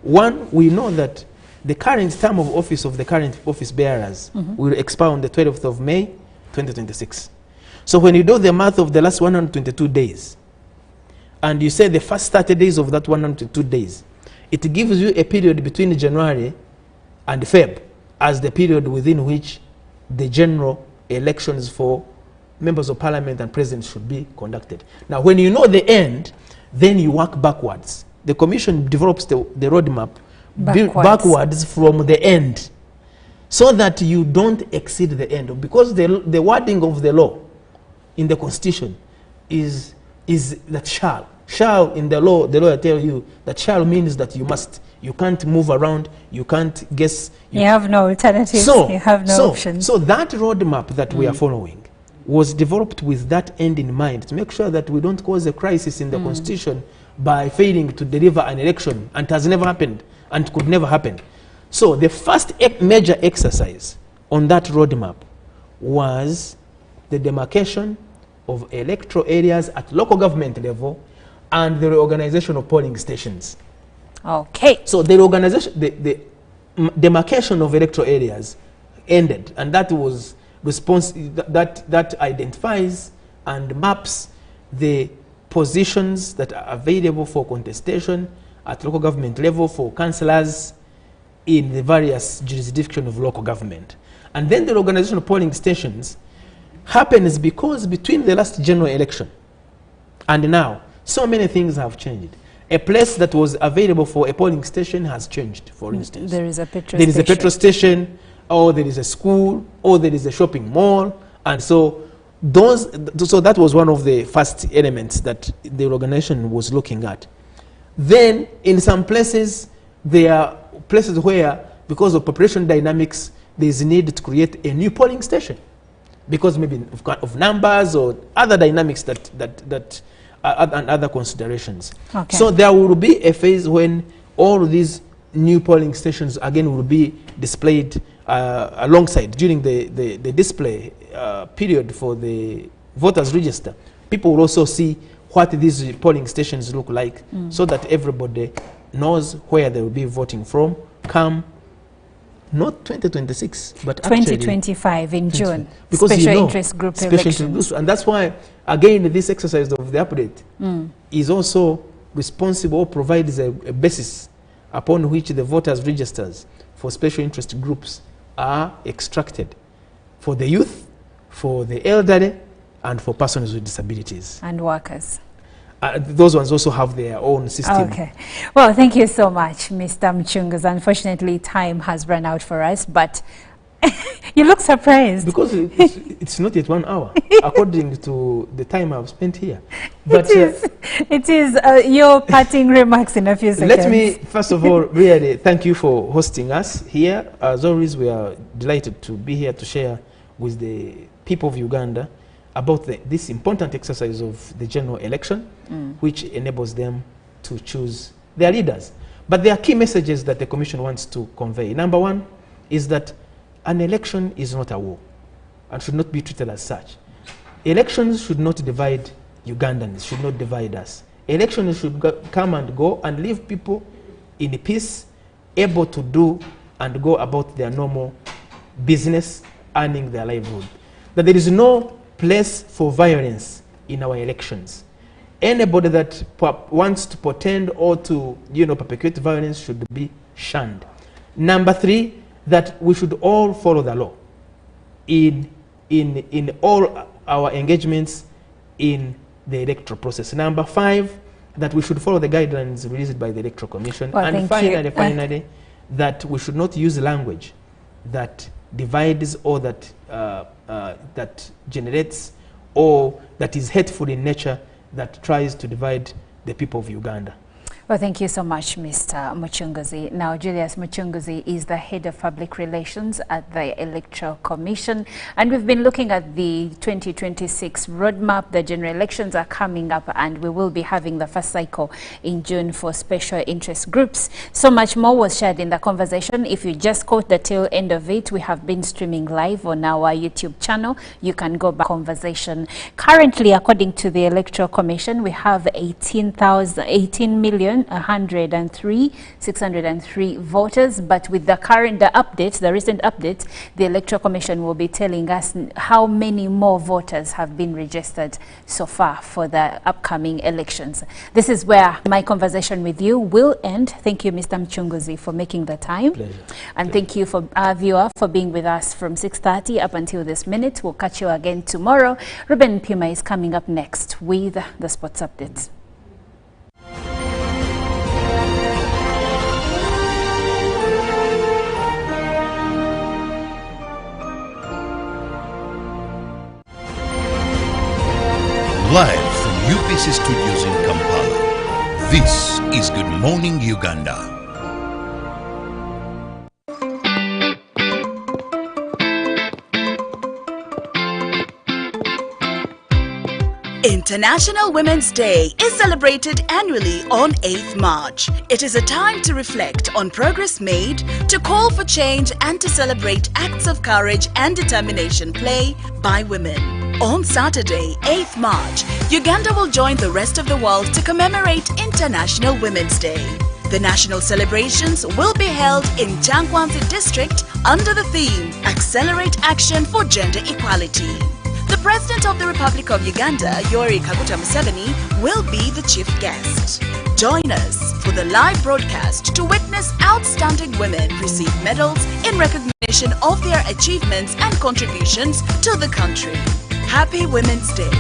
one, we know that the current term of office of the current office bearers will expire on the 12th of May, 2026. So when you do the math of the last 122 days, and you say the first 30 days of that 122 days, it gives you a period between January and Feb as the period within which the general elections for members of parliament and president should be conducted. Now, when you know the end, then you work backwards. The commission develops the roadmap backwards from the end, so that you don't exceed the end. Because the wording of the law in the constitution is that shall. Shall in the law, the lawyer tell you that shall means that you must. You can't move around. You can't guess. You have no alternatives. You have no options. So that roadmap that we are following was developed with that end in mind, to make sure that we don't cause a crisis in the constitution by failing to deliver an election, and it has never happened and could never happen. So the first major exercise on that roadmap was the demarcation of electoral areas at local government level and the reorganization of polling stations. Okay. So the reorganization, the demarcation of electoral areas ended, and that was that identifies and maps the positions that are available for contestation at local government level for councillors in the various jurisdictions of local government. And then the organization of polling stations happens because between the last general election and now, so many things have changed. A place that was available for a polling station has changed, for instance. There is a petrol station. There is a petrol station, or there is a school, or there is a shopping mall. And so that was one of the first elements that the organization was looking at. Then in some places, there are places where, because of population dynamics, there is a need to create a new polling station, because maybe of numbers or other dynamics and other considerations. Okay. So there will be a phase when all these new polling stations again will be displayed alongside during the display period for the voters register. People will also see what these polling stations look like, so that everybody knows where they will be voting from come not 2026, but 2025 in June. Because special interest group elections. And that's why, again, this exercise of the update is also responsible, or provides a basis upon which the voters registers for special interest groups are extracted for the youth, for the elderly, and for persons with disabilities. And workers. Those ones also have their own system. Okay. Well, thank you so much, Mr. Mchungas. Unfortunately, time has run out for us, but you look surprised. Because it's not yet 1 hour, according to the time I've spent here. But it is your parting remarks in a few seconds. Let me, first of all, really thank you for hosting us here. As always, we are delighted to be here to share with the people of Uganda about this important exercise of the general election, which enables them to choose their leaders. But there are key messages that the Commission wants to convey. Number one is that an election is not a war and should not be treated as such. Elections should not divide Ugandans, should not divide us. Elections should come and go and leave people in peace, able to do and go about their normal business, earning their livelihood. That there is no place for violence in our elections. Anybody that wants to portend or to perpetuate violence should be shunned. Number three, that we should all follow the law in all our engagements in the electoral process. Number 5, that we should follow the guidelines released by the Electoral Commission. Well, and finally, that we should not use language that divides or that that generates or that is hateful in nature, that tries to divide the people of Uganda. Well, thank you so much, Mr. Muchunguzi. Now, Julius Muchunguzi is the head of public relations at the Electoral Commission, and we've been looking at the 2026 roadmap. The general elections are coming up, and we will be having the first cycle in June for special interest groups. So much more was shared in the conversation. If you just caught the tail end of it, we have been streaming live on our YouTube channel. You can go back conversation. Currently, according to the Electoral Commission, we have 18,103,603 voters, but with the recent updates, the Electoral Commission will be telling us how many more voters have been registered so far for the upcoming elections. This is where my conversation with you will end. Thank you, Mr. Muchunguzi, for making the time. Pleasure. And thank you for our viewer for being with us from 6:30 up until this minute. We'll catch you again tomorrow. Ruben Puma is coming up next with the sports updates. Live from UPC Studios in Kampala, this is Good Morning Uganda. International Women's Day is celebrated annually on 8th March. It is a time to reflect on progress made, to call for change and to celebrate acts of courage and determination play by women. On Saturday, 8th March, Uganda will join the rest of the world to commemorate International Women's Day. The national celebrations will be held in Changwanzi district under the theme Accelerate Action for Gender Equality. The President of the Republic of Uganda, Yoweri Kaguta Museveni, will be the chief guest. Join us for the live broadcast to witness outstanding women receive medals in recognition of their achievements and contributions to the country. Happy Women's Day.